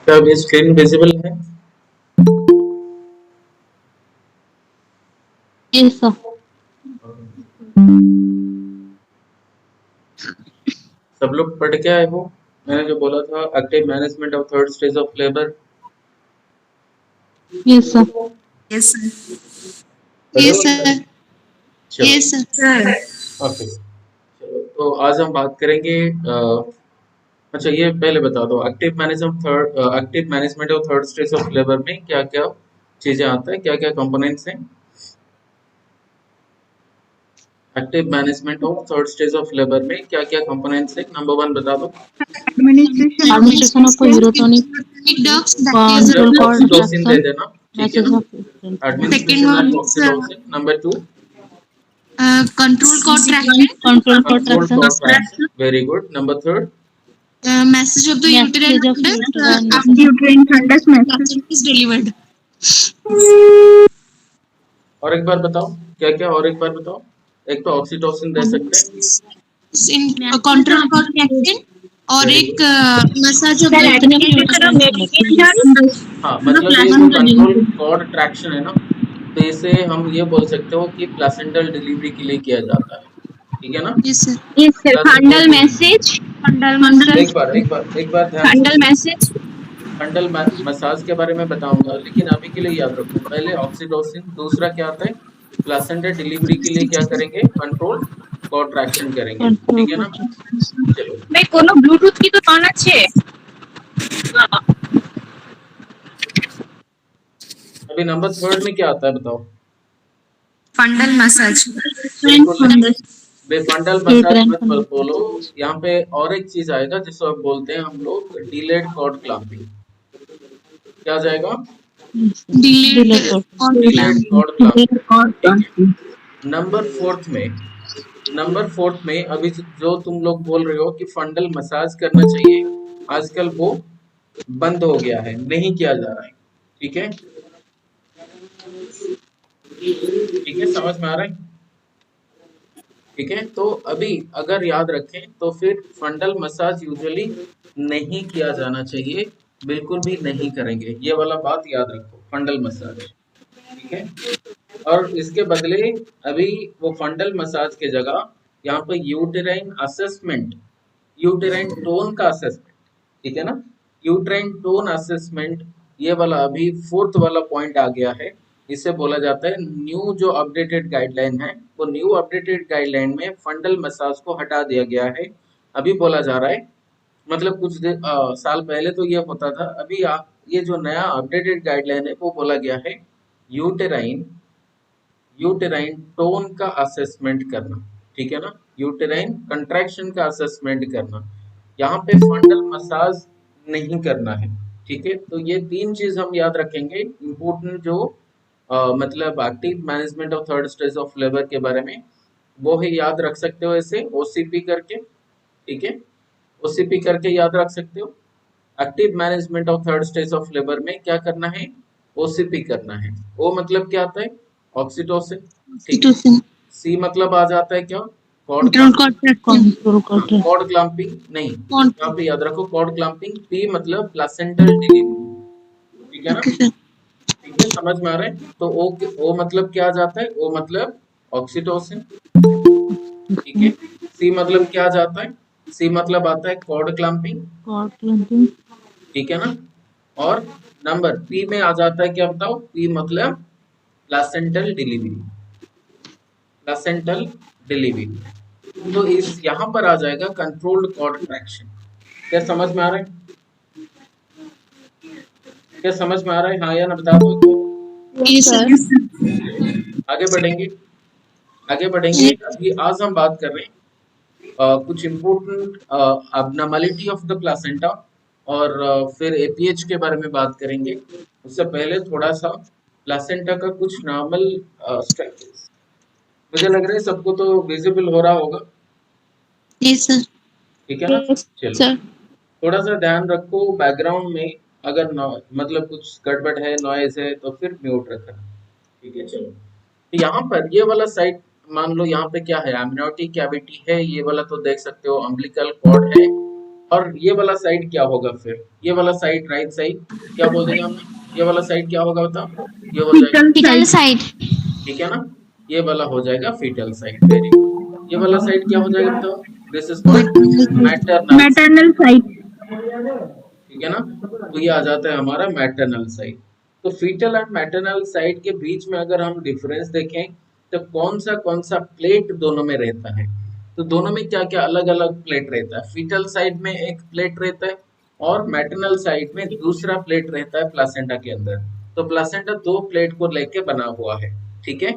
क्या अभी screen visible है? Yes, sir. सब लोग पढ़ के आए हो? मैंने जो बोला था active management of third stage of labour. Yes, sir. Yes, sir. पढ़े Yes, हो? sir. चलो Yes, sir. ओके। चलो तो आज हम बात करेंगे अच्छा ये पहले बता दो active management of third stage of labour में क्या क्या चीजें आता है, क्या क्या कंपोनेंट्स हैं। Active management of third stage of labour में क्या क्या कंपोनेंट्स हैं, नंबर 1 बता दो। Administration of Eurotonic Ducts, that is control call oxytocin they traction, देना, ठीक है message ना। of different administration one of is oxytocin. Number 2 control code traction, control call control traction, contraction, very good. Number 3 message of the uterine message of fundus uterine after uterine fundus placenta is delivered. और एक बार बताओ क्या क्या, और एक बार बताओ। एक तो ऑक्सीटोसिन दे सकते हैं, In control code traction और एक message of the uterine fundus. हाँ मतलब ये जो कंट्रोल कॉर्ड ट्रैक्शन है ना, तो इसे हम ये बोल सकते हो कि प्लेसेंटल डिलीवरी के लिए किया जाता है, ठीक है ना। yes sir. Yes, sir. Fundal message. एक बार ध्यान से message. फंडल मसाज के बारे में बताऊंगा, लेकिन अभी के लिए याद रखो पहले ऑक्सीटोसिन, दूसरा क्या आता है प्लेसेंटा डिलीवरी के लिए क्या करेंगे, कंट्रोल कॉन्ट्रैक्शन करेंगे, ठीक है ना। चलो मैं कोनो ब्लूटूथ की तो पाना छे। अभी नंबर 3 में क्या आता है बताओ। Fundal massage. फंडल मसाज मत बोलो, यहाँ पे और एक चीज आएगा जिसको बोलते हैं हम लोग डिलेड कॉर्ड क्लैंपिंग। क्या आ जाएगा? Delayed cord clamping. नंबर 4 में अभी जो तुम लोग बोल रहे हो कि फंडल मसाज करना चाहिए, आजकल वो बंद हो गया है, नहीं किया जा रहा है, ठीक है। ठीक है, समझ में आ रहा है? ठीक है, तो अभी अगर याद रखें तो फिर फंडल मसाज यूजुअली नहीं किया जाना चाहिए, बिल्कुल भी नहीं करेंगे, ये वाला बात याद रखो, फंडल मसाज, ठीक है। और इसके बदले अभी वो फंडल मसाज के जगह यहाँ पे यूटेराइन असेसमेंट, यूटेराइन टोन का असेसमेंट, ठीक है ना। यूटेराइन टोन असेसमेंट, ये वाला अभी 4th वाला पॉइंट आ गया है। इसे बोला जाता है न्यू जो अपडेटेड गाइडलाइन है, वो न्यू अपडेटेड गाइडलाइन में फंडल मसाज को हटा दिया गया है। अभी बोला जा रहा है, मतलब कुछ साल पहले तो ये होता था, अभी ये जो नया अपडेटेड गाइडलाइन है वो बोला गया है यूटेराइन टोन का असेसमेंट करना, ठीक है ना। यूटेराइन कंट्रैक्शन का असेसमेंट करना, यहाँ पे फंडल मसाज नहीं करना है, ठीक है। तो ये 3 चीज हम याद रखेंगे इम्पोर्टेंट, जो मतलब active management of third stage of labour के बारे में, वो ही याद रख सकते हो ऐसे ओसीपी करके, ठीक है। ओसीपी करके याद रख सकते हो। Active management of third stage of labour में क्या करना है, ओसीपी करना है। ओ मतलब क्या आता है, ऑक्सीटोसिन, ठीक है। सी मतलब आ जाता है क्या, कॉर्ड क्लैंपिंग, नहीं यहाँ पे याद रखो कॉर्ड क्लैंपिंग। पी मतलब प्लेसेंटल डिलीवरी, ठीक है ना। ठीक है, समझ में आ रहा है। तो ओ मतलब क्या आ जाता है, ओ मतलब ऑक्सीटोसिन, ठीक है। सी मतलब क्या आ जाता है, सी मतलब आता है कॉर्ड क्लैंपिंग, ठीक है ना। और नंबर पी में आ जाता है क्या बताओ, पी मतलब प्लेसेंटल डिलीवरी। तो इस यहाँ पर आ जाएगा कंट्रोल्ड कॉर्ड ट्रैक्शन। क्या समझ में आ रहा है? क्या समझ में आ रहा है, हाँ या ना बता दो। आगे बढ़ेंगे। अभी आज हम बात कर रहे हैं कुछ important abnormality of the placenta, और फिर एपीएच के बारे में बात करेंगे। उससे पहले थोड़ा सा प्लेसेंटा का कुछ नॉर्मल स्ट्रक्चर्स, मुझे लग रहा है सबको तो विजिबल हो रहा होगा, ठीक है ना। चलो थोड़ा सा ध्यान रखो, बैकग्राउंड में अगर मतलब कुछ गड़बड़ है, नॉइज है, तो फिर म्यूट रखना, ठीक है। चलो तो यहाँ पर ये वाला साइड मान लो, यहाँ पे क्या है, एमनियोटिक कैविटी है, ये वाला तो देख सकते हो, अम्बिलिकल कॉर्ड है, और ये वाला साइड क्या होगा फिर? ये वाला साइड राइट साइड क्या बोल देंगे हम? ये वाला साइड क्या होगा बताओ? ये हो जाएगा, fetal fetal side. side. ठीक है ना, ये वाला हो जाएगा फीटल साइड। Very good. ये वाला साइड क्या हो जाएगा बताओ? This is called maternal, Maternal side. ठीक है ना। तो ये आ जाता है हमारा मैटरनल साइड। तो फीटल एंड मैटरनल साइड के बीच में अगर हम डिफरेंस देखें तो कौन सा प्लेट दोनों में रहता है? तो दोनों में क्या क्या अलग अलग प्लेट रहता है? फीटल साइड में एक प्लेट रहता है और मैटरनल साइड में दूसरा प्लेट रहता है प्लासेंटा के अंदर। तो प्लासेंटा दो प्लेट को लेके बना हुआ है, ठीक है।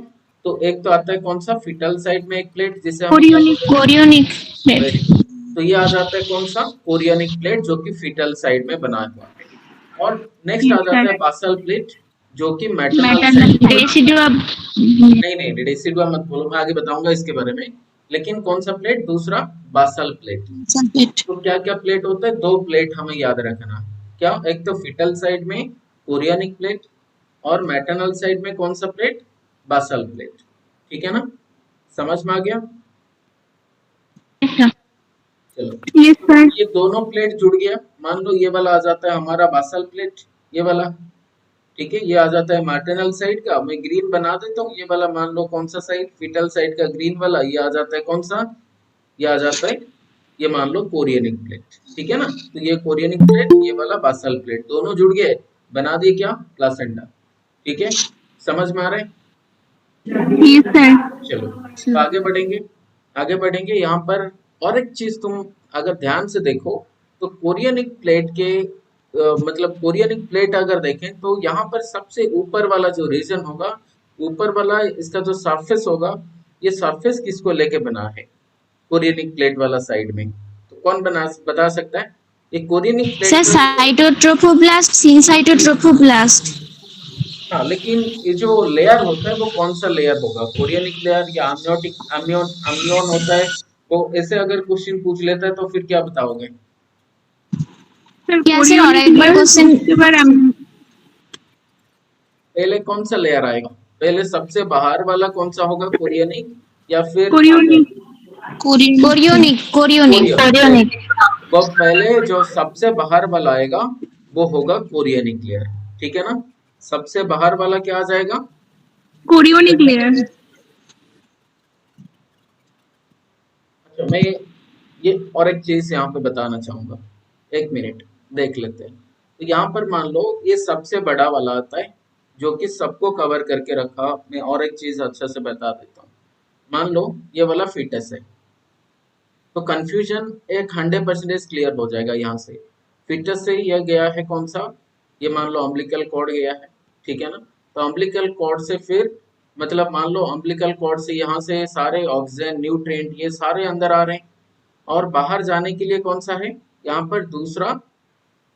तो एक तो आता है कौन सा? फीटल साइड में एक प्लेट जिसे हम क्या Chorionic. बोलते हैं? Chorionic very plate. गुड। तो ये आ जाता है कौन सा? कोरियनिक प्लेट, जो कि फीटल साइड में बना हुआ है। और नेक्स्ट आ Yes, जाता sir. है बासल प्लेट, जो कि मैटरनल Maternal साइड में side. बना हुआ है। Deciduous. नहीं डेसिडुआ मत बोलो, मैं आगे बताऊंगा इसके बारे में। लेकिन कौन सा प्लेट? दूसरा बासल प्लेट। Basal plate. तो क्या क्या प्लेट होता है? दो प्लेट हमें याद रखना। क्या? एक तो फीटल साइड में कोरियनिक प्लेट और मैटरनल साइड में कौन सा प्लेट? बासल प्लेट, ठीक है ना। समझ में आ गया? Yes, sir. चलो, Yes, sir. ये दोनों प्लेट जुड़ गया। मान लो ये वाला आ जाता है हमारा बासल प्लेट, ये वाला, ठीक है। ये आ जाता है मैटरनल साइड का, मैं ग्रीन बना देता हूँ। ये वाला मान लो कौन सा साइड? फीटल साइड का ग्रीन वाला। ये आ जाता है कौन सा? ये आ जाता है, ये मान लो कोरियनिक प्लेट, ठीक है ना। तो ये कोरियनिक प्लेट, ये वाला बासल प्लेट, दोनों जुड़ गए, बना दिए क्या? प्लासेंटा, ठीक है। समझ में आ रहा है? Yes, sir. चलो, तो आगे बढ़ेंगे यहाँ पर। और एक चीज तुम अगर ध्यान से देखो तो कोरियनिक प्लेट के मतलब कोरियनिक प्लेट अगर देखें तो यहाँ पर सबसे ऊपर वाला जो रीजन होगा, ऊपर वाला इसका जो सरफेस होगा, ये सरफेस किसको लेके बना है? कोरियनिक प्लेट वाला साइड में। तो कौन बता सकता है? ये कोरियनिक Sir, प्लेट जो, cytotrophoblast, syncytotrophoblast. हाँ, लेकिन ये जो लेयर होता है वो कौन सा लेयर होगा? कोरियनिक लेयर या अम्नियोटिक अम्नियोन अम्नियोन होता है? वो ऐसे अगर क्वेश्चन पूछ लेता है तो फिर क्या बताओगे? Sir, Yeah, sir, chorionic alright, but layer question. उसके बाद पहले कौन सा लेयर आएगा? पहले सबसे बाहर वाला कौन सा होगा? कोरियनिक या फिर chorionic. Chorionic. कोरियन? Chorionic. वो पहले जो सबसे बाहर वाला आएगा वो होगा कोरियनिक लेयर, ठीक है ना। सबसे बाहर वाला क्या आ जाएगा? Chorionic layer. अच्छा, मैं ये और एक चीज यहाँ पे बताना चाहूंगा, एक मिनट देख लेते हैं। तो यहाँ पर मान लो ये सबसे बड़ा वाला आता है जो कि सबको कवर करके रखा। मैं और एक चीज अच्छा से बता देता हूँ। मान लो ये वाला फीटस है, तो कंफ्यूजन एक 100% क्लियर हो जाएगा यहाँ से। फीटस से यह गया है कौन सा? ये मान लो अम्बिलिकल कॉर्ड गया है, ठीक है ना। तो अम्बिलिकल कॉर्ड से फिर मतलब मान लो अम्बिलिकल कॉर्ड से यहाँ से सारे ऑक्सीजन न्यूट्रिएंट ये सारे अंदर आ रहे हैं। और बाहर जाने के लिए कौन सा है? यहाँ पर दूसरा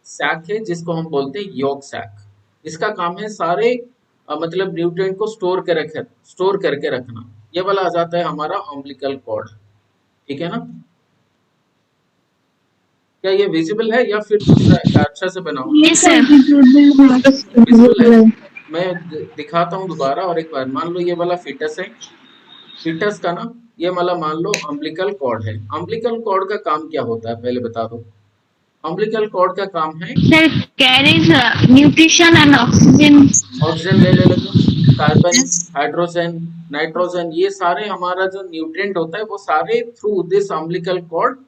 सैक है जिसको हम बोलते हैं योक सैक। इसका काम है सारे मतलब न्यूट्रिएंट को स्टोर करके रखना। ये वाला आ जाता है हमारा अम्बिलिकल कॉर्ड, ठीक है ना। क्या ये विजिबल है या फिर दूसरा अच्छा से बनाऊं? Yes, sir. विजिबल है। मैं दिखाता हूँ दोबारा और एक बार। मान लो ये वाला फीटस है, फीटस का ना ये वाला मान लो अम्बिलिकल कॉर्ड है। अम्बिलिकल कॉर्ड का काम क्या होता है पहले बता दो? अम्बिलिकल कॉर्ड का काम है Sir, carries nutrition and oxygen. Oxygen ले ले लेते, कार्बन, हाइड्रोजन, नाइट्रोजन, ये सारे हमारा जो न्यूट्रिएंट होता है वो सारे through this umbilical cord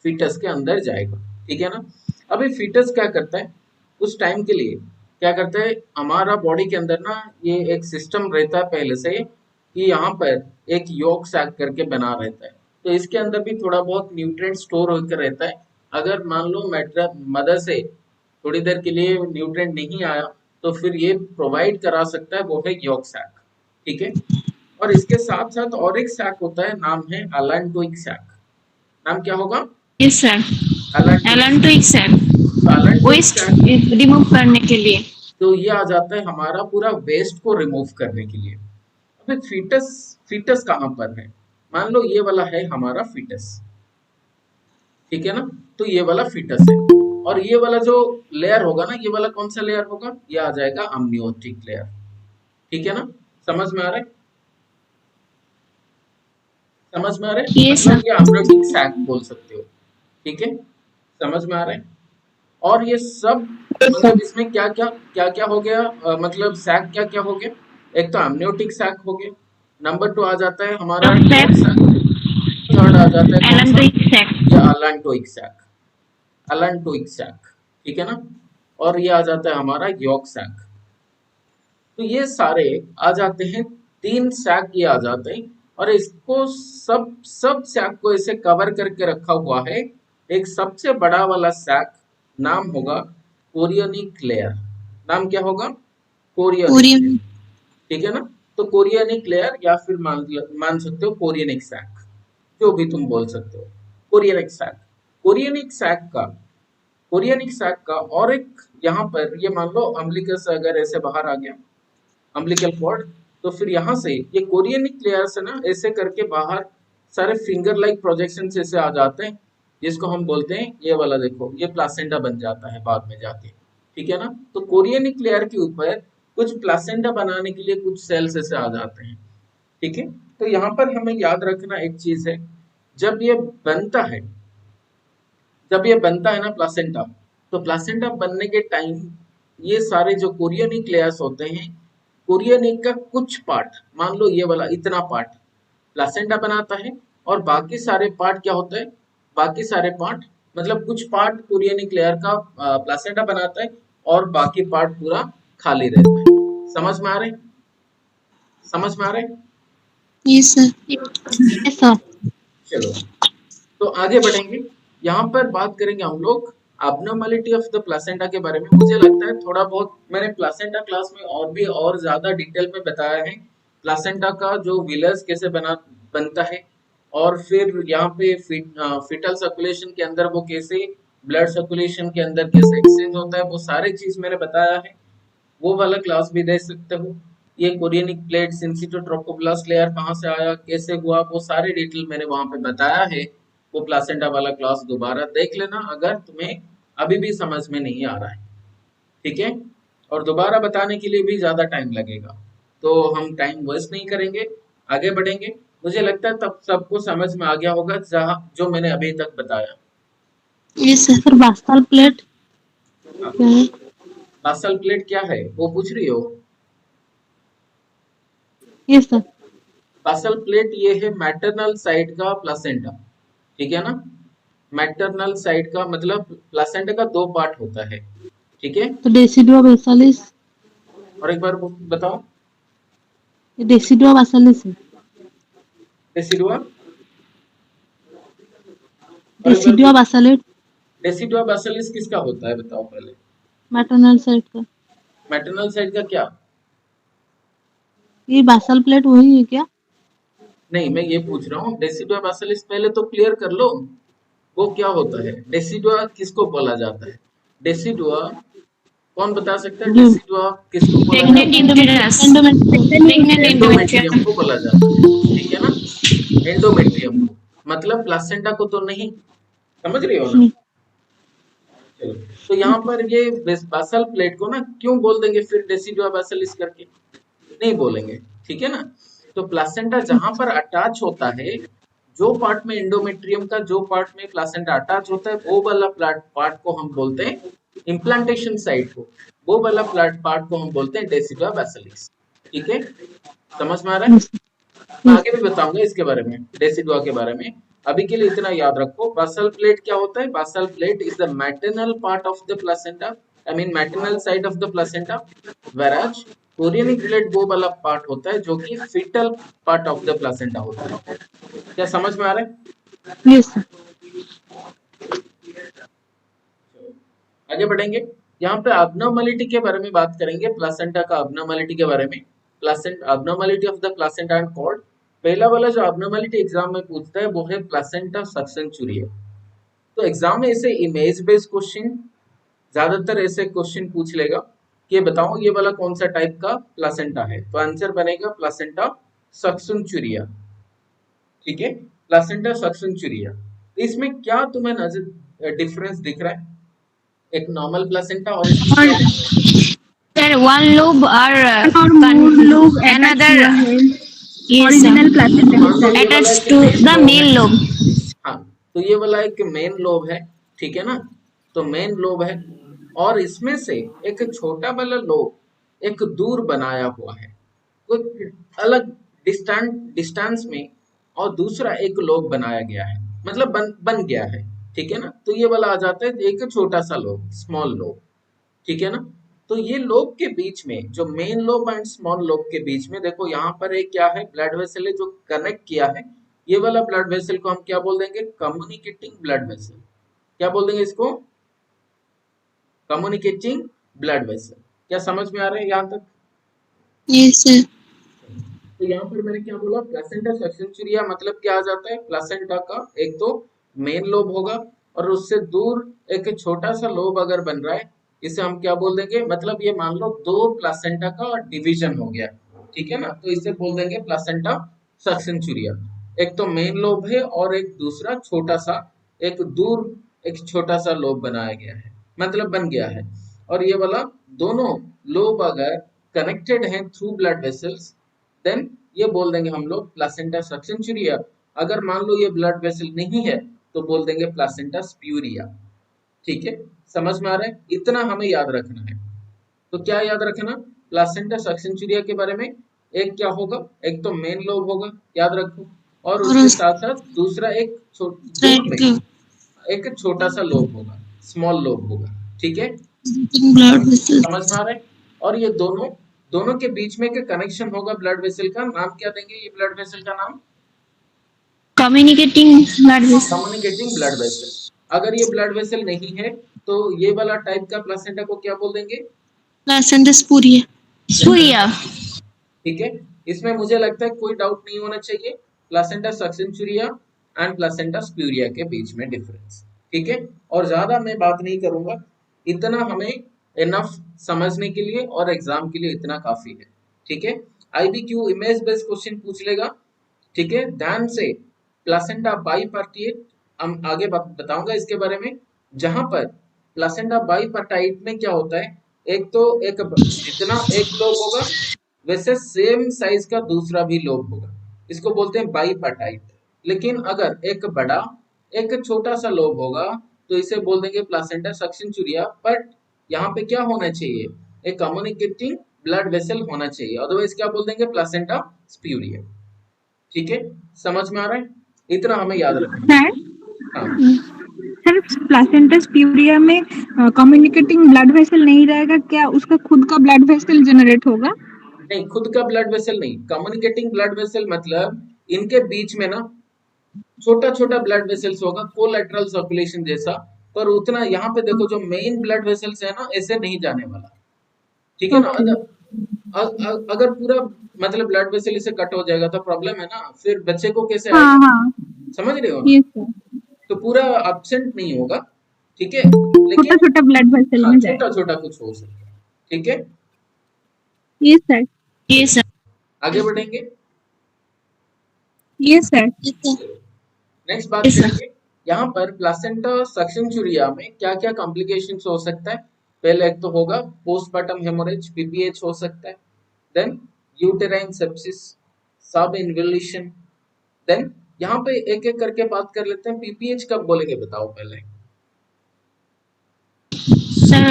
foetus के अंदर जाएगा, ठीक है ना। अभी फीटस क्या करता है उस टाइम के लिए? क्या करता है हमारा बॉडी के अंदर ना, ये एक सिस्टम रहता है पहले से कि यहाँ पर एक योक सैक करके बना रहता है। तो इसके अंदर भी थोड़ा बहुत न्यूट्रिएंट स्टोर होकर रहता है। अगर मान लो मदर से थोड़ी देर के लिए न्यूट्रिएंट नहीं आया तो फिर ये प्रोवाइड करा सकता है, वो है योक सैक, ठीक है। और इसके साथ साथ और एक सैक होता है, नाम है अलेंटोइक सैक। नाम क्या होगा? Yes, sir. Allantoic sac. Allantoic Waste sac. Remove करने के लिए. तो ये आ जाता है हमारा पूरा वेस्ट को रिमूव करने के लिए। अभी फीटस कहाँ पर है? मान लो ये वाला है हमारा फीटस, ठीक है ना। तो ये वाला फीटस है और ये वाला जो लेयर होगा ना, ये वाला कौन सा लेयर होगा? ये आ जाएगा अम्नियोटिक लेयर, ठीक है ना। समझ में आ रहा है? समझ में आ रहा है? Yes, मतलब ये अम्नियोटिक सैक बोल सकते हो, ठीक है। समझ में आ रहा है? और ये सब मतलब इसमें क्या क्या हो गया, मतलब सैक क्या क्या हो गया? एक तो एमनियोटिक सैक हो गया, नंबर 2 आ जाता है हमारा Yolk yolk sac, sac, third आ जाता है कौन सा? allantoic sac. ये अलांटोइक सैक, अलांटोइक सैक, ठीक है ना? और ये आ जाता है हमारा यॉर्क सैक। तो ये सारे आ जाते हैं, 3 सैक ये आ जाते हैं, और इसको सब सब सैक को ऐसे कवर करके रखा हुआ है एक सबसे बड़ा वाला सैक, नाम होगा कोरियोनिक लेयर। नाम क्या होगा? कोरियोनिक कोरियन लेयर, ठीक है ना? तो कोरियोनिक लेयर या फिर मान सकते हो कोरियोनिक सैक, जो भी तुम बोल सकते हो, कोरियोनिक सैक। कोरियोनिक सैक का कोरियोनिक सैक का और एक यहाँ पर ये मान लो अम्बिलिकस अगर ऐसे बाहर आ गया, अम्बिलिकल कॉर्ड, तो फिर यहाँ से ये कोरियोनिक लेयर से ना ऐसे करके बाहर सारे फिंगर लाइक प्रोजेक्शन ऐसे आ जाते हैं, जिसको हम बोलते हैं ये वाला, देखो ये प्लासेंटा बन जाता है बाद में जाके, ठीक है ना? तो कोरियोनिक लेयर के ऊपर कुछ प्लासेंटा बनाने के लिए कुछ सेल्स ऐसे आ जाते हैं, ठीक है? तो यहाँ पर हमें याद रखना एक चीज है, जब ये बनता है जब ये बनता है ना प्लासेंटा, तो प्लासेंटा बनने के टाइम ये सारे जो कोरियोनिक लेयर्स होते हैं, कोरियोनिक का कुछ पार्ट, मान लो ये वाला इतना पार्ट प्लासेंटा बनाता है, और बाकी सारे पार्ट क्या होता है? बाकी सारे पार्ट मतलब कुछ पार्ट कोरियोनिक लेयर का प्लासेंटा बनाता है, और बाकी पार्ट पूरा खाली रहता है। समझ में आ रहे? समझ में आ रहे? ये सर Yes, sir. चलो, तो आगे बढ़ेंगे। यहाँ पर बात करेंगे हम लोग abnormality ऑफ द प्लासेंटा के बारे में। मुझे लगता है थोड़ा बहुत मैंने प्लासेंटा क्लास में और भी और ज्यादा डिटेल में बताया है, प्लासेंटा का जो विलर्स कैसे बनता है, और फिर यहाँ पे फिटल सर्कुलेशन के अंदर वो कैसे, ब्लड सर्कुलेशन के अंदर कैसे एक्सचेंज होता है, वो सारी चीज मैंने बताया है। वो वाला क्लास भी देख सकते हो। ये कोरियोनिक प्लेट, सिंसिटो ट्रोपोब्लास्ट लेयर कहाँ से आया, कैसे हुआ, वो सारे डिटेल मैंने वहां पे बताया है। वो प्लासेंटा वाला क्लास दोबारा देख लेना अगर तुम्हें अभी भी समझ में नहीं आ रहा है, ठीक है? और दोबारा बताने के लिए भी ज्यादा टाइम लगेगा, तो हम टाइम वेस्ट नहीं करेंगे, आगे बढ़ेंगे। मुझे लगता है तब सबको समझ में आ गया होगा जहाँ जो मैंने अभी तक बताया। ये सर Sir, basal plate. क्या है? बासल प्लेट क्या है वो पूछ रही हो? Yes, sir. बासल प्लेट ये है मैटरनल साइड का प्लासेंटा, ठीक है ना? मैटरनल साइड का मतलब प्लासेंटा का 2 पार्ट होता है, ठीक है? तो डेसिडुआ बेसालिस, और एक बार बताओ। ये डेसिडुआ बेसालिस है। डेसिडुआ, और एक बार डेसिडुआ बेसालिस डेसिडुआ बेसिलिस किसका होता है बताओ पहले। मैटरनल साइड का। मैटरनल साइड का क्या? ये बासल प्लेट वही है क्या? नहीं, मैं ये पूछ रहा हूँ डेसिडुआ बेसिलिस पहले तो क्लियर कर लो, वो क्या होता है? डेसिडुआ किसको बोला जाता है? डेसिडुआ कौन बता सकता है? जो डेसिडुआ किसको बोला जाता प्रेग्नेंट इंडोमेट्रियस, प्रेग्नेंट है? इंडोमेट्रियस। एंडोमेट्रियम को बोला जाता है, ठीक है ना? एंडोमेट्रियम को, मतलब प्लासेंटा को तो नहीं, समझ रही हो ना? चलो, तो यहाँ पर ये बासल प्लेट को ना क्यों बोल देंगे फिर डेसिडुआ बेसिलिस करके? नहीं बोलेंगे, ठीक है ना? तो प्लासेंटा जहां पर अटैच होता है, जो पार्ट में एंडोमेट्रियम का जो पार्ट में प्लासेंटा अटैच होता है, वो वाला पार्ट को हम बोलते हैं इम्प्लांटेशन साइड को, वो वाला पार्ट को हम बोलते हैं डेसिडुआ बेसिलिस, ठीक है? समझ में आ रहा है? मैं आगे भी बताऊंगा इसके बारे में, डेसिडुआ के बारे में। अभी के लिए इतना याद रखो। बासल प्लेट क्या होता है? Basal plate is the maternal part of the placenta, I mean maternal side of the placenta, whereas chorionic plate वो वाला पार्ट होता है जो कि foetal part of the placenta होता है। क्या समझ में आ रहा है? Yes sir. आगे बढ़ेंगे। यहाँ पे अबनॉर्मलिटी के बारे में बात करेंगे, प्लासेंटा का अबनॉर्मलिटी के बारे में। Placenta abnormality of the placenta and chord. पहला वाला जो अबनॉर्मलिटी एग्जाम में पूछता है वो है प्लासेंटा सक्सेंचुरिया। तो एग्जाम में ऐसे इमेज बेस्ड क्वेश्चन, ज्यादातर ऐसे क्वेश्चन पूछ लेगा कि बताओ ये वाला कौन सा टाइप का प्लासेंटा है, तो आंसर बनेगा प्लासेंटा सक्सेंचुरिया, ठीक है? प्लासेंटा सक्सेंचुरिया। इसमें क्या तुम्हें नजर डिफरेंस दिख रहा है एक नॉर्मल प्लासेंटा और Sir, one lobe are और more लोग another ओरिजिनल प्लासेंटा मान लो ये वाला attached एक to main the lobe male है, lobe. हाँ, तो ये वाला एक मेन लोब है, ठीक है ना, तो मेन लोब है, और इसमें से एक छोटा वाला लोब एक दूर बनाया हुआ है, कोई अलग डिस्टेंस में, और दूसरा एक लोब बनाया गया है, मतलब बन गया है, ठीक है ना, तो ये वाला आ जाता है एक छोटा सा लोब, स्मॉल लोब, ठीक है ना। तो ये लोब के बीच में, जो main lobe and small lobe के बीच में, देखो यहाँ पर एक क्या है, ब्लड वेसल है जो कनेक्ट किया है, ये वाला ब्लड वेसल को हम क्या बोल देंगे, कम्युनिकेटिंग ब्लड वेसल, क्या बोल देंगे इसको, कम्युनिकेटिंग ब्लड वेसल। क्या समझ में आ रहा है यहाँ तक? Yes sir. तो यहाँ पर मैंने क्या बोला, प्लेसेंटा सक्सेंचुरिया मतलब क्या आ जाता है, प्लेसेंटा का एक तो मेन लोब होगा, और उससे दूर एक छोटा सा लोब अगर बन रहा है, इसे हम क्या बोल देंगे, मतलब ये मान लो दो प्लेसेंटा का डिवीजन हो गया, ठीक है ना, तो इसे बोल देंगे प्लेसेंटा सक्सेंचुरिया। एक तो मेन लोब है और एक दूसरा छोटा सा, एक दूर एक छोटा सा लोब बनाया गया है, मतलब बन गया है, और ये वाला दोनों लोब अगर कनेक्टेड हैं थ्रू ब्लड वेसल्स, देन ये बोल देंगे हम लोग प्लासेंटा सक्सेंचुरिया। अगर मान लो ये ब्लड वेसल नहीं है, तो बोल देंगे प्लासेंटा स्प्यूरिया, ठीक है, समझ में आ रहा है, इतना हमें याद रखना है। तो क्या याद रखना, प्लासेंटा सक्सेंचुरिया के बारे में, एक क्या होगा, एक तो मेन लोब होगा, याद रखो, और और उसके उसका साथ साथ दूसरा एक दूर में एक एक छोटा सा लोब होगा, स्मॉल लोब होगा, ठीक है, ब्लड वेसल। समझ में आ रहा है। और ये दोनों दोनों के बीच में एक कनेक्शन होगा ब्लड वेसल का, नाम क्या देंगे ये ब्लड वेसल का नाम, Communicating blood vessel. Communicating blood vessel. अगर ये ब्लड वेसल नहीं है, तो ये वाला टाइप का प्लासेंटा को क्या बोल देंगे, प्लेसेंटा स्पूरिया। Spuria. ठीक है। इसमें मुझे लगता है कोई डाउट नहीं होना चाहिए, प्लासेंटा सक्सेंचुरिया एंड प्लासेंटा स्प्यूरिया के बीच में डिफरेंस, ठीक है। और ज्यादा मैं बात नहीं करूंगा, इतना हमें इनफ समझने के लिए और एग्जाम के लिए इतना काफी है, ठीक है। आईबीक्यू इमेज बेस्ड क्वेश्चन पूछ लेगा, ठीक है, ध्यान से। प्लासेंटा बाइपार्टिएट हम आगे बताऊंगा इसके बारे में। जहां पर प्लासेंटा बाइपार्टाइट में क्या होता है, एक तो एक जितना एक लोब होगा, वैसे सेम साइज का दूसरा भी लोब होगा, इसको बोलते हैं बाइपार्टाइट। लेकिन अगर एक बड़ा एक छोटा सा लोब होगा, तो इसे बोल देंगे प्लासेंटा सक्सेंचुरिया। बट यहाँ पे क्या होना चाहिए, एक कम्युनिकेटिंग ब्लड वेसल होना चाहिए, अदरवाइज क्या बोल देंगे, प्लासेंटा स्प्यूरिया, ठीक है, समझ में आ रहा है, इतना हमें याद रखना है। सर हाँ, सर प्लासेंटा स्प्यूरिया में कम्युनिकेटिंग ब्लड वेसल नहीं रहेगा क्या, उसका खुद का ब्लड वेसल जनरेट होगा? नहीं, खुद का ब्लड वेसल नहीं, कम्युनिकेटिंग ब्लड वेसल मतलब इनके बीच में ना छोटा छोटा ब्लड वेसल्स होगा, कोलैटरल सर्कुलेशन जैसा, पर उतना यहाँ पे देखो जो मेन ब्लड वेसल्स है ना, ऐसे नहीं जाने वाला, ठीक है ना। ओके। अगर पूरा मतलब ब्लड वेसल इसे कट हो जाएगा तो प्रॉब्लम है ना, फिर बच्चे को कैसे हाँ आएगा, हाँ समझ रहे हो ना, यस सर। तो पूरा एब्सेंट नहीं होगा, ठीक है, छोटा लेकिन छोटा ब्लड वेसल हाँ में छोटा जाएगा। छोटा कुछ हो सकता है, ठीक है। Yes sir. Yes, sir. आगे बढ़ेंगे, यस सर। नेक्स्ट बात Yes, sir. करेंगे, यहाँ पर प्लासेंटा सक्सेंचुरिया में क्या क्या कॉम्प्लिकेशंस हो सकता है। पहले एक तो होगा पोस्टमार्टम हेमोरेज, पीपीएच हो सकता है, देन यूटेराइन सेप्सिस, सब इन्वोल्यूशन, देन यहाँ पे एक एक करके बात कर लेते हैं। पीपीएच कब बोलेंगे बताओ पहले, Sir,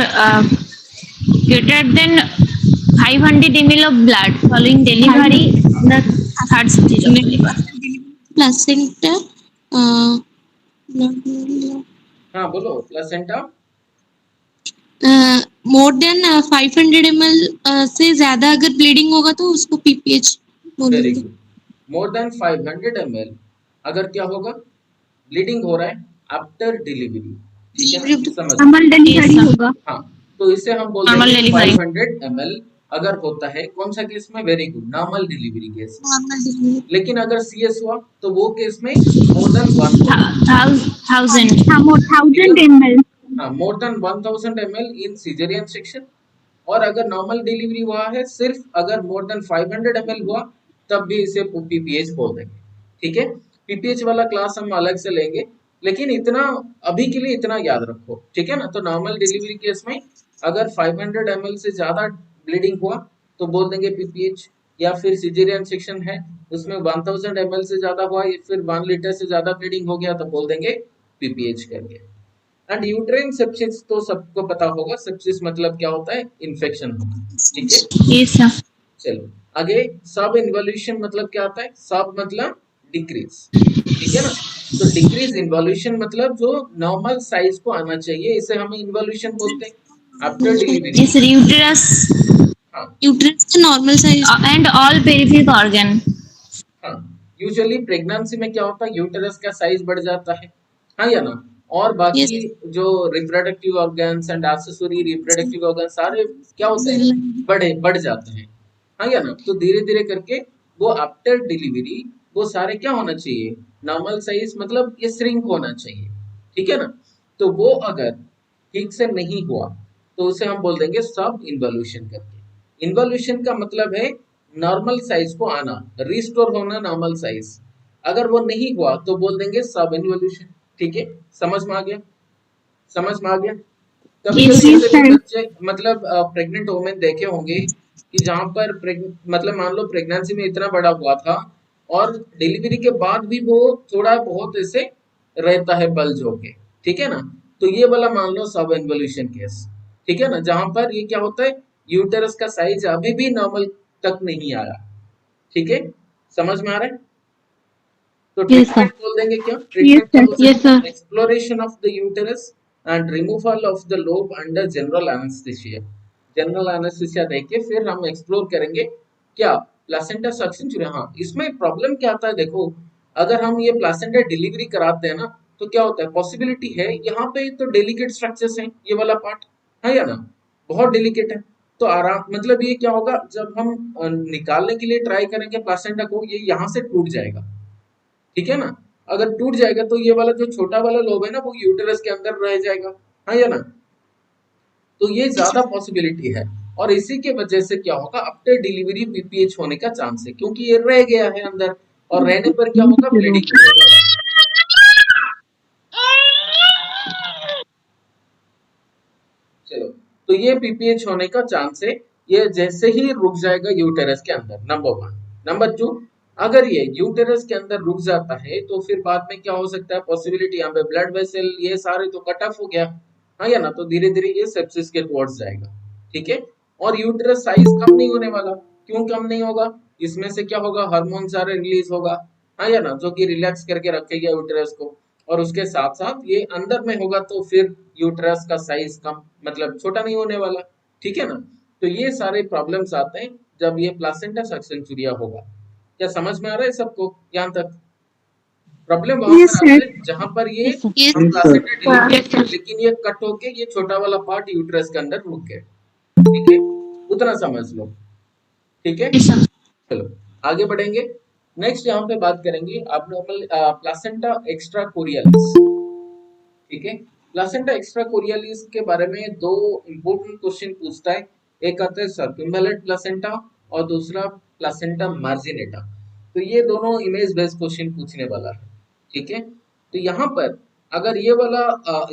greater than 500 ml of blood following delivery on the third stage of labor. Placenta हाँ बोलो, प्लासेंटा मोर देन 500 ml से ज्यादा अगर ब्लीडिंग होगा तो उसको पीपीएच वेरी बोलेंगे। गुड, मोर देन 500 ml अगर क्या होगा, ब्लीडिंग हो रहा है आफ्टर डिलीवरी, ठीक है ना, समझ नॉर्मल Yes, डिलीवरी sir. होगा। हाँ, तो इसे हम बोल Normal देंगे delivery. 500 ml अगर होता है, कौन सा केस में, very good, normal delivery case में। Normal delivery. लेकिन अगर सीएस हुआ तो वो केस में मोर देन 1000, Thousand. हाँ 1000 ml। हाँ मोर देन 1000 ml इन सिजेरियन सेक्शन। और अगर नॉर्मल डिलीवरी हुआ है, सिर्फ अगर मोर देन 500 ml हुआ, तब भी इसे पीपीएच बोल देंगे, ठीक है। पीपीएच वाला क्लास हम अलग से लेंगे, लेकिन इतना अभी के लिए इतना याद रखो, ठीक है ना। तो नॉर्मल डिलीवरी केस में अगर 500 ml से ज्यादा ब्लीडिंग हुआ तो बोल देंगे पीपीएच, या फिर सिजेरियन सेक्शन है उसमें 1000 ml से ज्यादा हुआ या फिर 1 लीटर से ज्यादा ब्लीडिंग हो गया तो बोल देंगे पीपीएच करके। एंड यूट्राइन सेप्सिस तो सबको पता होगा, सेप्सिस मतलब क्या होता है, इन्फेक्शन होना, ठीक है। Yes, sir. चलो आगे, सब इन्वॉल्यूशन मतलब क्या आता है, सब मतलब डिक्रीज, ठीक है ना। तो डिक्रीज इन्वॉल्यूशन मतलब जो नॉर्मल साइज को आना चाहिए, इसे हम इन्वॉल्यूशन बोलते हैं आफ्टर डिलीवरी। Yes, uterus हाँ यूट्रस का normal size and all peripheral organ. हाँ, यूजुअली प्रेगनेंसी में क्या होता है, यूटेरस का साइज बढ़ जाता है, हाँ या ना, और यस बाकी जो reproductive organs and accessory reproductive organs सारे क्या होते हैं, बढ़ जाते हैं, हाँ या ना। तो धीरे धीरे करके वो आफ्टर डिलीवरी वो सारे क्या होना चाहिए, नॉर्मल साइज, मतलब ये श्रिंक होना चाहिए, ठीक है ना। तो वो अगर ठीक से नहीं हुआ तो उसे हम बोल देंगे सब इन्वॉल्यूशन करके। इन्वॉल्यूशन का मतलब है नॉर्मल साइज को आना, रिस्टोर होना नॉर्मल साइज। अगर वो नहीं हुआ तो बोल देंगे सब इन्वॉल्यूशन, ठीक है। समझ में आ गया, समझ में आ गया। कभी Yes, कभी Yes, ऐसे भी sir. बच्चे मतलब प्रेग्नेंट वुमेन देखे होंगे कि जहां पर मतलब मान लो प्रेगनेंसी में इतना बड़ा हुआ था और डिलीवरी के बाद भी वो थोड़ा बहुत ऐसे रहता है बल्ज होके, ठीक है ना। तो ये वाला मान लो सब इन्वोल्यूशन केस, ठीक है ना, जहां पर ये क्या होता है, यूटेरस का साइज अभी भी नॉर्मल तक नहीं आया, ठीक है। समझ में आ रहा है। तो yes, sir. ट्रीटमेंट बोल देंगे क्या, Yes, ट्रीटमेंट क्या sir. बोल Yes, सकते sir. हैं, exploration of the uterus and removal of the lobe under general anaesthesia. General anaesthesia देके फिर हम एक्सप्लोर करेंगे क्या, प्लासेंटा सक्सेंचुरी। हाँ, इसमें प्रॉब्लम क्या आता है, देखो अगर हम ये प्लासेंटा डिलीवरी कराते हैं ना तो क्या होता है, पॉसिबिलिटी है यहाँ पे तो डेलिकेट स्ट्रक्चर्स हैं, ये वाला पार्ट है या ना, बहुत डेलिकेट है। तो आराम मतलब ये क्या होगा, जब हम निकालने के लिए ट्राई करेंगे प्लासेंटा को, ये यहाँ से टूट जाएगा, ठीक है ना। अगर टूट जाएगा तो ये वाला जो छोटा वाला लोब है ना वो यूटेरस के अंदर रह जाएगा, हाँ या ना। तो ये ज्यादा पॉसिबिलिटी है, और इसी के वजह से क्या होगा, आफ्टर डिलीवरी पीपीएच होने का चांस है, क्योंकि ये रह गया है अंदर, और रहने पर क्या होगा, ब्लीडिंग होने वाला है। चलो, तो ये पीपीएच होने का चांस है, ये जैसे ही रुक जाएगा यूटेरस के अंदर, नंबर वन। नंबर टू, अगर ये यूटेरस के अंदर रुक जाता है तो फिर बाद में क्या हो सकता है, पॉसिबिलिटी यहाँ पे ब्लड वेसल ये सारे तो कट ऑफ हो गया, हाँ या ना, तो धीरे धीरे ये सेप्सिस के टुवर्ड्स जाएगा, ठीक है। और यूटेरस साइज कम नहीं होने वाला, क्यों कम नहीं होगा, इसमें से क्या होगा, हार्मोन सारे रिलीज होगा, हाँ या ना, जो कि रिलैक्स करके रखेगा यूटेरस को, और उसके साथ साथ ये अंदर में होगा तो फिर यूटेरस का साइज कम मतलब छोटा नहीं होने वाला, ठीक है ना। तो ये सारे प्रॉब्लम्स आते हैं जब ये प्लासेंटा सक्सेंचुरिया होगा। क्या समझ में आ रहा है सबको यहाँ तक। प्रॉब्लम वहां Yes, पर आता sir. है जहां पर ये Yes, sir. यस हम Yes, sir. Placenta delivery Yes, किया sir. लेकिन ये कट होके ये छोटा वाला पार्ट यूटेरस के अंदर रुक गया, ठीक है, उतना समझ लो, ठीक है। Yes, sir. चलो आगे बढ़ेंगे। नेक्स्ट यहाँ पे बात करेंगे abnormal प्लासेंटा एक्स्ट्रा कोरियलिस, ठीक है। प्लासेंटा एक्स्ट्रा कोरियलिस के बारे में दो इंपॉर्टेंट क्वेश्चन पूछता है, एक आता है सर्कुम्बुलेट प्लासेंटा और दूसरा प्लासेंटा मार्जिनेटा। तो ये दोनों इमेज बेस्ड क्वेश्चन पूछने वाला है, ठीक है। तो यहाँ पर अगर ये वाला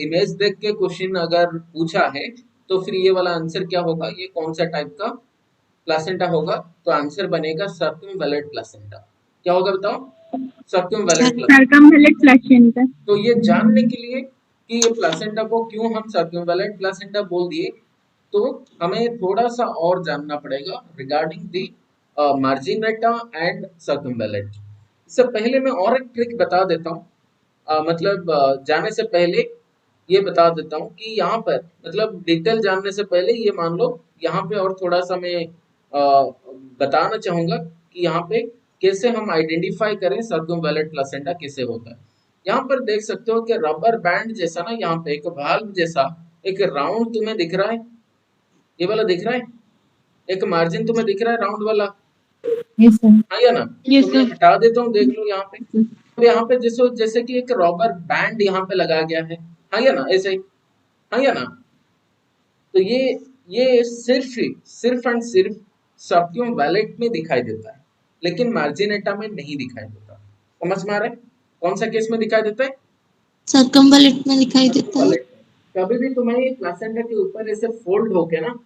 इमेज देख के क्वेश्चन अगर पूछा है तो फिर ये वाला आंसर क्या होगा, ये कौन सा टाइप का प्लासेंटा होगा, तो आंसर बनेगा सर्कुम्बुलेट प्लासेंटा। क्या होगा बताओ, सर्कुम्बुलेट प्लासेंटा। Circumvallate placenta. तो ये जानने के लिए कि ये प्लासेंटा को क्यों हम सर्कुम्बुलेट प्लासेंटा बोल दिए, तो हमें थोड़ा सा और जानना पड़ेगा रिगार्डिंग दी मार्जिनेटा एंड सर्कुम्बुलेट। इससे पहले मैं और एक ट्रिक बता देता हूँ, मतलब जाने से पहले ये बता देता हूँ कि यहाँ पर मतलब डिटेल जानने से पहले ये मान लो यहाँ पे और थोड़ा सा मैं बताना चाहूंगा कि यहाँ पे कैसे हम आइडेंटिफाई करें सर्कुम्बुलेट प्लासेंटा कैसे होता है। यहाँ पर देख सकते हो कि रबर बैंड जैसा ना, यहाँ पे एक वाल्व जैसा एक राउंड तुम्हें दिख रहा है, ये वाला दिख रहा है, एक मार्जिन तुम्हें दिख रहा है राउंड वाला, Yes, sir. हाँ या ना। Yes, तो मैं sir. हटा देता हूँ, देख लो यहाँ पे, तो यहाँ पे जैसे जैसे कि एक रबर बैंड यहाँ पे लगा गया है, हाँ या ना, ऐसे ही, हाँ या ना। तो ये सिर्फ एंड सिर्फ सर्कुम्बुलेट में दिखाई देता है, लेकिन मार्जिनेटा में नहीं दिखाई देता। समझ में आ रहा है, कौन सा केस में दिखाई देता है, सर्कम्बुलेट में दिखाई देता है। सर्कुम्बुलेट। कभी भी तुम्हें ये प्लासेंटा के ऊपर ऐसे फोल्ड होके ना,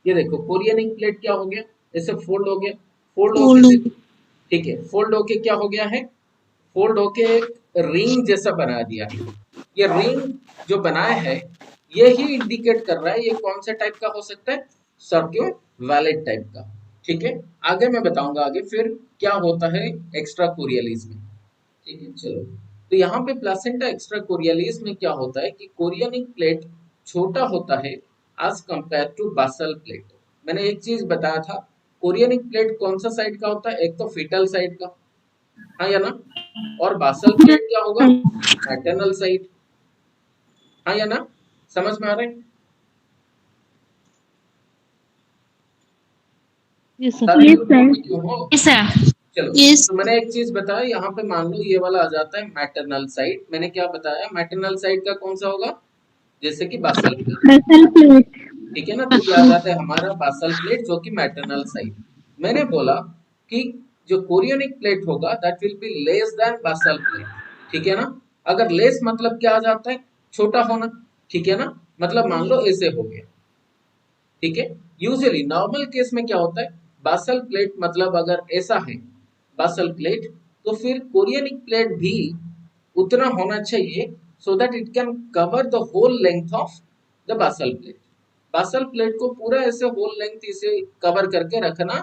ये देखो कोरियनिक प्लेट क्या हो गया, ऐसे फोल्ड हो गया, फोल्ड फोल्ड होके, हो ठीक है, फोल्ड होके क्या हो गया है, फोल्ड होके एक रिंग जैसा बना दिया है, ये रिंग जो बनाया है ये ही इंडिकेट कर रहा है ये कौन से टाइप का हो सकता है, सर्क्यूवैलेट टाइप का। ठीक है, आगे मैं बताऊंगा आगे फिर क्या होता है एक्स्ट्रा कोरियलिस में। ठीक है, चलो तो यहाँ पे प्लासेंटा एक्स्ट्रा कोरियलिस में क्या होता है कि कोरियनिक प्लेट छोटा होता है as compare to basal plate. मैंने एक चीज बताया था, कोरियनिक प्लेट कौन सा साइड का होता है, एक तो फीटल साइड का, हाँ या ना, और बासल प्लेट क्या होगा, मैटरनल साइड, हाँ या ना, समझ में आ रहा है? Yes, sir. सारे Yes, ग्रुप sir. में क्यों हो? Yes, sir. चलो, Yes. तो मैंने एक चीज बताया यहाँ पे, मान लो ये वाला आ जाता है मैटरनल साइड। मैंने क्या बताया, मैटरनल साइड का कौन सा होगा, जैसे कि बासल प्लेट। Vessel plate. ठीक है ना, तो ये आ जाता है हमारा बासल प्लेट जो कि मैटरनल साइड। मैंने बोला कि जो कोरियनिक प्लेट होगा that will be less than basal plate. ठीक है ना, अगर लेस मतलब क्या आ जाता है, छोटा होना। ठीक है ना, मतलब मान लो ऐसे हो गया। ठीक है, यूजुअली नॉर्मल केस में क्या होता है, बासल प्लेट मतलब अगर ऐसा है बासल प्लेट, तो फिर कोरियनिक प्लेट भी उतना होना चाहिए so that it can cover the whole length of the basal plate. Basal plate को पूरा ऐसे होल लेंथ इसे कवर करके रखना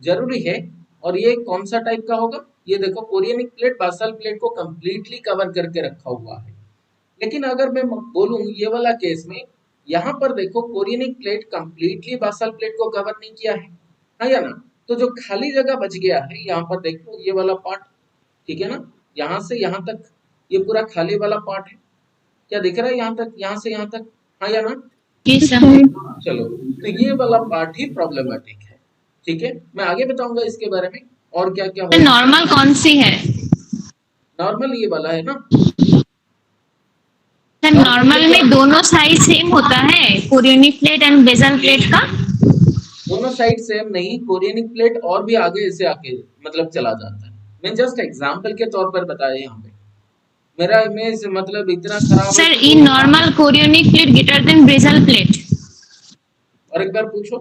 जरूरी है। और ये कौन सा टाइप का होगा, ये देखो कोरियनिक प्लेट बासल प्लेट को कंप्लीटली कवर करके रखा हुआ है। लेकिन अगर मैं बोलूं ये वाला केस में, यहाँ पर देखो chorionic plate completely basal plate को कवर नहीं किया है या ना, तो जो खाली जगह बच गया है यहाँ पर देखो ये वाला पार्ट। ठीक है ना, यहाँ से यहाँ तक ये पूरा खाली वाला पार्ट है, क्या दिख रहा है यहाँ तक, यहाँ से यहाँ तक, हाँ या ना। Yes, sir. चलो, तो ये वाला पार्ट ही प्रॉब्लमेटिक है। ठीक है, मैं आगे बताऊंगा इसके बारे में और क्या क्या तो होगा। नॉर्मल कौन सी है? नॉर्मल ये वाला है ना, सर नॉर्मल नॉर्मल में दोनों साइज सेम होता है, chorionic plate and basal plate का? दोनों साइड सेम नहीं, कोरियनिक प्लेट और भी आगे ऐसे आके मतलब चला जाता है। मैं जस्ट एग्जांपल के तौर पर बताया यहाँ पे, मेरा इमेज मतलब इतना खराब है सर कि in normal chorionic plate greater than basal plate? और एक बार पूछो।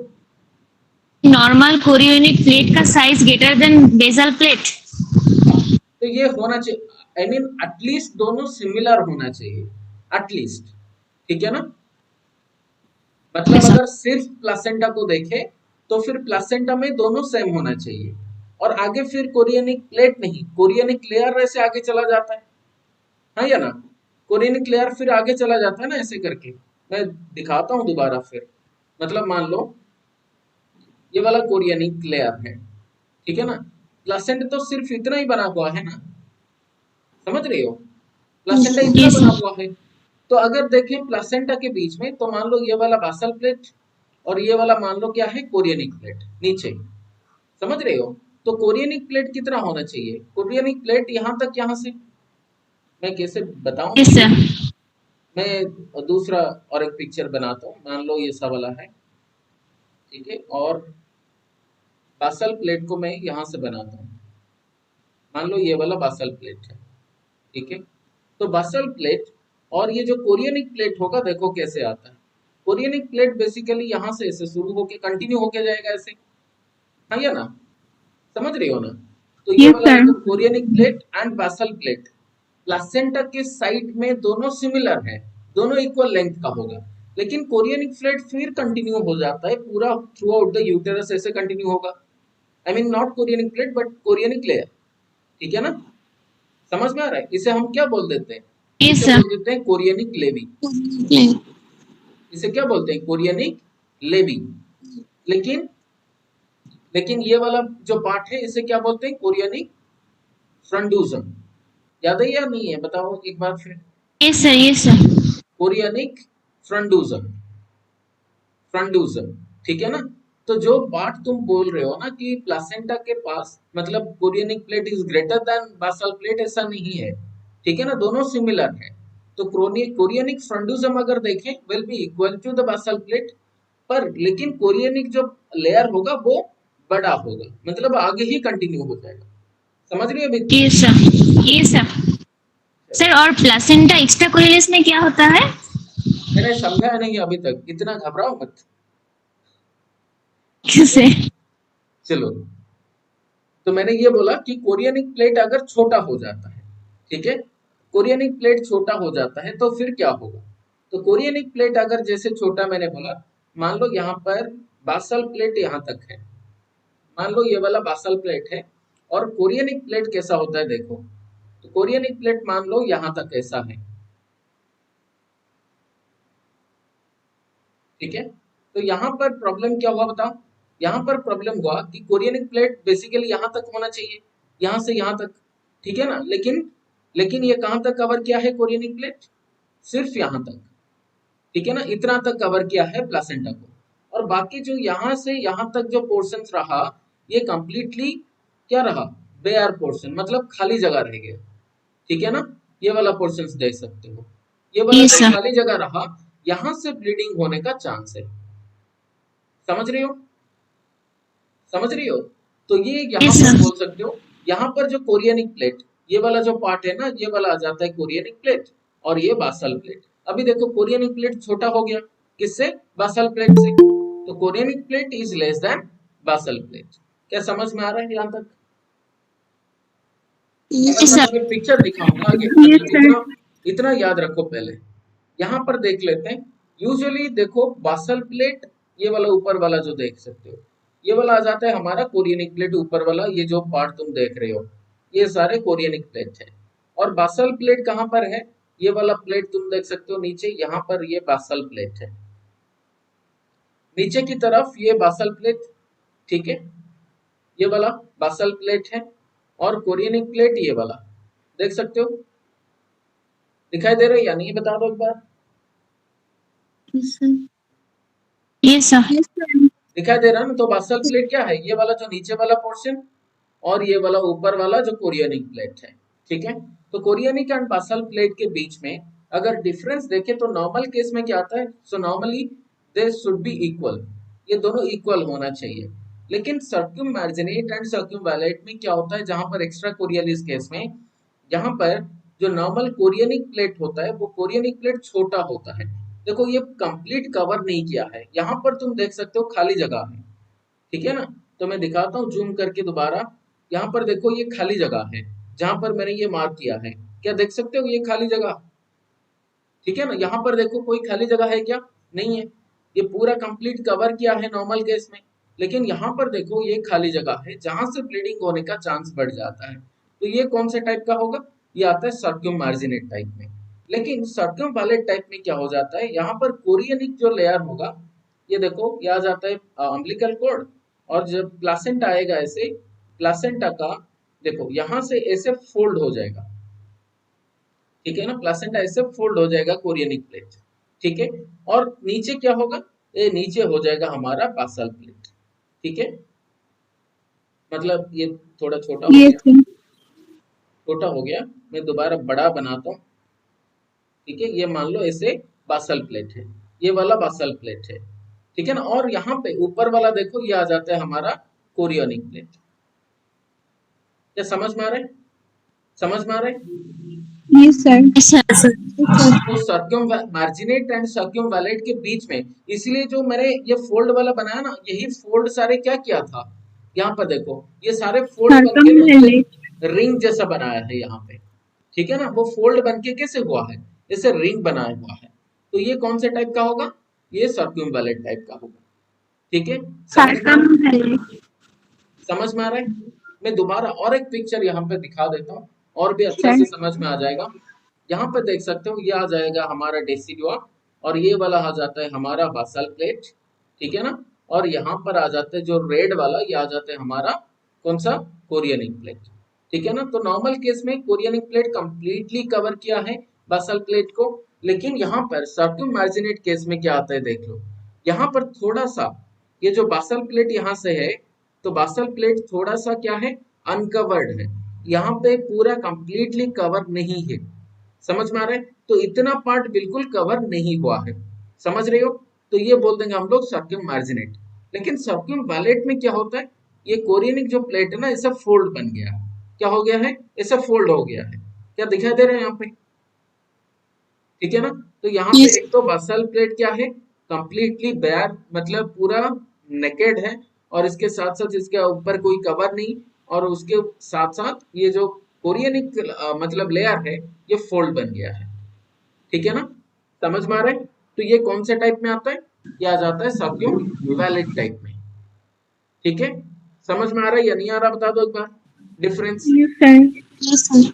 नॉर्मल कोरियोनिक प्लेट का size greater than basal plate? तो ये होना चाहिए, आई मीन एटलीस्ट दोनों सिमिलर होना चाहिए, एटलीस्ट। ठीक है ना, मतलब अगर सिर्फ प्लासेंटा को देखे तो फिर प्लासेंटा में दोनों सेम होना चाहिए, और आगे फिर कोरियनिक प्लेट नहीं, कोरियनिक लेयर ऐसे आगे चला जाता है, हाँ या ना, कोरियनिक लेयर फिर आगे चला जाता है ना ऐसे करके। मैं दिखाता हूँ दोबारा फिर, मतलब मान लो ये वाला कोरियनिक लेयर है। ठीक है ना, प्लासेंटा तो सिर्फ इतना ही बना हुआ है ना, समझ रहे हो, प्लासेंटा इतना Yes, बना sir. हुआ है। तो अगर देखें प्लासेंटा के बीच में, तो मान लो ये वाला बासल प्लेट और ये वाला मान लो क्या है, कोरियनिक प्लेट नीचे, समझ रहे हो। तो कोरियनिक प्लेट कितना होना चाहिए, कोरियनिक प्लेट यहाँ तक, यहाँ से मैं कैसे बताऊं, Yes, sir. मैं दूसरा और एक पिक्चर बनाता हूँ, मान लो ये सा वाला है। ठीक है, और बासल प्लेट को मैं यहाँ से बनाता हूँ, मान लो ये वाला बासल प्लेट है। ठीक है, तो बासल प्लेट और ये जो कोरियनिक प्लेट होगा देखो कैसे आता है। कोरियनिक प्लेट बेसिकली यहाँ से ऐसे शुरू होके कंटिन्यू होके जाएगा ऐसे, हाँ या ना, समझ रही हो ना। तो ये Yes, वाला sir. देखो chorionic plate and basal plate placenta के साइड में दोनों सिमिलर है, दोनों इक्वल लेंथ का होगा। लेकिन कोरियनिक प्लेट फिर कंटिन्यू हो जाता है पूरा थ्रू आउट द यूटेरस, ऐसे कंटिन्यू होगा। I mean not chorionic plate but chorionic layer. ठीक है ना, समझ में आ रहा है, इसे हम क्या बोल देते हैं, Yes, इसे sir. बोल देते हैं कोरियनिक लेवी। Plate. इसे क्या बोलते हैं, कोरियनिक लेवी। लेकिन लेकिन ये वाला जो पार्ट है इसे क्या बोलते हैं, कोरियनिक फ्रंडूजम। याद है या नहीं है, बताओ एक बार फिर। Yes, sir. Yes, sir. कोरियनिक फ्रंडूजम, फ्रंडूजम। ठीक है ना, तो जो पार्ट तुम बोल रहे हो ना कि प्लासेंटा के पास मतलब chorionic plate is greater than basal plate, ऐसा नहीं है। ठीक है ना, दोनों सिमिलर है। तो कोरियनिक फ्रंडूजम अगर देखें will be equal to the basal plate, पर लेकिन कोरियनिक जो लेयर होगा वो बड़ा होगा, मतलब आगे ही कंटिन्यू हो जाएगा। समझ रही हो अभी? Yes, sir. Yes, sir. Sir और प्लासेंटा एक्स्ट्रा कोरियलिस में क्या होता है? मैंने समझाया नहीं अभी तक, इतना घबराओ मत। कैसे? चलो, तो मैंने ये बोला कि कोरियनिक प्लेट अगर छोटा हो जाता है, ठीक है, कोरियनिक प्लेट छोटा हो जाता है तो फिर क्या होगा? तो कोरियनिक प्लेट अगर जैसे छोटा मैंने बोला, मान लो यहाँ पर बासल प्लेट यहाँ तक है, मान लो ये वाला बासल प्लेट है, और कोरियनिक प्लेट कैसा होता है देखो, तो कोरियनिक प्लेट मान लो यहाँ तक ऐसा है, ठीक है। तो यहाँ पर प्रॉब्लम क्या हुआ बताओ? यहाँ पर प्रॉब्लम हुआ कि कोरियनिक प्लेट बेसिकली यहाँ तक होना चाहिए, यहाँ से यहाँ तक, ठीक है ना, लेकिन ये कहाँ तक कवर किया है कोरियनिक प्लेट? सिर्फ यहाँ तक, ठीक है ना, इतना तक कवर किया है प्लासेंटा को, और बाकी जो यहाँ से यहाँ तक जो पोर्शन रहा ये कंप्लीटली क्या रहा? बेयर पोर्शन, मतलब खाली जगह रह गया, ठीक है ना। ये वाला पोर्शन देख सकते हो, ये वाला Yes, जो sir. खाली जगह रहा यहाँ से ब्लीडिंग होने का चांस है। समझ रही हो? समझ रही हो? तो ये यहाँ Yes, पर sir. बोल सकते हो, यहाँ पर जो कोरियनिक प्लेट, ये वाला जो पार्ट है ना, ये वाला आ जाता है कोरियनिक प्लेट, और ये बासल प्लेट। अभी देखो कोरियनिक प्लेट छोटा हो गया, किससे? बासल प्लेट से। तो chorionic plate is less than basal plate. क्या समझ में आ रहा है यहाँ तक? Yes, मैं sir. पिक्चर दिखाऊंगा आगे, Yes, मतलब sir. इतना याद रखो। पहले यहाँ पर देख लेते हैं, यूजुअली देखो बासल प्लेट, ये वाला ऊपर वाला जो देख सकते हो, ये वाला आ जाता है हमारा कोरियनिक प्लेट, ऊपर वाला ये जो पार्ट तुम देख रहे हो ये सारे कोरियनिक प्लेट है। और बासल प्लेट कहाँ पर है? ये वाला प्लेट तुम देख सकते हो नीचे, यहाँ पर ये बासल प्लेट है, नीचे की तरफ ये बासल प्लेट, ठीक है, ये वाला बासल प्लेट है, और कोरियनिक प्लेट ये वाला देख सकते हो, दिखाई दे रहा है या नहीं बता दो एक बार। Yes, sir. Yes, sir. दिखाई दे रहा है ना? तो बासल प्लेट क्या है? ये वाला जो नीचे वाला पोर्शन, और ये वाला ऊपर वाला जो कोरियनिक प्लेट है, ठीक है। तो कोरियनिक एंड बासल प्लेट के बीच में अगर डिफरेंस देखें तो नॉर्मल केस में क्या आता है? So normally they should be equal, ये दोनों इक्वल होना चाहिए। लेकिन सर्क्यूममार्जिनेट एंड सर्क्यूमवैलेट में क्या होता है? जहां पर एक्स्ट्रा कोरियलिस केस में, यहाँ पर जो नॉर्मल कोरियनिक प्लेट होता है वो कोरियनिक प्लेट छोटा होता है। देखो ये कंप्लीट कवर नहीं किया है, यहाँ पर तुम देख सकते हो खाली जगह है, ठीक है ना। तो मैं दिखाता हूँ जूम करके दोबारा, यहाँ पर देखो ये खाली जगह है, जहां पर मैंने ये मार्क किया है, क्या देख सकते हो? ये खाली जगह, ठीक है ना। यहाँ पर देखो कोई खाली जगह है क्या? नहीं है, ये पूरा कंप्लीट कवर किया है नॉर्मल केस में। लेकिन यहाँ पर देखो ये खाली जगह है, जहां से ब्लीडिंग होने का चांस बढ़ जाता है। तो ये कौन से टाइप का होगा? ये आता है सर्क्यूममार्जिनेट टाइप में। लेकिन सर्क्यूमवैलेट टाइप में क्या हो जाता है? यहाँ पर कोरियनिक जो लेयर होगा, ये देखो ये आ जाता है अम्बिलिकल कॉर्ड, और जब प्लासेंटा आएगा ऐसे, प्लासेंटा का देखो यहाँ से ऐसे फोल्ड हो जाएगा, ठीक है ना, प्लासेंटा ऐसे फोल्ड हो जाएगा कोरियनिक प्लेट, ठीक है। और नीचे क्या होगा? ये नीचे हो जाएगा हमारा बासल प्लेट, ठीक है। मतलब ये थोड़ा छोटा हो Yes, गया, sir. छोटा हो गया, मैं दोबारा बड़ा बनाता हूँ, ठीक है। ये मान लो ऐसे बासल प्लेट है, ये वाला बासल प्लेट है, ठीक है ना। और यहाँ पे ऊपर वाला देखो ये आ जाता है हमारा कोरियनिक प्लेट। क्या समझ में आ रहा है? समझ में आ रहा है? Yes, sir. Yes, sir. तो सर्क्यूममार्जिनेट एंड सर्क्यूमवैलेट के बीच में, इसलिए जो मैंने ये फोल्ड वाला बनाया ना, यही फोल्ड सारे क्या किया था, यहाँ पर देखो ये सारे फोल्ड बन के Circumvallate. रिंग जैसा बनाया है यहाँ पे, ठीक है ना। वो फोल्ड बन के कैसे हुआ है? जैसे रिंग बनाया हुआ है। तो ये कौन से टाइप का होगा? ये सर्क्यूमवैलेट टाइप का होगा, ठीक है। Circumvallate. समझ में आ रहा है? मैं दोबारा और एक पिक्चर यहाँ पे दिखा देता हूँ, और भी अच्छे Sir. से समझ में आ जाएगा। यहाँ पे देख सकते हो ये आ जाएगा हमारा डेसिडुआ, और ये वाला आ जाता है हमारा बासल प्लेट, ठीक है ना। और यहाँ पर आ जाता है जो रेड वाला, ये आ जाता है हमारा कौन सा? कोरियनिक प्लेट, ठीक है ना। तो नॉर्मल केस में कोरियनिक प्लेट कंप्लीटली कवर किया है बासल प्लेट को। लेकिन यहाँ पर सर्क्यूममार्जिनेट केस में क्या आता है देख लो, यहाँ पर थोड़ा सा ये जो बासल प्लेट यहाँ से है, तो बासल प्लेट थोड़ा सा क्या है? अनकवर्ड है, यहाँ पे पूरा कंप्लीटली कवर नहीं है। समझ में आ रहा है? तो इतना पार्ट बिल्कुल कवर नहीं हुआ है, समझ रहे हो? तो ये बोल देंगे हम लोग सर्क्यूममार्जिनेट। लेकिन सर्क्यूमवैलेट में क्या होता है? ये कोरियनिक जो प्लेट है ना, ऐसा फोल्ड बन गया है। क्या हो गया है? ऐसा फोल्ड हो गया है। क्या दिखाई दे रहा है यहाँ पे? ठीक है ना। तो यहाँ Yes. पे एक तो बासल प्लेट क्या है? कंप्लीटली बेयर, मतलब पूरा नेकेड है, और इसके साथ साथ इसके ऊपर कोई कवर नहीं, और उसके साथ साथ ये जो कोरियनिक मतलब लेयर है, ये फोल्ड बन गया है, ठीक है ना, समझ में आ रहा है। तो ये कौन से टाइप में आता है, ये आ जाता है सर्क्यूमवैलेट टाइप में, ठीक है, समझ में आ रहा है या नहीं आ रहा, बता दो एक बार difference. Yes, sir. Yes sir.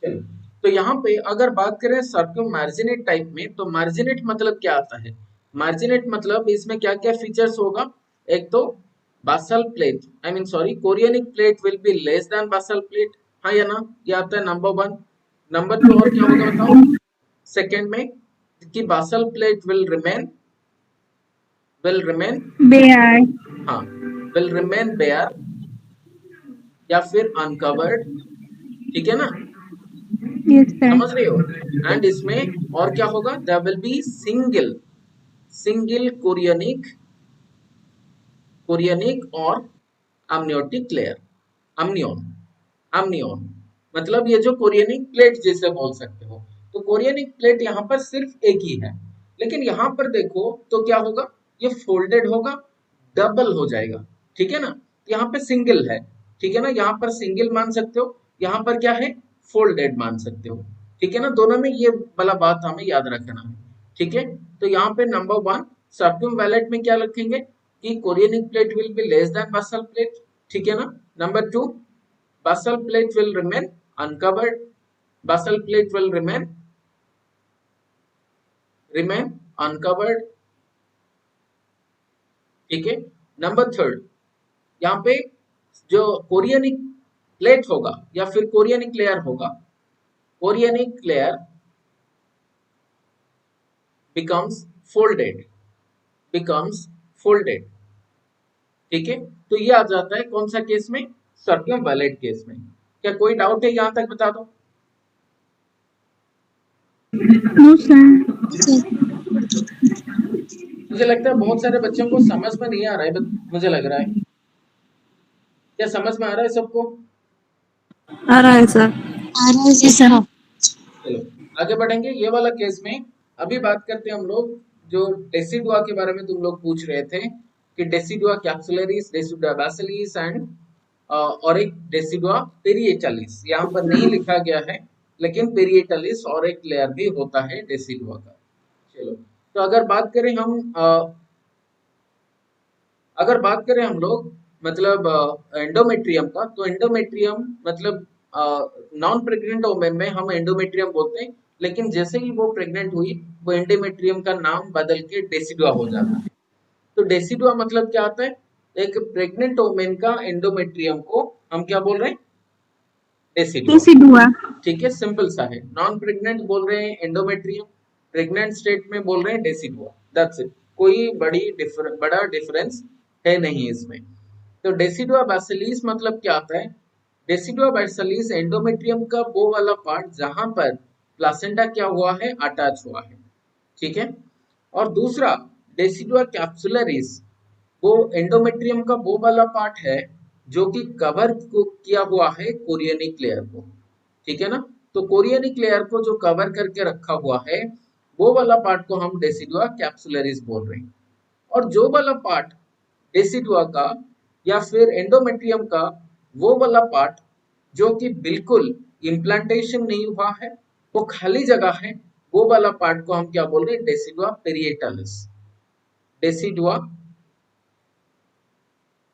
चलो, तो यहाँ पे अगर बात करें सर्क्यूमार्जिनेट टाइप में, तो मार्जिनेट मतलब क्या आता है, मार्जिनेट मतलब इसमें क्या क्या फीचर्स होगा, एक तो basal plate, I mean sorry chorionic plate will be less than basal plate, हाँ या ना, ये आता है नंबर 1। नंबर 2 और क्या होगा बताओ, सेकंड में कि basal plate will remain Bare. हाँ विल रिमेन बेयर या फिर अनकवर्ड, ठीक है ना, Yes, sir. समझ रहे हो। एंड इसमें और क्या होगा, देयर विल बी सिंगल कोरियनिक और अमनियोटिक लेयर, अमनियोन मतलब ये जो कोरियनिक प्लेट जैसे बोल सकते हो, तो कोरियनिक प्लेट यहाँ पर सिर्फ एक ही है, लेकिन यहाँ पर देखो तो क्या होगा, ये फोल्डेड होगा, डबल हो जाएगा, ठीक है ना, यहाँ पे सिंगल है, ठीक है ना, यहाँ पर सिंगल मान सकते हो, यहाँ पर क्या है फोल्डेड मान सकते हो, ठीक है ना, दोनों में ये वाला बात हमें याद रखना है, ठीक है। तो यहाँ पे नंबर 1 सर्क्यूमवैलेट में क्या रखेंगे कि chorionic plate will be less than basal plate, ठीक है ना। Number 2 basal plate will remain uncovered, basal plate will remain uncovered, ठीक है। नंबर 3 यहाँ पे जो कोरियनिक प्लेट होगा या फिर कोरियनिक लेयर होगा, कोरियनिक लेयर becomes folded, ठीक है। तो ये आ जाता है कौन सा केस में, सर्क्यूमवैलेट केस में। क्या कोई डाउट है यहाँ तक, बता दो। No, sir. मुझे लगता है बहुत सारे बच्चों को समझ में नहीं आ रहा है, मुझे लग रहा है, क्या समझ में आ रहा है सबको? आ रहा है सर। आ रहा है सर। चलो आगे बढ़ेंगे, ये वाला केस में अभी बात करते हैं हम लोग, जो डेसिडुआ के बारे में तुम लोग पूछ रहे थे कि डेसिडुआ कैप्सुलरिस, डेसिडुआ बैसिलिस एंड और एक डेसिडुआ पेरिएटालिस, यहाँ पर नहीं लिखा गया है, लेकिन पेरिएटालिस और एक लेयर भी होता है डेसिडुआ का। चलो, तो अगर बात करें हम लोग मतलब एंडोमेट्रियम का, तो एंडोमेट्रियम मतलब नॉन प्रेग्नेंट वुमेन में हम एंडोमेट्रियम बोलते हैं, लेकिन जैसे ही वो प्रेग्नेंट हुई वो एंडोमेट्रियम का नाम बदल के डेसिडुआ हो जाता है। तो डेसिडुआ मतलब क्या आता है, एक प्रेग्नेंट वुमेन का एंडोमेट्रियम को हम क्या बोल रहे हैं, डेसिडुआ, Decidua. ठीक है, सिंपल सा है। नॉन प्रेग्नेंट बोल रहे हैं एंडोमेट्रियम, प्रेग्नेंट स्टेट में बोल रहे हैं डेसिडुआ, दैट्स इट, कोई बड़ा डिफरेंस है नहीं इसमें। तो डेसिडुआ बैसिलिस मतलब क्या आता है, डेसिडुआ बैसिलिस एंडोमेट्रियम का वो वाला पार्ट जहां पर प्लासेंटा क्या हुआ है, अटैच हुआ है, ठीक है। और दूसरा डेसिडुआ कैप्सुलरिस, वो एंडोमेट्रियम का वो वाला पार्ट है जो कि कवर को किया हुआ है कोरियनिक लेयर को, ठीक है ना। तो कोरियनिक लेयर को जो कवर करके रखा हुआ है वो वाला पार्ट को हम डेसिडुआ कैप्सुलरिस बोल रहे हैं। और जो वाला पार्ट डेसिडुआ का या फिर एंडोमेट्रियम का वो वाला पार्ट जो कि बिल्कुल इम्प्लांटेशन नहीं हुआ है, वो खाली जगह है, वो वाला पार्ट को हम क्या बोल रहे हैं, डेसिडुआ पेरिएटालिस, डेसिडुआ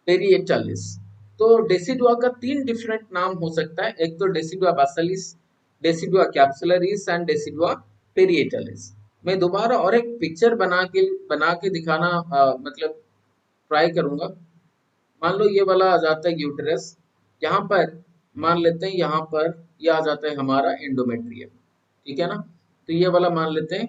पेरिएटालिस। तो डेसिडुआ का 3 डिफरेंट नाम हो सकता है, एक तो decidua basalis, decidua capsularis and decidua parietalis. मैं दोबारा और एक पिक्चर बना के दिखाना मतलब ट्राई करूंगा। मान लो ये वाला आ जाता है यूटेरस, यहाँ पर मान लेते हैं, यहाँ पर ये आ जाता है हमारा एंडोमेट्रियम, ठीक है ना। तो ये वाला मान लेते हैं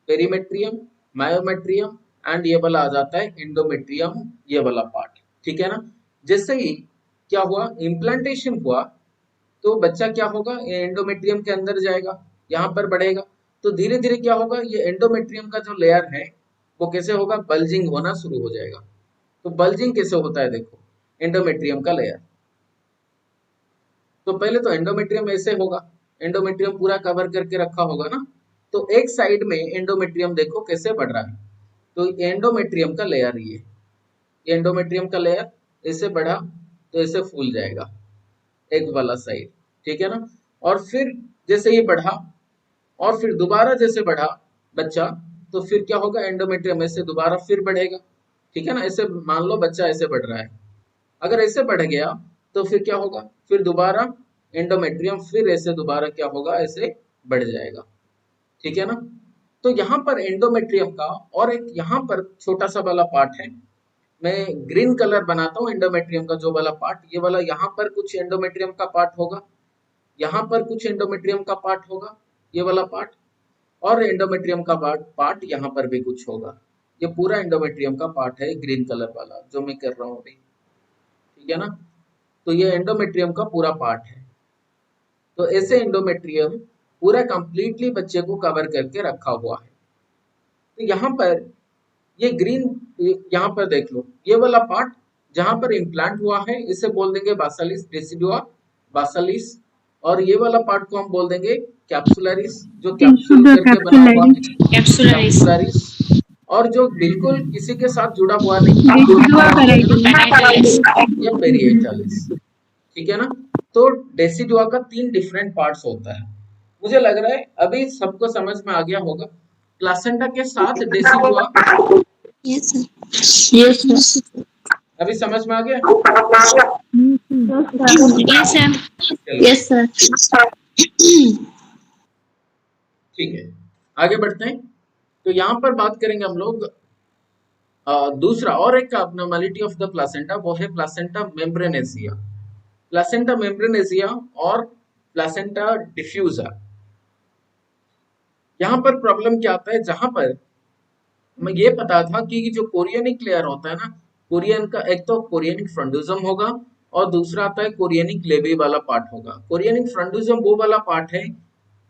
पेरीमेट्रियम, मायोमेट्रियम एंड ये वाला आ जाता है एंडोमेट्रियम, ये वाला पार्ट, ठीक है ना। जैसे ही क्या हुआ, इम्प्लांटेशन हुआ, तो बच्चा क्या होगा, ये एंडोमेट्रियम के अंदर जाएगा, यहाँ पर बढ़ेगा, तो धीरे धीरे क्या होगा, ये एंडोमेट्रियम का जो लेयर है वो कैसे होगा, बल्जिंग होना शुरू हो जाएगा। तो बल्जिंग कैसे होता है, देखो एंडोमेट्रियम का लेयर, तो पहले तो एंडोमेट्रियम ऐसे होगा, एंडोमेट्रियम पूरा कवर करके रखा होगा ना, तो एक साइड में एंडोमेट्रियम देखो कैसे बढ़ रहा है, तो एंडोमेट्रियम का लेयर, ये एंडोमेट्रियम का लेयर ऐसे बढ़ा तो ऐसे फूल जाएगा एक वाला साइड, ठीक है ना। और फिर जैसे ये बढ़ा और फिर दोबारा जैसे बढ़ा बच्चा, तो फिर क्या होगा, एंडोमेट्रियम ऐसे दोबारा फिर बढ़ेगा। ठीक है ना, ऐसे मान लो बच्चा ऐसे बढ़ रहा है, अगर ऐसे बढ़ गया तो फिर क्या होगा, फिर दोबारा एंडोमेट्रियम फिर ऐसे दोबारा क्या होगा, ऐसे बढ़ जाएगा। ठीक है ना, तो यहाँ पर एंडोमेट्रियम का और एक यहाँ पर छोटा सा वाला पार्ट है, मैं ग्रीन कलर बनाता हूँ एंडोमेट्रियम का जो वाला पार्ट, ये वाला यहाँ पर कुछ एंडोमेट्रियम का पार्ट होगा, यहाँ पर कुछ एंडोमेट्रियम का पार्ट होगा, ये वाला पार्ट, और एंडोमेट्रियम का पार्ट यहाँ पर भी कुछ होगा। ये पूरा एंडोमेट्रियम का पार्ट है ग्रीन कलर वाला जो मैं कर रहा हूँ अभी। ठीक है ना, तो ये एंडोमेट्रियम का पूरा पार्ट है। तो ऐसे एंडोमेट्रियम पूरा कंप्लीटली बच्चे को कवर करके रखा हुआ है। तो यहाँ पर ये ग्रीन, यहाँ पर देख लो, ये वाला पार्ट जहां पर इम्प्लांट हुआ है इसे बोल देंगे बासालिस डेसिडुआ, बासालिस, और ये वाला पार्ट को हम बोल देंगे कैप्सुलरिस, जो कैप्सूल Pseudo करके बना हुआ है, कैप्सुलरिस, कैप्सुलरिस, और जो बिल्कुल किसी के साथ जुड़ा हुआ नहीं, Residua variety. पेराइटलिस, या पेरिएटालिस। ठीक है ना, तो डेसिडुआ का 3 डिफरेंट पार्ट्स होता है। मुझे लग रहा है अभी सबको समझ में आ गया होगा। प्लासेंटा के साथ decidua, yes sir. Yes sir, अभी समझ में आ गया। यस सर, चलिए, यस सर, ठीक है, आगे बढ़ते हैं। तो यहाँ पर बात करेंगे हम लोग दूसरा और एक abnormality ऑफ द प्लासेंटा, वो है प्लासेंटा मेम्ब्रेनेसिया, प्लासेंटा मेम्ब्रेनेसिया और प्लासेंटा डिफ्यूजा। यहाँ पर प्रॉब्लम क्या आता है, जहां पर हमें ये पता था कि जो कोरियनिक लेयर होता है ना, कोरियन का एक तो कोरियनिक फ्रंडुजम होगा और दूसरा आता है कोरियनिक लेवी वाला पार्ट होगा। कोरियनिक फ्रंडुजम वो वाला पार्ट है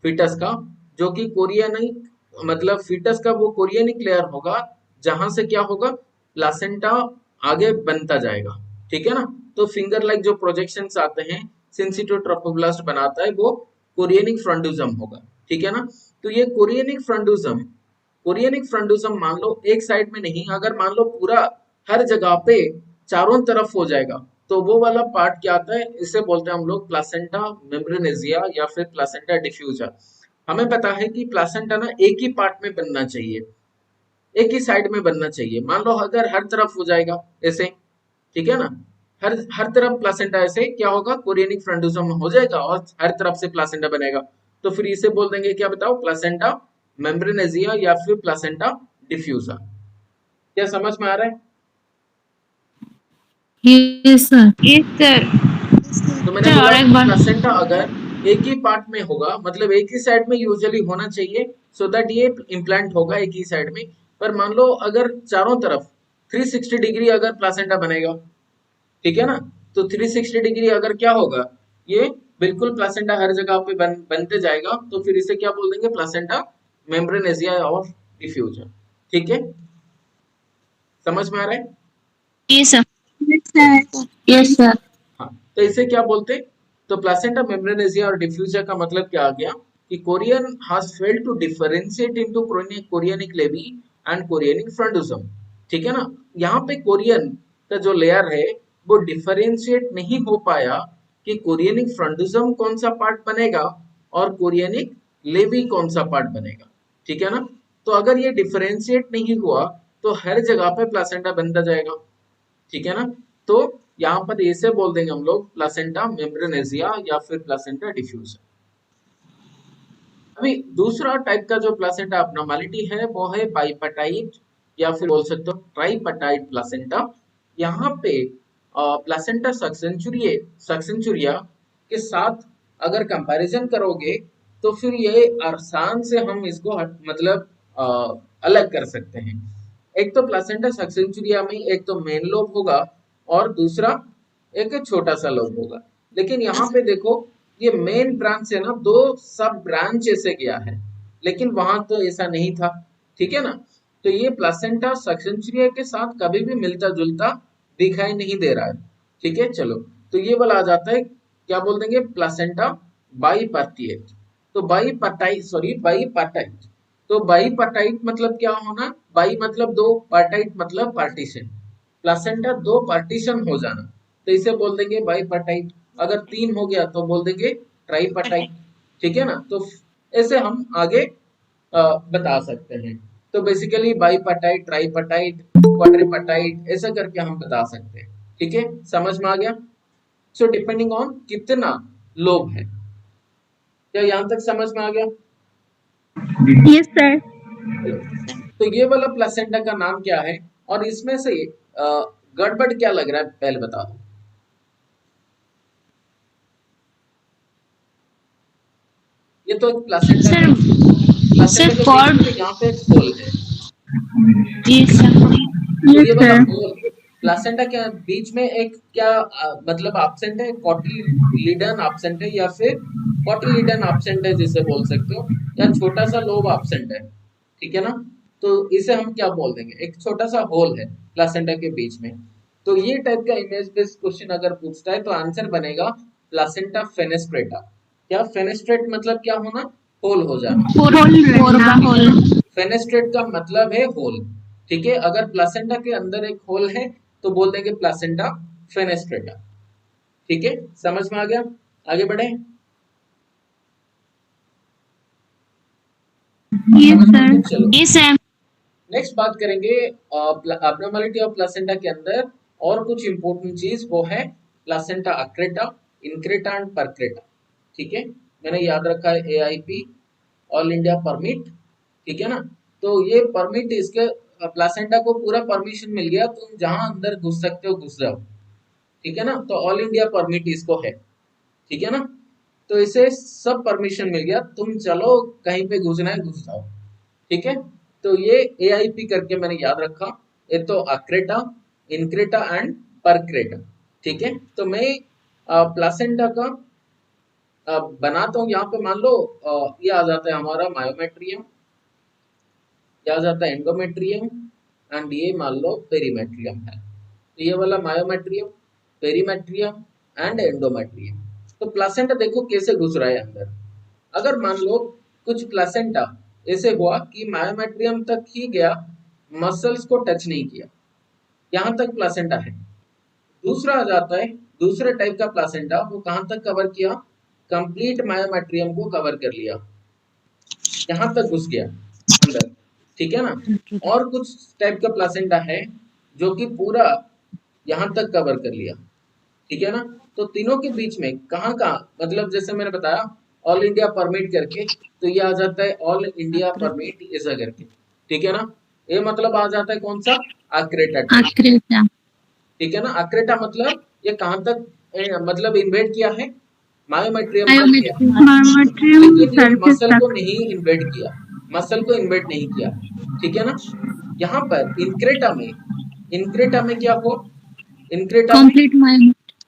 फीटस का, जो कि कोरियनिक मतलब फीटस का वो कोरियनिक लेयर होगा जहां से क्या होगा, प्लासेंटा आगे बनता जाएगा। ठीक है ना, तो फिंगर लाइक जो प्रोजेक्शंस आते हैं सिंसिटो ट्रोफोब्लास्ट बनाता है, वो कोरियनिक फ्रंडुजम होगा। ठीक है ना, तो ये कोरियनिक फ्रंडुजम मान लो एक साइड में नहीं, अगर मान लो पूरा हर जगह पे चारों तरफ हो जाएगा, तो वो वाला पार्ट क्या आता है, इसे बोलते हैं हम लोग प्लासेंटा मेम्ब्रेनेसिया या फिर प्लासेंटा डिफ्यूजा। हमें पता है कि प्लासेंटा ना एक ही पार्ट में बनना चाहिए, एक ही साइड में बनना चाहिए। मान लो अगर हर तरफ हो जाएगा ऐसे, ठीक है ना, हर तरफ प्लासेंटा ऐसे क्या होगा, कोरियनिक फ्रंडुजम हो जाएगा और हर तरफ से प्लासेंटा बनेगा, तो फिर इसे बोल देंगे क्या, बताओ, प्लासेंटा मेम्ब्रेनेसिया या फिर प्लासेंटा डिफ्यूजा। क्या समझ में आ रहा है? यस सर, यस सर, तो मैंने और बोला एक बार प्लासेंटा अगर एक ही पार्ट में होगा, मतलब एक ही साइड में यूजुअली होना चाहिए, सो दैट ये इम्प्लांट होगा एक ही साइड में। पर मान लो अगर चारों तरफ 360 डिग्री अगर प्लासेंटा बनेगा, ठीक है ना, तो 360 डिग्री अगर क्या होगा, ये बिल्कुल प्लासेंटा हर जगह पे बनते जाएगा, तो फिर इसे क्या बोल देंगे, प्लासेंटा मेम्ब्रेनेसिया और डिफ्यूजन। ठीक है, समझ में आ रहा है? Yes sir, yes sir. Yes sir, हाँ, तो इसे क्या बोलते हैं, तो प्लासेंटा मेम्ब्रेनेसिया और डिफ्यूजन का मतलब क्या आ गया कि chorion has failed to differentiate into chorionic laeve and chorionic frondosum. ठीक है ना, यहाँ पे कोरियन का जो लेयर है वो डिफरेंशिएट नहीं हो पाया कि कोरियनिक फ्रंडुजम कौन सा पार्ट बनेगा और कोरियनिक लेवी कौन सा पार्ट बनेगा। ठीक है ना, तो अगर ये डिफरेंशिएट नहीं हुआ तो हर जगह पे प्लासेंटा बनता जाएगा। ठीक है ना, तो यहाँ पर ऐसे बोल देंगे हम लोग प्लासेंटा मेम्ब्रेनेसिया या फिर प्लासेंटा डिफ्यूजन। अभी दूसरा टाइप का जो प्लासेंटा अबनॉर्मलिटी है वो है बाइपटाइट या फिर बोल सकते हो ट्राइपटाइट प्लासेंटा। यहाँ पे प्लासेंटा सक्सेंचुरिया के साथ अगर कंपैरिजन करोगे तो फिर ये आसान से हम इसको मतलब अलग कर सकते हैं। एक तो प्लासेंटा सक्सेंचुरिया में एक तो मेन लोब होगा और दूसरा एक छोटा सा लोब होगा, लेकिन यहाँ पे देखो ये मेन ब्रांच है ना, 2 सब ब्रांच ऐसे गया है, लेकिन वहां तो ऐसा नहीं था। ठीक है ना, तो ये प्लासेंटा सक्सेंचुरिया के साथ कभी भी मिलता जुलता दिखाई नहीं दे रहा है। ठीक है, चलो, तो ये वाला आ जाता है, क्या बोल देंगे, प्लासेंटा बाइपार्टिएट। तो बाइपार्टाइट, तो बाइपार्टाइट मतलब क्या होना, बाई मतलब 2, पार्टाइट मतलब पार्टीशन, प्लासेंटा 2 पार्टीशन हो जाना, तो इसे बोल देंगे बाइपार्टाइट। अगर 3 हो गया तो बोल देंगे ट्राइपेटाइट, ठीक है ना। तो ऐसे हम आगे बता सकते हैं। तो बेसिकली बाइपेटाइट, ट्राइपेटाइट, क्वाड्रिपेटाइट ऐसा करके हम बता सकते हैं, ठीक है, समझ में आ गया। सो डिपेंडिंग ऑन कितना लोब है, क्या यहाँ तक समझ में आ गया? Yes sir. तो ये वाला प्लेसेंटा का नाम क्या है, और इसमें से गड़बड़ क्या लग रहा है पहले बता दो। ये तो एक प्लेसेंटा सर प्लेसेंटा सर के कॉर्ड, बीच में यहाँ पे एक होल है, जी सर, तो ये यस वाला सर। होल प्लेसेंटा के बीच में एक क्या मतलब एब्सेंट है, कॉटिलीडन एब्सेंट है, या फिर कॉटिलीडन एब्सेंट है जिसे बोल सकते हो, या छोटा सा लोब एब्सेंट है, ठीक है ना। तो इसे हम क्या बोल देंगे, एक छोटा सा होल है प्लेसेंटा के बीच में। तो ये टाइप का इमेज बेस्ड क्वेश्चन अगर पूछता है तो आंसर बनेगा प्लेसेंटा फेनेस्ट्रेटा। क्या फेनेस्ट्रेट मतलब क्या होना, होल हो जाना। फोरबा होल, फेनेस्ट्रेट का मतलब है होल, ठीक है। अगर प्लेसेंटा के अंदर एक होल है तो बोल देंगे प्लेसेंटा फेनेस्ट्रेटा, ठीक है, समझ में आ गया। आगे बढ़े, यस समझ में आ सर। गया? चलो जी सर, नेक्स्ट बात करेंगे अब्नॉर्मलिटी ऑफ प्लेसेंटा के अंदर और कुछ इंपॉर्टेंट चीज, वो है प्लेसेंटा अक्रेटा, इनक्रेटा एंड परक्रेटा, ठीक है। मैंने याद रखा है AIP, ऑल इंडिया परमिट, ठीक है ना। तो ये परमिट, इसके प्लेसेंटा को पूरा परमिशन मिल गया, तुम जहां अंदर घुस सकते हो घुस जाओ, ठीक है ना। तो ऑल इंडिया परमिट इसको है, ठीक है ना। तो इसे सब परमिशन मिल गया, तुम चलो कहीं पे घुसना है घुस जाओ, ठीक है। तो ये AIP करके मैंने याद रखा, ये तो अक्रेटा, इनक्रेटा एंड परक्रेटा, ठीक है। तो मैं प्लेसेंटा का बनाता हूँ, यहाँ पे मान लो ये आ जाता है हमारा मायोमेट्रियम, ये आ जाता है एंडोमेट्रियम, एंड ये मान लो पेरीमेट्रियम है। तो ये वाला मायोमेट्रियम, पेरीमेट्रियम एंड एंडोमेट्रियम। तो प्लेसेंटा देखो कैसे घुस रहा है अंदर। अगर मान लो कुछ प्लेसेंटा ऐसे हुआ कि मायोमेट्रियम तक ही गया, मसल्स को टच नहीं किया, यहाँ तक प्लेसेंटा है। दूसरा आ जाता है, दूसरे टाइप का प्लेसेंटा, वो कहाँ तक कवर किया, कंप्लीट मायोमेट्रियम को कवर कर लिया, यहाँ तक घुस गया अंदर, ठीक है ना। और कुछ टाइप का प्लेसेंटा है जो कि पूरा यहाँ तक कवर कर लिया, ठीक है ना। तो तीनों के बीच में कहाँ कहाँ, मतलब जैसे मैंने बताया ऑल इंडिया परमिट करके, तो ये आ जाता है ऑल इंडिया परमिट ऐसा करके, ठीक है ना। ये मतलब आ जाता है कौन सा, अक्रेटा टाइप, अक्रेटा, ठीक है ना। अक्रेटा मतलब ये कहाँ तक मतलब इन्वेड किया है, मायोमेट्रियम तक किया, मायोमेट्रियम लेकिन ये सरफेस मसल को तक। नहीं इन्वेड किया, मसल को इन्वेड नहीं किया, ठीक है ना। यहाँ पर इनक्रेटा में क्या हुआ, इनक्रेटा में कंप्लीट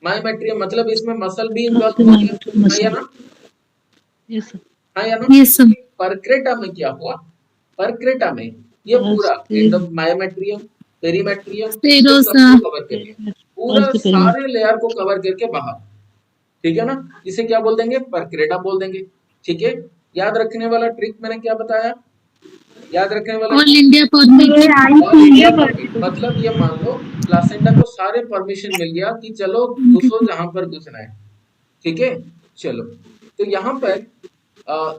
मायोमेट्रियम मतलब इसमें मसल भी इन्वॉल्व हो गया, हाँ या ना, हाँ या ना। यस सर, परक्रेटा में क्या हुआ, परक्रेटा में ये पूरा मायोमेट्रियम, पेरीमेट्रियम ये सबको कवर कर लिया, पूरा सारे लेयर को कवर करके बाहर, ठीक है ना। इसे क्या बोल देंगे, परक्रेटा बोल देंगे, ठीक है। याद रखने वाला ट्रिक मैंने क्या बताया, याद रखने वाला all India permit, all India permit मतलब ये मान लो प्लेसेंटा को सारे परमिशन मिल गया कि चलो घुसो जहां पर घुसना है, ठीक है। चलो तो यहाँ पर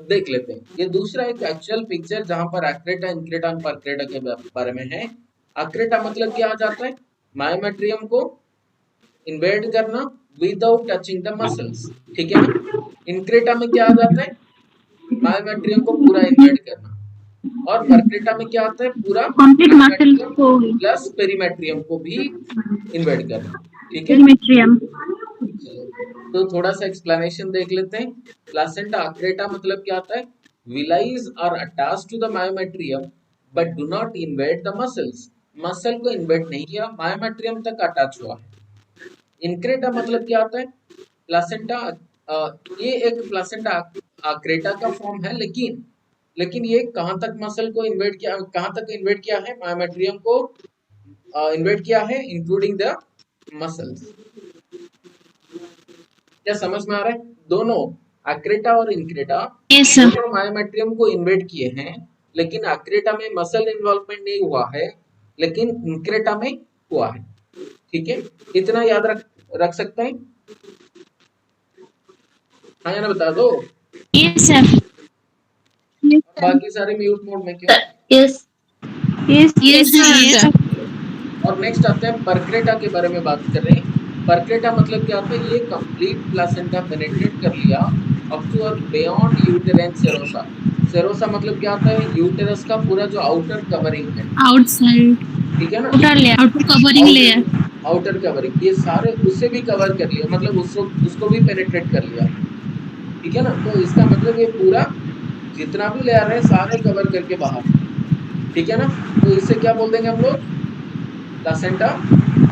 देख लेते हैं, ये दूसरा एक एक्चुअल पिक्चर जहां पर अक्रेटा, इनक्रेटा और परक्रेटा के बारे में है। अक्रेटा मतलब क्या आ जाता है, मायोमेट्रियम को इन्वेड करना विदाउट टचिंग द मसल्स, ठीक है ना। इनक्रेटा में क्या आ जाता है, मायोमेट्रियम को पूरा इन्वेड करना, और परक्रेटा में क्या आता है, पूरा कंप्लीट मसल को प्लस पेरीमेट्रियम को भी इन्वेड करना, ठीक है। पेरीमेट्रियम। चलो, तो थोड़ा सा एक्सप्लेनेशन देख लेते हैं। प्लेसेंटा अक्रेटा मतलब क्या आता है, villi are attached to the myometrium but do not invade the muscles, muscle को इन्वेड नहीं किया, मायोमेट्रियम तक अटैच हुआ है। इनक्रेटा मतलब क्या आता है, प्लेसेंटा ये एक प्लेसेंटा अक्रेटा का फॉर्म है, लेकिन ये कहाँ तक मसल को इन्वेड किया, कहाँ तक इन्वेड किया है, मायोमेट्रियम को इन्वेड किया है इंक्लूडिंग द मसल्स। क्या समझ में आ रहा है, दोनों अक्रेटा और इनक्रेटा यस सर, दोनों मायोमेट्रियम को इन्वेड किए हैं, लेकिन अक्रेटा में मसल इन्वॉल्वमेंट नहीं हुआ है, लेकिन इनक्रेटा में हुआ है, ठीक है। इतना याद रख सकते हैं। हाँ या ना बता दो। Yes, sir. बाकी सारे म्यूट मोड में क्यों? Yes. Yes, Yes, हाँ sir. yes sir. और नेक्स्ट आते हैं परक्रेटा के बारे में बात कर रहे हैं। परक्रेटा मतलब क्या होता है? ये कंप्लीट प्लासेंटा पेनिट्रेट कर लिया अप टू और बियॉन्ड यूटेराइन सेरोसा। सेरोसा मतलब क्या होता है? यूटेरस का पूरा जो आउटर कवरिंग है, Outside. ठीक है ना? Outer layer. Outer covering outer layer. Outer covering, ये सारे उसे भी कवर कर लिया, मतलब उसको उसको भी पेनिट्रेट कर लिया, ठीक है ना? तो इसका मतलब ये पूरा जितना भी लेयर है सारे कवर करके बाहर, ठीक है ना? तो इसे क्या बोल देंगे हम लोग? Placenta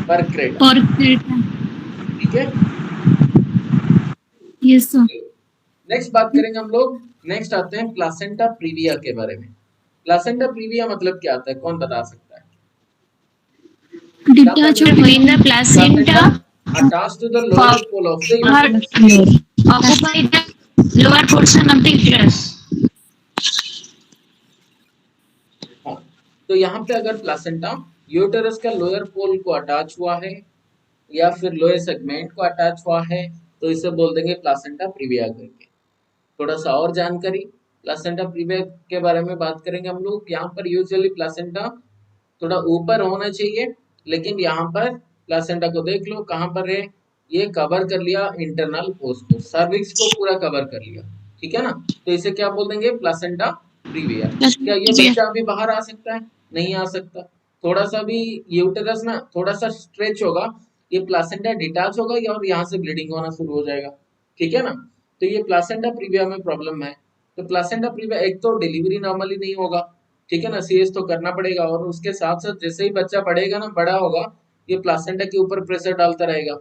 percreta, Porcreta. ठीक है? Yes, sir. नेक्स्ट बात करेंगे हम लोग, नेक्स्ट आते हैं प्लासेंटा प्रीविया के बारे में। प्लासेंटा प्रिविया मतलब क्या आता है? कौन बता सकता है? Detached between the placenta attached to the lower of pole of the or uterus. occupy the lower portion of the uterus. हाँ, तो यहाँ पे अगर प्लासेंटा यूटेरस का लोअर पोल को अटैच हुआ है या फिर लोअर सेगमेंट को अटैच हुआ है तो इसे बोल देंगे प्लासेंटा प्रिविया करके। थोड़ा सा और जानकारी प्लासेंटा प्रिविया के बारे में बात करेंगे हम लोग। यहाँ पर यूजुअली प्लासेंटा थोड़ा ऊपर होना चाहिए, लेकिन यहाँ पर प्लासेंटा को देख लो कहाँ पर है, ये कवर कर लिया इंटरनल पोस्ट को, सर्विक्स को पूरा कवर कर लिया, ठीक है ना? तो इसे क्या बोल देंगे? Placenta previa. क्या ये प्रिविया। बच्चा अभी बाहर आ सकता है? नहीं आ सकता। थोड़ा सा भी यूटेरस ना थोड़ा सा स्ट्रेच होगा, ये प्लासेंटा डिटैच होगा या और यहाँ से ब्लीडिंग होना शुरू हो जाएगा, ठीक है ना? तो ये प्लासेंटा प्रीविया में प्रॉब्लम है। तो प्लासेंटा प्रीविया एक तो डिलीवरी नॉर्मली नहीं होगा, ठीक है ना? सीएस तो करना पड़ेगा और उसके साथ साथ जैसे ही बच्चा पढ़ेगा ना, बड़ा होगा, ये प्लासेंटा के ऊपर प्रेशर डालता रहेगा,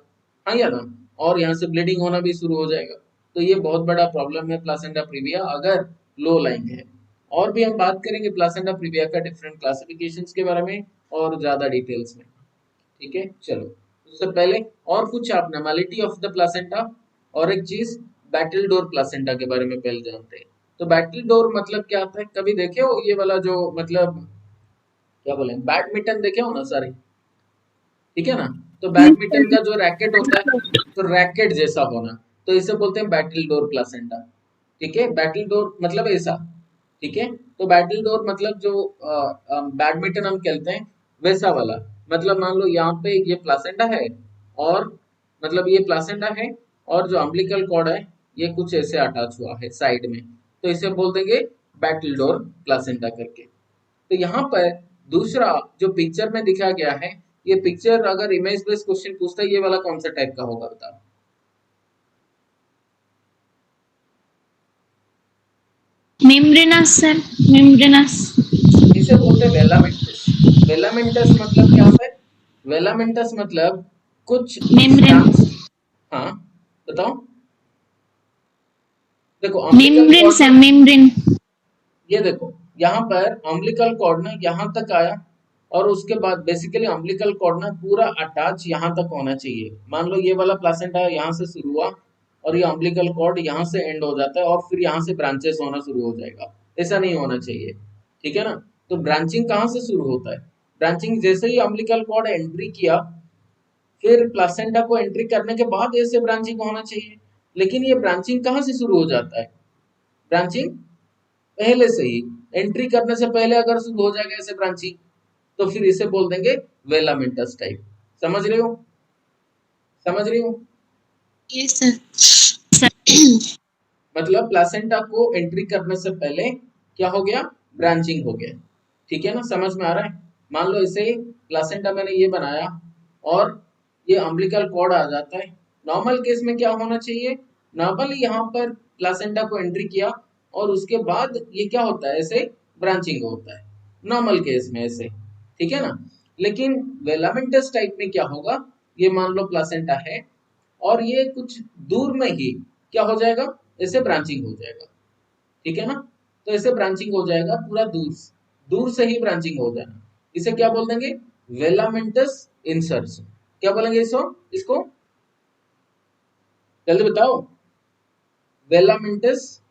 हाँ या ना? और यहाँ से ब्लीडिंग होना भी शुरू हो जाएगा। तो ये बहुत बड़ा प्रॉब्लम है प्लासेंटा प्रीविया अगर लो लाइंग है। और भी हम बात करेंगे प्लासेंटा प्रीविया का डिफरेंट क्लासिफिकेशंस के बारे में और ज्यादा डिटेल्स में, ठीक है? चलो, उससे पहले और कुछ abnormality ऑफ द प्लासेंटा और एक चीज बैटल डोर प्लासेंटा के बारे में पहले जानते हैं। तो बैटल डोर मतलब क्या आता है? कभी देखे हो ये वाला जो मतलब क्या बोले, बैडमिंटन देखे हो ना सारे, ठीक है ना? तो बैडमिंटन का जो रैकेट होता है, तो रैकेट जैसा होना, तो इसे बोलते हैं बैटल डोर प्लासेंटा, ठीक है? बैटल डोर मतलब ऐसा, ठीक है? तो बैटल डोर मतलब जो बैडमिंटन हम खेलते हैं वैसा वाला, मतलब मान लो यहाँ पे ये प्लासेंटा है और मतलब ये प्लासेंटा है और जो अम्बिलिकल कॉर्ड है ये कुछ ऐसे अटैच हुआ है साइड में, तो इसे बोल देंगे बैटल डोर प्लासेंटा करके। तो यहाँ पर दूसरा जो पिक्चर में दिखा गया है, ये पिक्चर अगर इमेज बेस्ड क्वेश्चन पूछता है ये वाला कौन सा टाइप का होगा बताओ? Membranous, sir. Membranous. इसे बोलते हैं वेलामेंटस। वेलामेंटस मतलब क्या होता है? वेलामेंटस मतलब कुछ Membrane. स्टैम्प्स, हाँ बताओ। देखो अम्बिलिकल Membrane, कॉर्ड sir. ना, Membrane. ये देखो यहाँ पर अम्बिलिकल कॉर्ड ना यहाँ तक आया और उसके बाद बेसिकली अम्बिलिकल कॉर्ड ना पूरा अटैच यहाँ तक होना चाहिए। मान लो ये वाला प्लासेंटा यहाँ से शुरू हुआ और ये अम्बिलिकल कॉर्ड यहाँ से एंड हो जाता है और फिर यहाँ से ब्रांचेस होना शुरू हो जाएगा, ऐसा नहीं होना चाहिए, ठीक है ना? तो ब्रांचिंग कहाँ से शुरू होता है? ब्रांचिंग जैसे ही अम्बिलिकल कॉर्ड एंट्री किया, फिर प्लासेंटा को एंट्री करने के बाद ऐसे ब्रांचिंग होना चाहिए। लेकिन ये ब्रांचिंग कहाँ से शुरू हो जाता है? ब्रांचिंग पहले से ही, एंट्री करने से पहले अगर शुरू हो जाएगा ऐसे ब्रांचिंग, तो फिर इसे बोल देंगे वेलामेंटस टाइप। समझ रहे हो? समझ रही हो? Yes sir. मतलब प्लासेंटा को एंट्री करने से पहले क्या हो गया? ब्रांचिंग हो गया, ठीक है ना? समझ में आ रहा है? मान लो इसे प्लासेंटा मैंने ये बनाया और ये अम्बिलिकल कॉर्ड आ जाता है। नॉर्मल केस में क्या होना चाहिए? नॉर्मली यहाँ पर प्लासेंटा को एंट्री किया और उसके बाद ये क्या होता है? ऐसे ब्रांचिंग होता है नॉर्मल केस में ऐसे, ठीक है ना? लेकिन वेलामेंटस टाइप में क्या होगा? ये मान लो प्लासेंटा है और ये कुछ दूर में ही क्या हो जाएगा? ऐसे ब्रांचिंग हो जाएगा, ठीक है ना? तो ऐसे ब्रांचिंग हो जाएगा पूरा दूर से ही ब्रांचिंग हो जाना, इसे क्या बोल देंगे? वेलामेंटस इंसर्शन। क्या बोलेंगे इसको जल्दी बताओ? वेलामेंटस।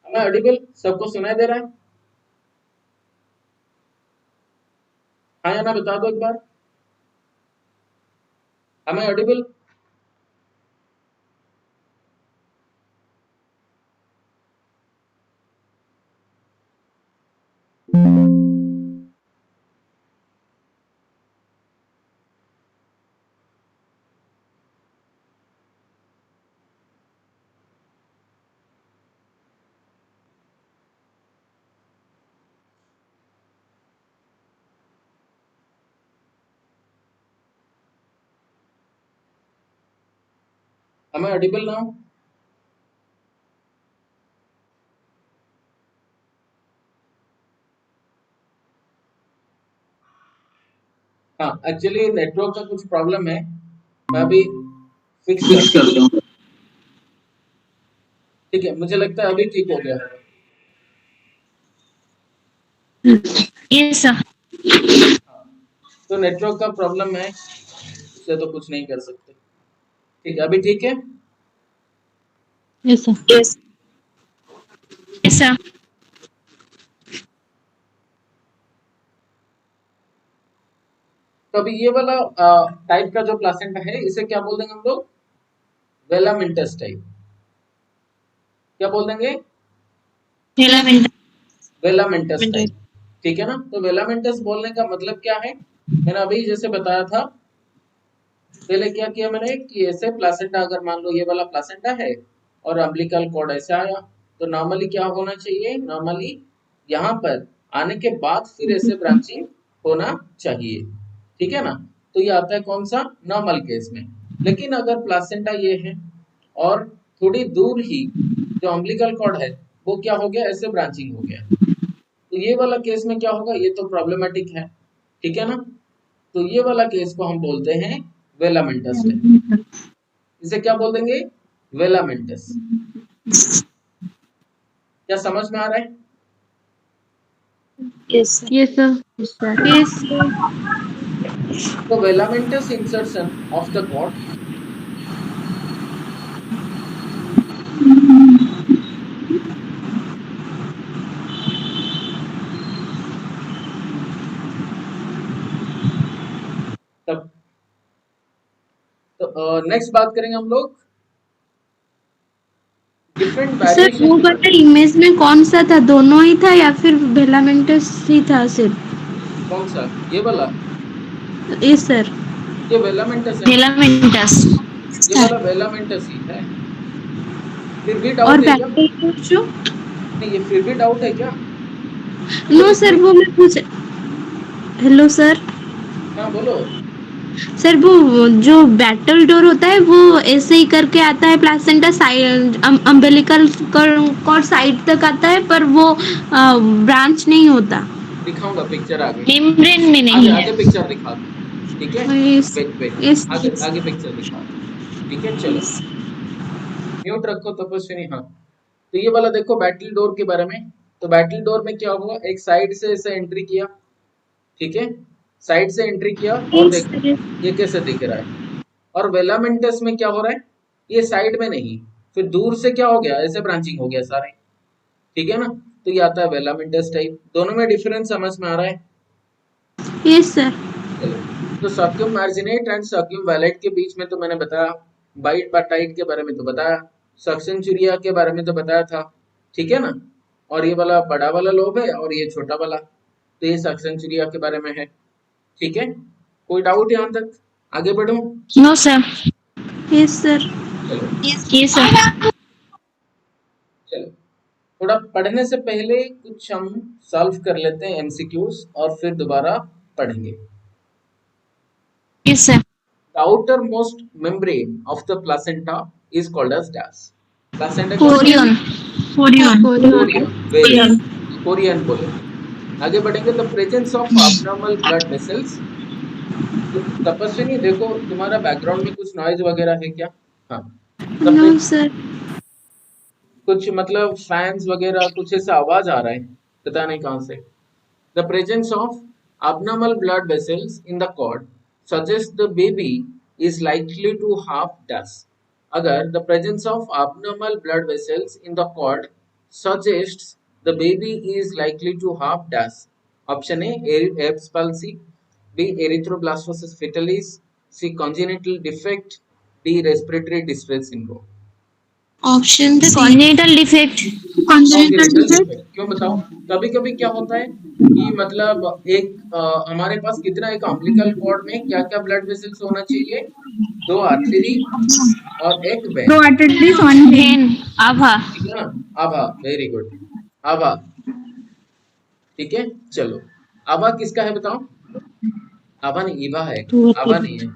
हमें ऑडिबल सबको सुनाई दे रहा है? हाँ या ना बता दो एक बार। हमें Audible? Am I audible now? हाँ, एक्चुअली नेटवर्क का कुछ प्रॉब्लम है, मैं अभी फिक्स करता हूँ। ठीक है, मुझे लगता है अभी ठीक हो गया। Yes, sir. तो नेटवर्क का प्रॉब्लम है, उससे तो कुछ नहीं कर सकते। ठीक है, अभी ठीक है। Yes, sir. Yes. Yes, sir. तो अभी ये वाला टाइप का जो प्लासेंटा है, इसे क्या बोल देंगे हम लोग? वेलामेंटस टाइप। क्या बोल देंगे? Filament. वेलामेंटस टाइप। ठीक है ना? तो वेलामेंटस बोलने का मतलब क्या है? मैंने अभी जैसे बताया था, पहले क्या किया मैंने कि ऐसे प्लासेंटा, अगर मान लो ये वाला प्लासेंटा है और अम्बिलिकल कॉर्ड ऐसे आया, तो नॉर्मली क्या होना चाहिए? नॉर्मली यहाँ पर आने के बाद फिर ऐसे ब्रांचिंग होना चाहिए। ठीक है ना? तो ये आता है कौन सा? नॉर्मल केस में। लेकिन अगर प्लासेंटा ये है और थोड़ी दूर ही जो अम्बिलिकल कॉर्ड है वो क्या हो गया? ऐसे ब्रांचिंग हो गया, तो ये वाला केस में क्या होगा? ये तो प्रॉब्लमेटिक है। ठीक है ना? तो ये वाला केस को हम बोलते हैं वेलामेंटस टाइप। इसे क्या बोल देंगे? वेलामेंटस। क्या समझ में आ रहा है? Yes, sir. Yes, sir. Yes, sir. Yes, sir. तो वेलामेंटस इंसर्शन ऑफ द कॉर्ड तब, तो नेक्स्ट बात करेंगे हम लोग डिफरेंट सर वो वेरिएशन। वाला इमेज में कौन सा था, दोनों ही था या फिर वेलामेंटस ही था सिर्फ? कौन सा? ये वाला? Yes sir. ये वेलामेंटस है। Filamentus. ये वाला वेलामेंटस ही है। फिर भी और डाउट है क्या? बैक्टीरिया जो? नहीं, ये फिर भी डाउट है क्या? नो सर, वो मैं पूछ। Hello sir. हाँ बोलो। सर वो जो बैटल डोर होता है वो ऐसे ही करके आता है, placenta side umbilical cord side तक आता है, पर वो ब्रांच नहीं होता। दिखाऊंगा पिक्चर आगे। Membrane में आगे नहीं है. आगे पिक्चर दिखा दो। ठीक है, Yes, वेट वेट, yes, आगे yes. आगे पिक्चर दिखा दो। ठीक है, चलो म्यूट रखो तपस्विनी। हाँ, तो ये वाला देखो बैटल डोर के बारे में। तो बैटल डोर में क्या हुआ? एक साइड से ऐसे एंट्री किया। ठीक है, साइड से एंट्री किया और Yes, देखो yes. ये कैसे दिख रहा है। और वेलामेंटस में क्या हो रहा है? ये साइड में नहीं, फिर दूर से क्या हो गया? ऐसे ब्रांचिंग हो गया सारे। ठीक है ना? तो ये आता है वेलामेंटस टाइप। दोनों में डिफरेंस समझ में आ रहा है? Yes, sir. चलो, तो सक्यूम मार्जिनेट एंड सक्यूम वैलेट के बीच में तो मैंने बताया, बाइट बाटाइट के बारे में तो बताया, सक्शन चुरिया के बारे में तो बताया था। ठीक है ना? और ये वाला बड़ा वाला लोब है और ये छोटा वाला, तो ये सक्शन चुरिया के बारे में है। ठीक है, कोई डाउट यहाँ तक? आगे बढ़ूं? No, sir. Yes, sir. चलो Yes, sir. चलो, थोड़ा पढ़ने से पहले कुछ हम सॉल्व कर लेते हैं एमसीक्यूज और फिर दोबारा पढ़ेंगे। Yes, sir. The outermost membrane of the placenta is called as dash. Placenta Chorion. Chorion. Korean, very Korean बोले। आगे बढ़ेंगे। The presence of abnormal blood vessels। तपस्विनी देखो, तुम्हारा बैकग्राउंड में कुछ नॉइज वगैरह है क्या? हाँ, No, sir. कुछ मतलब फैंस वगैरह कुछ ऐसा आवाज आ रहा है, पता नहीं कहाँ से। The presence of abnormal blood vessels in the cord suggests the baby is likely to have DAS. अगर the presence of abnormal blood vessels in the cord suggests the baby is likely to have DAS. Option A, Erb's palsy. B, erythroblastosis fetalis. C, congenital defect. D, respiratory distress syndrome. Option C. Congenital defect. Congenital congenital defect. Defect क्यों बताओ? कभी कभी क्या होता है कि मतलब हमारे पास कितना एक अम्बिलिकल कॉर्ड में क्या क्या ब्लड वेसल्स होना चाहिए? 2 आर्टरी और एक दो vein. Arteries, one vein. Vein, आभा। ठीक है ना? आभा, वेरी गुड। आभा, ठीक है। चलो, आभा किसका है बताओ? आभा नहीं, ईभा है। आभा नहीं है।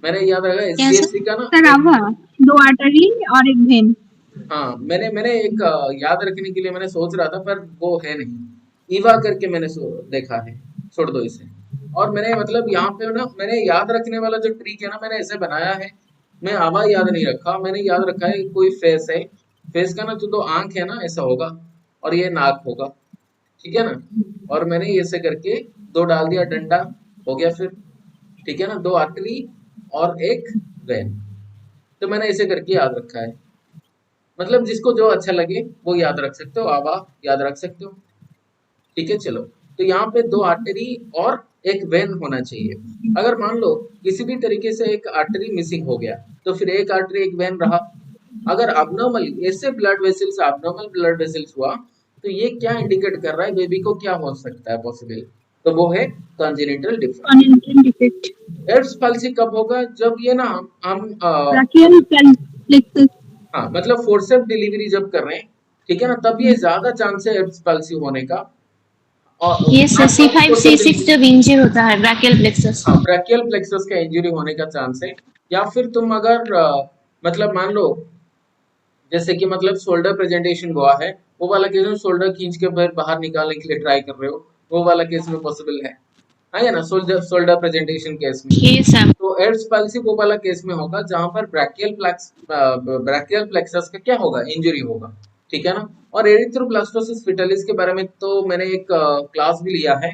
मैंने याद रखा क्या सर? एचडीएफसी का ना सर एक। आभा, दो आर्टरी और एक वेन। हाँ, मैंने एक याद रखने के लिए मैंने सोच रहा था, पर वो है नहीं। ईवा करके मैंने देखा है। छोड़ दो इसे। और मैंने मतलब यहाँ पे ना मैंने याद रखने वाला जो ट्रिक है ना, मैंने ऐसे बनाया है। मैं आभा याद नहीं रखा, मैंने याद रखा है कोई फेस है। फेस का ना जो 2 आंख है ना, ऐसा होगा। और ये नाक होगा। ठीक है ना? और मैंने ऐसे करके 2 डाल दिया, डंडा हो गया फिर। ठीक है ना? 2 आर्टरी और एक वेन। तो मैंने ऐसे करके याद रखा है। मतलब जिसको जो अच्छा लगे वो याद रख सकते हो, आवा याद रख सकते हो। ठीक है, चलो। तो यहाँ पे 2 आर्टरी और एक वेन होना चाहिए। अगर मान लो किसी भी तरीके से एक आर्टरी मिसिंग हो गया, तो फिर एक आर्टरी एक वेन रहा। अगर abnormal ऐसे blood vessels abnormal blood vessels हुआ, तो ये क्या इंडिकेट कर रहा है? बेबी को क्या हो सकता है पॉसिबल? तो वो है कॉन्जेनिटल डिफेक्ट। Congenital defect. एड्स पल्सी कब होगा? जब ये ना हम ब्राकियल प्लेक्सस। हाँ, मतलब फोर्सेप डिलीवरी जब कर रहे हैं, ठीक है ना, तब ये ज्यादा चांस है एब्स पल्सी होने का। और ये C normally five C forceps six delivery, जब इंजर होता है ब्रैकियल प्लेक्सस। हाँ, ब्रैकियल प्लेक्सस का इंजरी होने का चांस है। या फिर तुम अगर मतलब मान लो जैसे कि मतलब शोल्डर प्रेजेंटेशन हुआ है, वो वाला केस में शोल्डर खींच के फिर बाहर निकालने के लिए ट्राई कर रहे हो, वो वाला केस में पॉसिबल है या ना? शोल्डर शोल्डर प्रेजेंटेशन केस में। ये सब तो एड्स पल्सी वो वाला केस में होगा जहां पर ब्रैकियल प्लेक्सस का क्या होगा? इंजरी होगा। ठीक है ना? और एरिथ्रोब्लास्टोसिस फिटलिस के बारे में तो मैंने एक क्लास भी लिया है,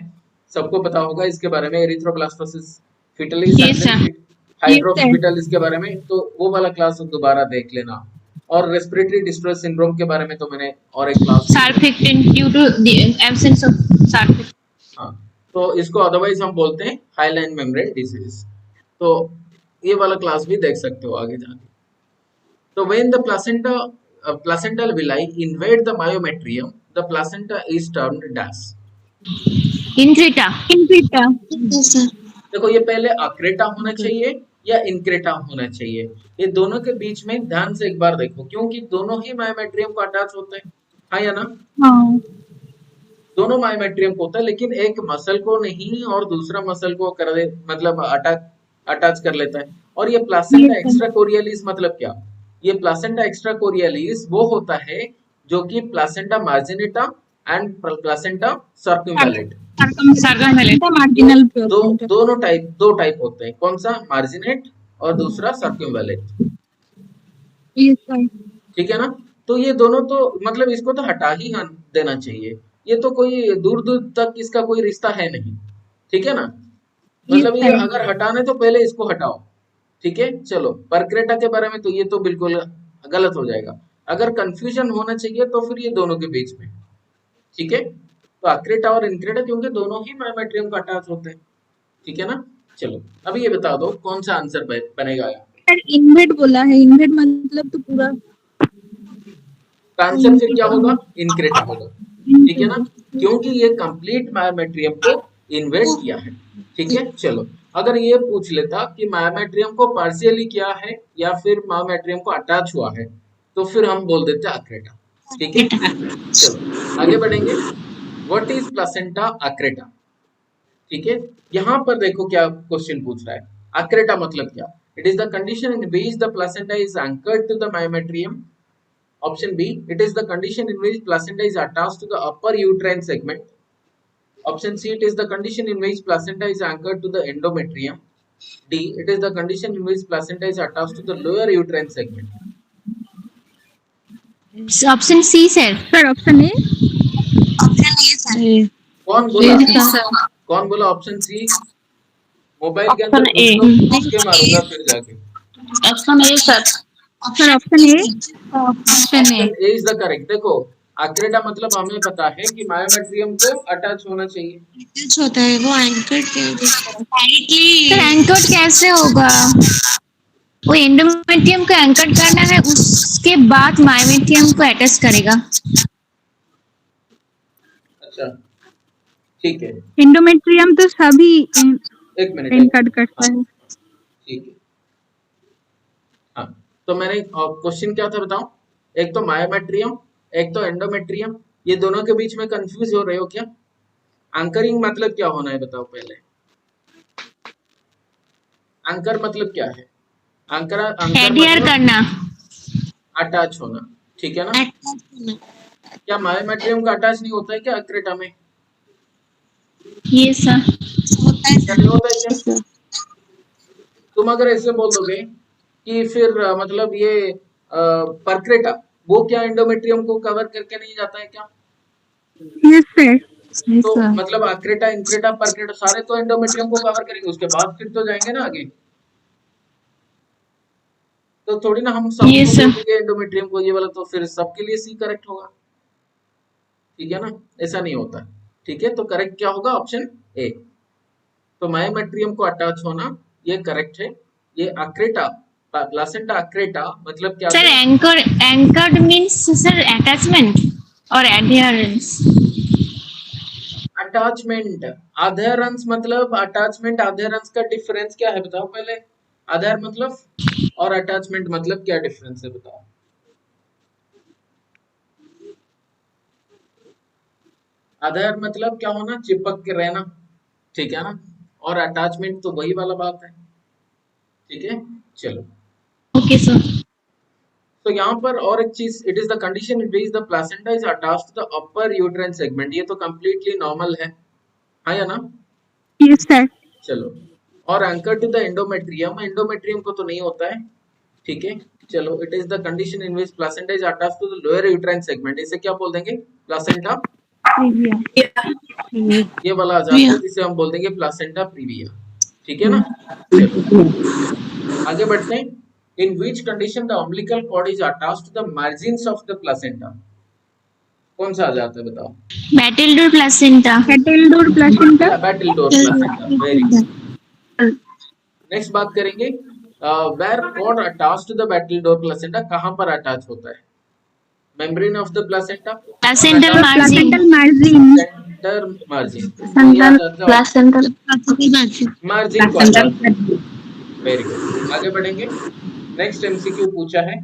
सबको पता होगा इसके बारे में। एरिथ्रोब्लास्टोसिस फिटलिस ये एंड सब ये हाइड्रोप्स है। फिटलिस के बारे में, तो वो वाला क्लास दोबारा देख लेना। और रेस्पिरेटरी डिस्ट्रेस सिंड्रोम के बारे में तो मैंने और एक क्लास ली है। Surfactant due to the absence of surfactant. हाँ, तो इसको अदरवाइज हम बोलते हैं हाईलाइन मेम्ब्रेन डिजीज। तो ये वाला क्लास भी देख सकते हो आगे जाके। So when the placental villi invade the myometrium, the placenta is termed dash. Increta. Increta. Sir. देखो, ये पहले अक्रेटा होना चाहिए या इनक्रेटा होना चाहिए। ये दोनों के बीच में ध्यान से एक बार देखो, क्योंकि दोनों ही मायोमेट्रियम को अटैच होते हैं। हाँ या ना? हाँ। दोनों मायोमेट्रियम को होता है, लेकिन एक मसल को नहीं और दूसरा मसल को कर दे, मतलब अटैच कर लेता है। और ये ये प्लासेंटा सर। एक्स्ट्रा कोरियलिस मतलब क्या? ये प्लासेंटा एक्स्ट्रा कोरियलिस वो होता है जो कि प्लासेंटा मार्जिनेटा एंड प्लासेंटा सर्कमवेलेट, सर्कमवेलेट। दो मार्जिनल दो प्लेसेंटा। दो टाइप होते हैं। कौन सा? मार्जिनेट और दूसरा सर्कमवेलेट। ये सर। ठीक है ना? तो ये दोनों तो मतलब इसको तो हटा ही देना चाहिए। ये तो कोई दूर दूर तक इसका कोई रिश्ता है नहीं। ठीक है ना? ये मतलब ये सर। अगर हटाने तो पहले इसको हटाओ। ठीक है, चलो। परक्रेटा के बारे में तो ये तो बिल्कुल गलत हो जाएगा। अगर कंफ्यूजन होना चाहिए तो फिर ये दोनों के बीच में। ठीक है, तो अक्रेटा और इनक्रेटा, क्योंकि दोनों ही मायोमेट्रियम का अटैच होते हैं। ठीक है ना? चलो, अभी ये बता दो कौन सा आंसर बनेगा यहाँ पे? सर इन्वेट बोला है, इन्वेट मतलब तो पूरा। तो आंसर फिर क्या होगा? इनक्रेटा होगा। ठीक है ना? क्योंकि ये कंप्लीट मायोमेट्रियम को इन्वेट किया है। ठीक है, चलो। अगर ये पूछ लेता कि मायोमेट्रियम को पार्शियली किया है या फिर मायोमेट्रियम को अटैच हुआ है, तो फिर हम बोल देते अक्रेटा। ठीक है, चलो आगे बढ़ेंगे। What is placenta accreta? ठीक है, यहाँ पर देखो क्या क्वेश्चन पूछ रहा है। अक्रेटा मतलब क्या? It is the condition in which the placenta is anchored to the myometrium. Option B, it is the condition in which placenta is attached to the upper uterine segment. Option C, it is the condition in which placenta is anchored to the endometrium. D, it is the condition in which placenta is attached to the lower uterine segment. Option C sir. Sir option A. कौन बोला? कौन बोला option C? Mobile के अंदर घुस के मारूंगा फिर जाके। Option A sir. Sir option A. Option A. Option A is the correct. देखो, अक्रेटा मतलब हमें पता है कि मायोमेट्रियम को अटैच होना चाहिए। अटैच होता है वो एंकर्ड सर एंकर्ड कैसे होगा? वो एंडोमेट्रियम को एंकर करना है, उसके बाद मायोमेट्रियम को अटैच करेगा। अच्छा ठीक है, एंडोमेट्रियम तो सभी एक मिनट एनकोड करता है। ठीक है। हाँ, तो मैंने क्वेश्चन क्या था बताओ, एक तो मायोमेट्रियम, एक तो एंडोमेट्रियम, ये दोनों के बीच में कंफ्यूज हो रहे हो क्या? एंकरिंग मतलब क्या होना है बताओ पहले, एंकर मतलब क्या है? एंकर एडहियर मतलब करना, अटैच होना, ठीक है ना? क्या मायोमेट्रियम का अटैच नहीं होता है क्या एक्रेटा में? ये सर क्या नहीं होता है क्या? तुम अगर ऐसे बोल दोगे कि फिर मतलब ये परक्रेटा, वो क्या एंडोमेट्रियम को कवर करके नहीं जाता है क्या? Yes sir. तो मतलब अक्रेटा, इंक्रेटा, परक्रेटा सारे तो एंडोमेट्रियम को कवर करेंगे, उसके बाद फिर तो जाएंगे ना आगे। तो थोड़ी ना हम सबको Yes, sir. बोल देंगे एंडोमेट्रियम को ये वाला, तो फिर सबके लिए सी करेक्ट होगा, ठीक है ना? ऐसा नहीं होता, ठीक है? तो करेक्ट क्या होगा? Option A. तो मायोमेट्रियम को अटैच होना ये करेक्ट है। ये अक्रेटा, प्लासेंटा अक्रेटा मतलब क्या? Sir anchored means sir attachment और एडहेरेंस। अटैचमेंट, अधेरेंस मतलब अटैचमेंट अधेरेंस का डिफरेंस क्या है बताओ पहले? अधेर मतलब और अटैचमेंट मतलब क्या डिफरेंस है बताओ? अधेर मतलब क्या होना? चिपक के रहना, ठीक है ना? और अटैचमेंट तो वही वाला बात है, ठीक है? चलो, ओके सर। तो यहाँ पर और एक चीज, it is the condition in which the placenta is attached to the upper uterine segment, ये तो कंप्लीटली नॉर्मल है, हाँ या ना? Yes sir. चलो, और anchor to the endometrium, endometrium को तो नहीं होता है, ठीक है? चलो, it is the condition in which placenta is attached to the lower uterine segment, इसे क्या बोल देंगे? प्लासेंटा, ये वाला आ जाता है जिसे हम बोल देंगे प्लासेंटा प्रीविया, ठीक है ना? चलो आगे बढ़ते हैं। In which condition the umbilical cord is attached to the margins of the placenta, कौन सा आ जाता है बताओ? Battledore placenta. Battledore placenta. Battledore placenta, very good. Next बात करेंगे, where cord attached to the battledore placenta, कहां पर अटैच होता है? Membrane of the placenta, placental margin. Placental margin. Centre margin, placental margin को अटैच, वेरी गुड। आगे बढ़ेंगे, next MCQ पूछा है,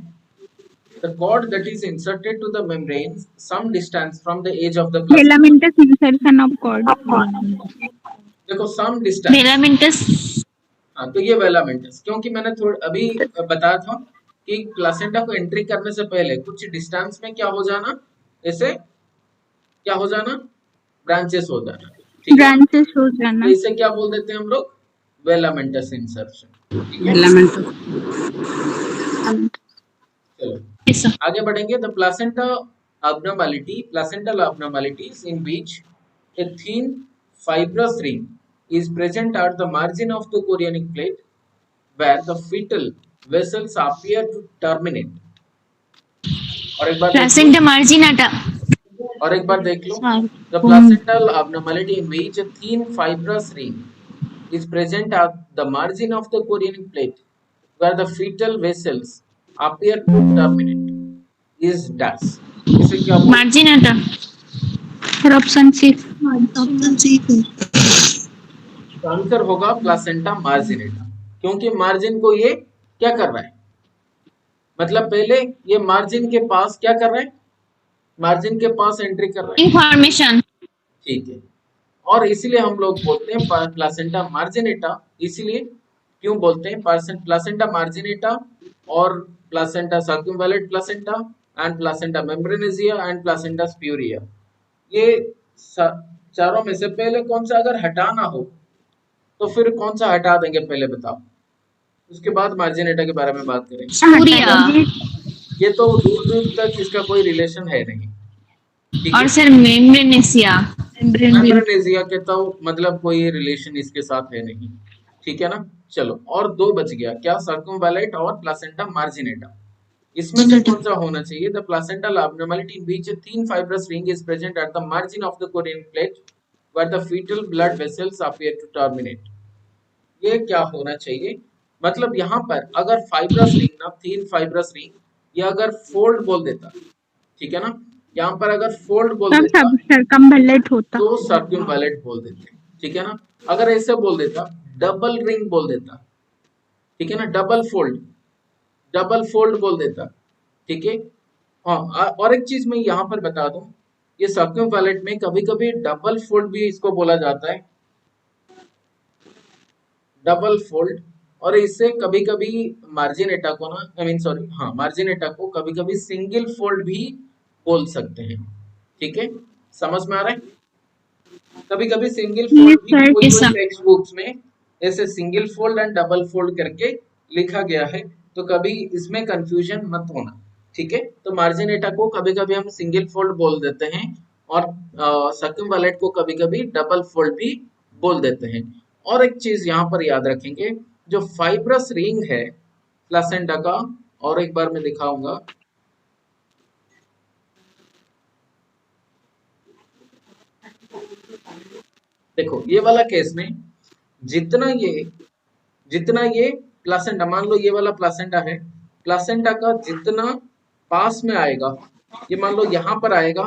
the cord that is inserted to the membrane some distance from the edge of the placenta, filamentous insertion of cord. देखो some distance, velamentous. हाँ तो ये वेलामेंटस, क्योंकि मैंने थोड़ा अभी बताया था कि प्लासेंटा को एंट्री करने से पहले कुछ डिस्टेंस में क्या हो जाना, ऐसे क्या हो जाना? ब्रांचेस हो जाना, ठीक है? ब्रांचेस हो जाना। तो इसे क्या बोल देते हैं हम लोग? वेलामेंटस इंसर्शन, ठीक है? चलो Yes, sir. आगे बढ़ेंगे। The placenta abnormality, placental abnormalities in which a thin fibrous ring is present at the margin of the chorionic plate where the fetal vessels appear to terminate, और एक बार देख प्लासेंटा मार्जिनाटा। लो, और एक बार देख लो, the placental abnormality in which a thin fibrous ring is present at the margin of the chorionic plate where the fetal vessels appear to terminate is dash, इसे क्या बोलते हैं? मार्जिनाटा। फिर ऑप्शन सी। आंसर होगा placenta मार्जिनेटा, क्योंकि margin को ये क्या कर रहा है? मतलब पहले ये मार्जिन के पास क्या कर रहा है? मार्जिन के पास एंट्री कर रहा है, इंफॉर्मेशन। ठीक है? और इसीलिए हम लोग बोलते हैं प्लासेंटा मार्जिनेटा, इसीलिए क्यों बोलते हैं प्लासेंटा मार्जिनेटा और placenta circumvallate placenta and placenta membranacea and placenta spuria, ये चारों में से पहले कौन सा अगर हटाना हो तो फिर कौन सा हटा देंगे पहले बताओ, उसके बाद मार्जिनेटा के बारे में बात करेंगे। स्पूरिया। ये तो दूर दूर तक इसका कोई रिलेशन है नहीं, ठीक और है? सर मेम्ब्रेनेसिया। मेम्ब्रेनेजिया के तो मतलब कोई रिलेशन इसके साथ है नहीं, ठीक है ना? चलो, और दो बच गया, क्या? सर्कमवैलेंट और प्लासेंटा मार्जिनेटा। इसमें से कौन सा होना चाहिए? The placental abnormality in which a thin fibrous ring is present at the margin of the chorionic plate where the fetal blood vessels appear to terminate, ये क्या होना चाहिए? मतलब यहाँ पर अगर फाइब्रस रिंग ना, थिन फाइब्रस रिंग, या अगर फोल्ड बोल देता, ठीक है ना, यहाँ पर अगर फोल्ड बोल तब देता सर्कमवेलेट होता। तो सर्क्यूमवैलेट बोल देते, ठीक है ना। अगर ऐसे बोल देता, डबल रिंग बोल देता, ठीक है ना, डबल फोल्ड बोल देता, ठीक है। हाँ, और एक चीज मैं यहाँ पर बता दूं, ये सर्क्यूमवैलेट में कभी कभी डबल फोल्ड भी इसको बोला जाता है, डबल फोल्ड। और इससे कभी कभी मार्जिनेटा को ना, आई मीन सॉरी, हाँ, मार्जिनेटा को कभी कभी सिंगल फोल्ड भी बोल सकते हैं, ठीक है। समझ में आ रहा है? कभी कभी सिंगल यस फोल्ड भी सर। कोई Yes, कोई sir. टेक्स्ट बुक्स में ऐसे single fold and double fold करके लिखा गया है, तो कभी इसमें कंफ्यूजन मत होना, ठीक है। तो मार्जिनेटा को कभी कभी हम सिंगल फोल्ड बोल देते हैं, और सर्कमवैलेट को कभी कभी डबल फोल्ड भी बोल देते हैं। और एक चीज यहाँ पर याद रखेंगे, जो फाइब्रस रिंग है प्लासेंटा का, और एक बार मैं दिखाऊंगा, देखो ये वाला केस में जितना ये जितना ये प्लासेंटा, मान लो ये वाला प्लासेंटा है, प्लासेंटा का जितना पास में आएगा, ये मान लो यहाँ पर आएगा,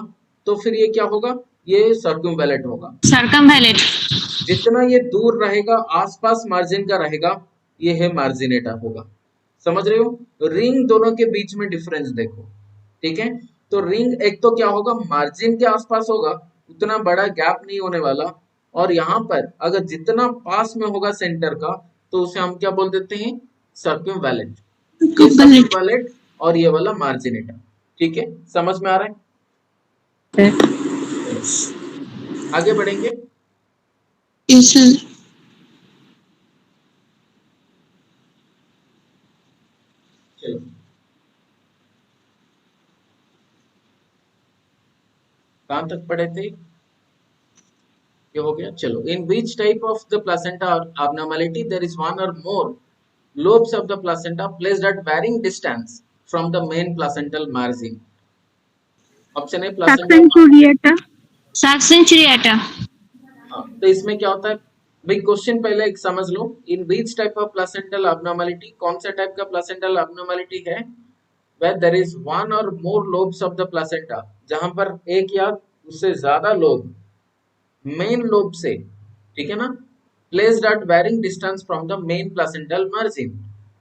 तो फिर ये क्या होगा, ये सर्क्यूमवैलेट होगा। Circumvallate. जितना ये दूर रहेगा, आसपास मार्जिन का रहेगा, ये है मार्जिनेटा होगा। समझ रहे हो? तो रिंग दोनों के बीच में डिफरेंस देखो, ठीक है। तो रिंग एक तो क्या होगा, मार्जिन के आसपास होगा, उतना बड़ा गैप नहीं होने वाला, और यहाँ पर अगर जितना पास में होगा सेंटर का, तो उसे हम क्या बोल देते हैं, सर्क्यूमवैलेट। ये सर्क्यूमवैलेट और ये वाला मार्जिनेटा, ठीक है। समझ में आ रहा है? आगे बढ़ेंगे। Yes, sir. चलो, कहाँ तक पढ़े थे? ये हो गया। चलो, in which type of the placenta abnormality there is one or more lobes of the placenta placed at varying distance from the main placental margin. Option है प्लासेंटा। सक्सेंचुरिएटा। Saxenchuriata. हाँ, तो इसमें क्या होता है भाई, क्वेश्चन पहले एक समझ लो, in which type of placental abnormality, कौन सा टाइप का प्लासेंटल abnormality है, where there is one or more lobes of the placenta, जहां पर एक या उससे ज्यादा लोब मेन लोब से, ठीक है ना, placed at varying distance from the main placental margin.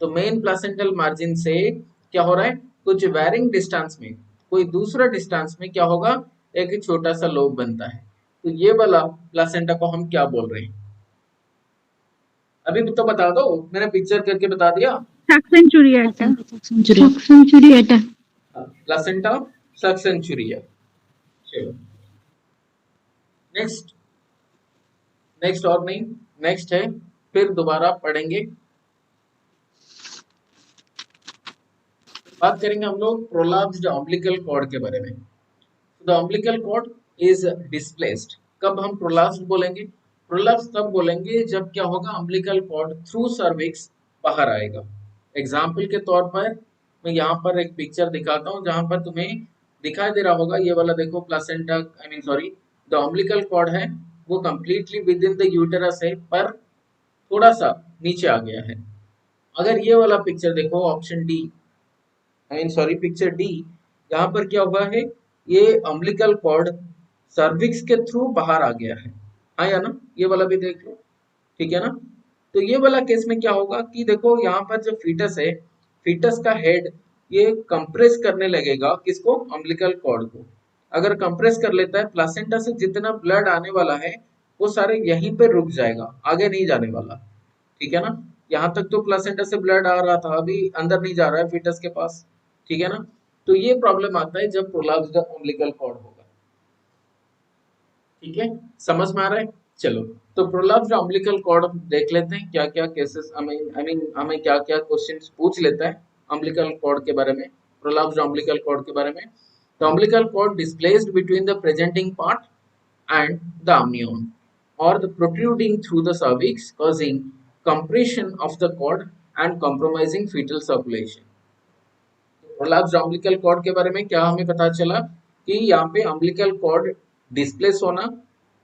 तो मेन प्लासेंटल मार्जिन से क्या हो रहा है, कुछ वेरिंग डिस्टेंस में, कोई दूसरा डिस्टेंस में क्या होगा, एक छोटा सा लोब बनता है। तो ये वाला प्लासेंटा को हम क्या बोल रहे हैं, अभी तो बता दो, मैंने पिक्चर करके बता दिया। सक्सेंचुरिएटा। Saxenchuriata. सक्सेंचुरिएटा। प्लासेंटा सक्सेंचुरिया। चलो, नेक्स्ट नेक्स्ट और नहीं, नेक्स्ट है, फिर दोबारा पढ़ेंगे। बात करेंगे हम लोग प्रोलैप्स्ड अम्बिलिकल कॉर्ड के बारे में। The umbilical cord is displaced. कब हम प्रोलैप्स्ड बोलेंगे, प्रोलैप्स तब बोलेंगे जब क्या होगा, अम्बिलिकल कॉर्ड थ्रू सर्विक्स बाहर आएगा। एग्जाम्पल के तौर पर मैं यहाँ पर एक पिक्चर दिखाता हूँ, जहां पर तुम्हें दिखाई दे रहा होगा, ये वाला देखो placenta, I mean sorry, the umbilical cord है, वो completely within the uterus है, पर थोड़ा सा नीचे आ गया है। अगर ये वाला पिक्चर देखो, ऑप्शन डी, आई मीन सॉरी पिक्चर डी, यहाँ पर क्या हुआ है, ये अम्बिलिकल कॉर्ड सर्विक्स के थ्रू बाहर आ गया है, हाँ या ना, ये वाला भी देख लो, ठीक है ना। तो ये वाला केस में क्या होगा कि देखो यहाँ पर जो फीटस है, फीटस का हेड ये कंप्रेस करने लगेगा, किसको, अम्बिलिकल कॉर्ड को। अगर कंप्रेस कर लेता है, प्लासेंटा से जितना ब्लड आने वाला है वो सारे यहीं पे रुक जाएगा, आगे नहीं जाने वाला, ठीक है ना। यहाँ तक तो प्लासेंटा से ब्लड आ रहा था, अभी अंदर नहीं जा रहा है फीटस के पास, ठीक है ना। तो ये प्रॉब्लम आता है जब प्रोलैप्स्ड अम्बिलिकल कॉर्ड होगा, ठीक है। समझ में आ रहा है? चलो, तो प्रोलैप्स्ड अम्बिलिकल कॉर्ड देख लेते हैं, क्या क्या केसेस हमें क्या क्या क्वेश्चंस पूछ लेता है अम्बिलिकल कॉर्ड के बारे में, प्रोलैप्स्ड अम्बिलिकल कॉर्ड के बारे में। The umbilical cord displaced between the presenting part and the amnion, or the protruding through the cervix, causing compression of the cord and compromising fetal circulation. Prolapsed umbilical cord के बारे में क्या हमें पता चला कि यहाँ पे umbilical cord डिस्प्लेस होना,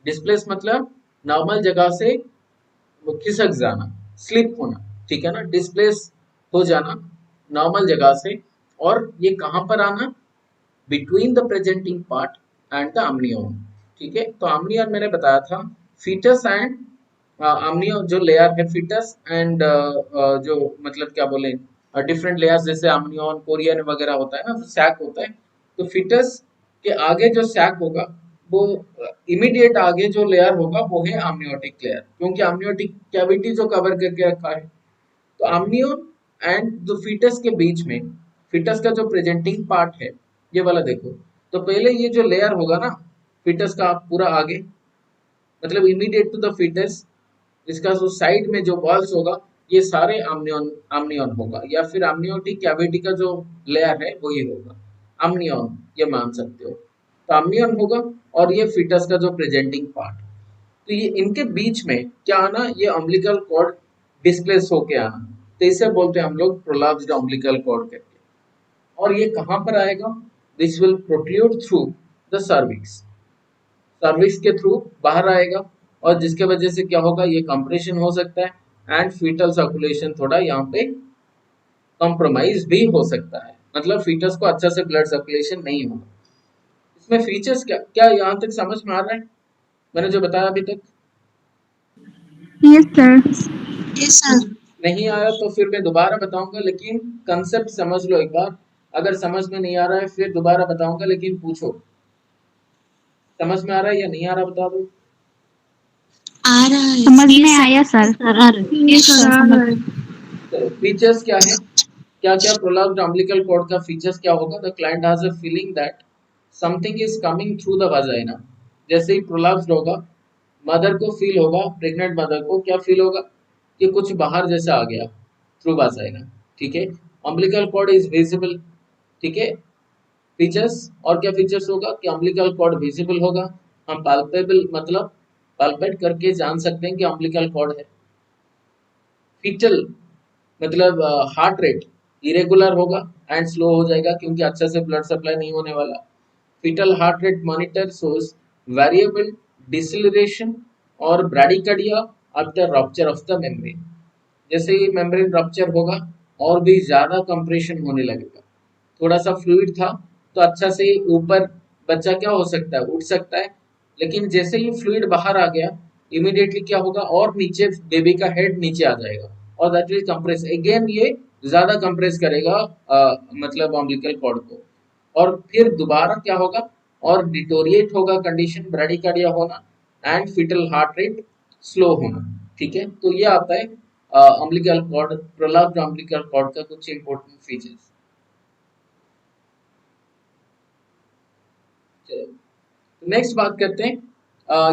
डिस्प्लेस मतलब नॉर्मल जगह से खिसक जाना, स्लिप होना, ठीक है ना, डिस्प्लेस हो जाना नॉर्मल जगह से, और ये कहाँ पर आना, between the presenting part and the amnion. ठीक है, तो अम्नियोन मैंने बताया था, फीटस एंड अम्नियोन जो लेयर है, फीटस एंड जो मतलब क्या बोले डिफरेंट लेयर्स, जैसे अम्नियोन कोरियन वगैरह होता है ना, सैक होता है, तो फीटस के आगे जो सैक होगा वो इमीडिएट आगे जो लेयर होगा वो है अम्नियोटिक लेयर, क्योंकि अम्नियोटिक कैविटी जो कवर करके रखा है। तो अम्नियोन एंड जो फीटस के बीच में, फीटस का जो प्रेजेंटिंग पार्ट है ये वाला देखो, तो पहले ये जो लेयर होगा ना फीटस का पूरा आगे, मतलब इमीडिएट टू द फीटस, इसका जो साइड में जो वॉल्स होगा ये सारे अम्नियोन अम्नियोन होगा, या फिर अम्नियोटिक कैविटी का जो लेयर है वही होगा अम्नियोन, ये मान सकते हो। तो अम्नियोन होगा और ये फीटस का जो प्रेजेंटिंग पार्ट, तो ये इनके बीच में क्या आना, ये अम्बिलिकल कॉर्ड डिस्प्लेस होके आना, तो इसे बोलते हैं हम लोग प्रोलैप्स्ड अम्बिलिकल कॉर्ड करके। और ये कहाँ पर आएगा, this will protrude through the cervix, cervix के थ्रू बाहर आएगा, और जिसके वजह से क्या होगा, ये कंप्रेशन हो सकता है एंड फीटल सर्कुलेशन थोड़ा यहाँ पे कॉम्प्रोमाइज भी हो सकता है, मतलब फीटस को अच्छा से ब्लड सर्कुलेशन नहीं होगा। इसमें फीचर्स क्या क्या यहाँ तक समझ में आ रहा है मैंने जो बताया अभी तक? Yes sir. नहीं आया तो फिर मैं दोबारा बताऊंगा, लेकिन कंसेप्ट समझ लो एक बार। अगर समझ में नहीं आ रहा है फिर दोबारा बताऊंगा, लेकिन पूछो समझ में आ रहा है या नहीं आ रहा, बता दो। आ रहा है, समझ में आया सर। चलो फीचर्स क्या है, क्या क्या प्रोलैप्स्ड अम्बिलिकल कॉर्ड का फीचर्स क्या होगा। The client has a feeling that something is coming through the vagina, जैसे ही प्रोलैप्स्ड होगा मदर को फील होगा, प्रेग्नेंट मदर को क्या फील होगा कि कुछ बाहर जैसा आ गया थ्रू वाजाइना। ठीक है, अम्बिलिकल कॉर्ड इज विजिबल। ठीक है, फीचर्स और क्या फीचर्स होगा कि अम्बिलिकल कॉर्ड विजिबल होगा, हम पाल्पेबल मतलब पाल्पेट करके जान सकते हैं कि अम्बिलिकल कॉर्ड है। फीटल मतलब हार्ट रेट इरेगुलर होगा एंड स्लो हो जाएगा, क्योंकि अच्छा से ब्लड सप्लाई नहीं होने वाला। Fetal heart rate monitor shows variable deceleration और bradycardia after rupture of the membrane, जैसे ही मेम्ब्रेन रप्चर होगा और भी ज्यादा कंप्रेशन होने लगेगा। थोड़ा सा फ्लूइड था तो अच्छा से ऊपर बच्चा क्या हो सकता है, उठ सकता है, लेकिन जैसे ही फ्लूइड बाहर आ गया इमीडिएटली क्या होगा, और नीचे बेबी का हेड नीचे आ जाएगा, और दैट विल कंप्रेस अगेन, ये ज्यादा कंप्रेस करेगा मतलब अम्बिलिकल कॉर्ड को, और फिर दोबारा क्या होगा, और डिटोरिएट होगा कंडीशन, ब्रैडिकार्डिया होना and fetal heart rate slow होना। ठीक है, तो ये आता है umbilical cord, prolapsed umbilical cord का कुछ इंपॉर्टेंट फीचर्स। नेक्स्ट बात करते हैं,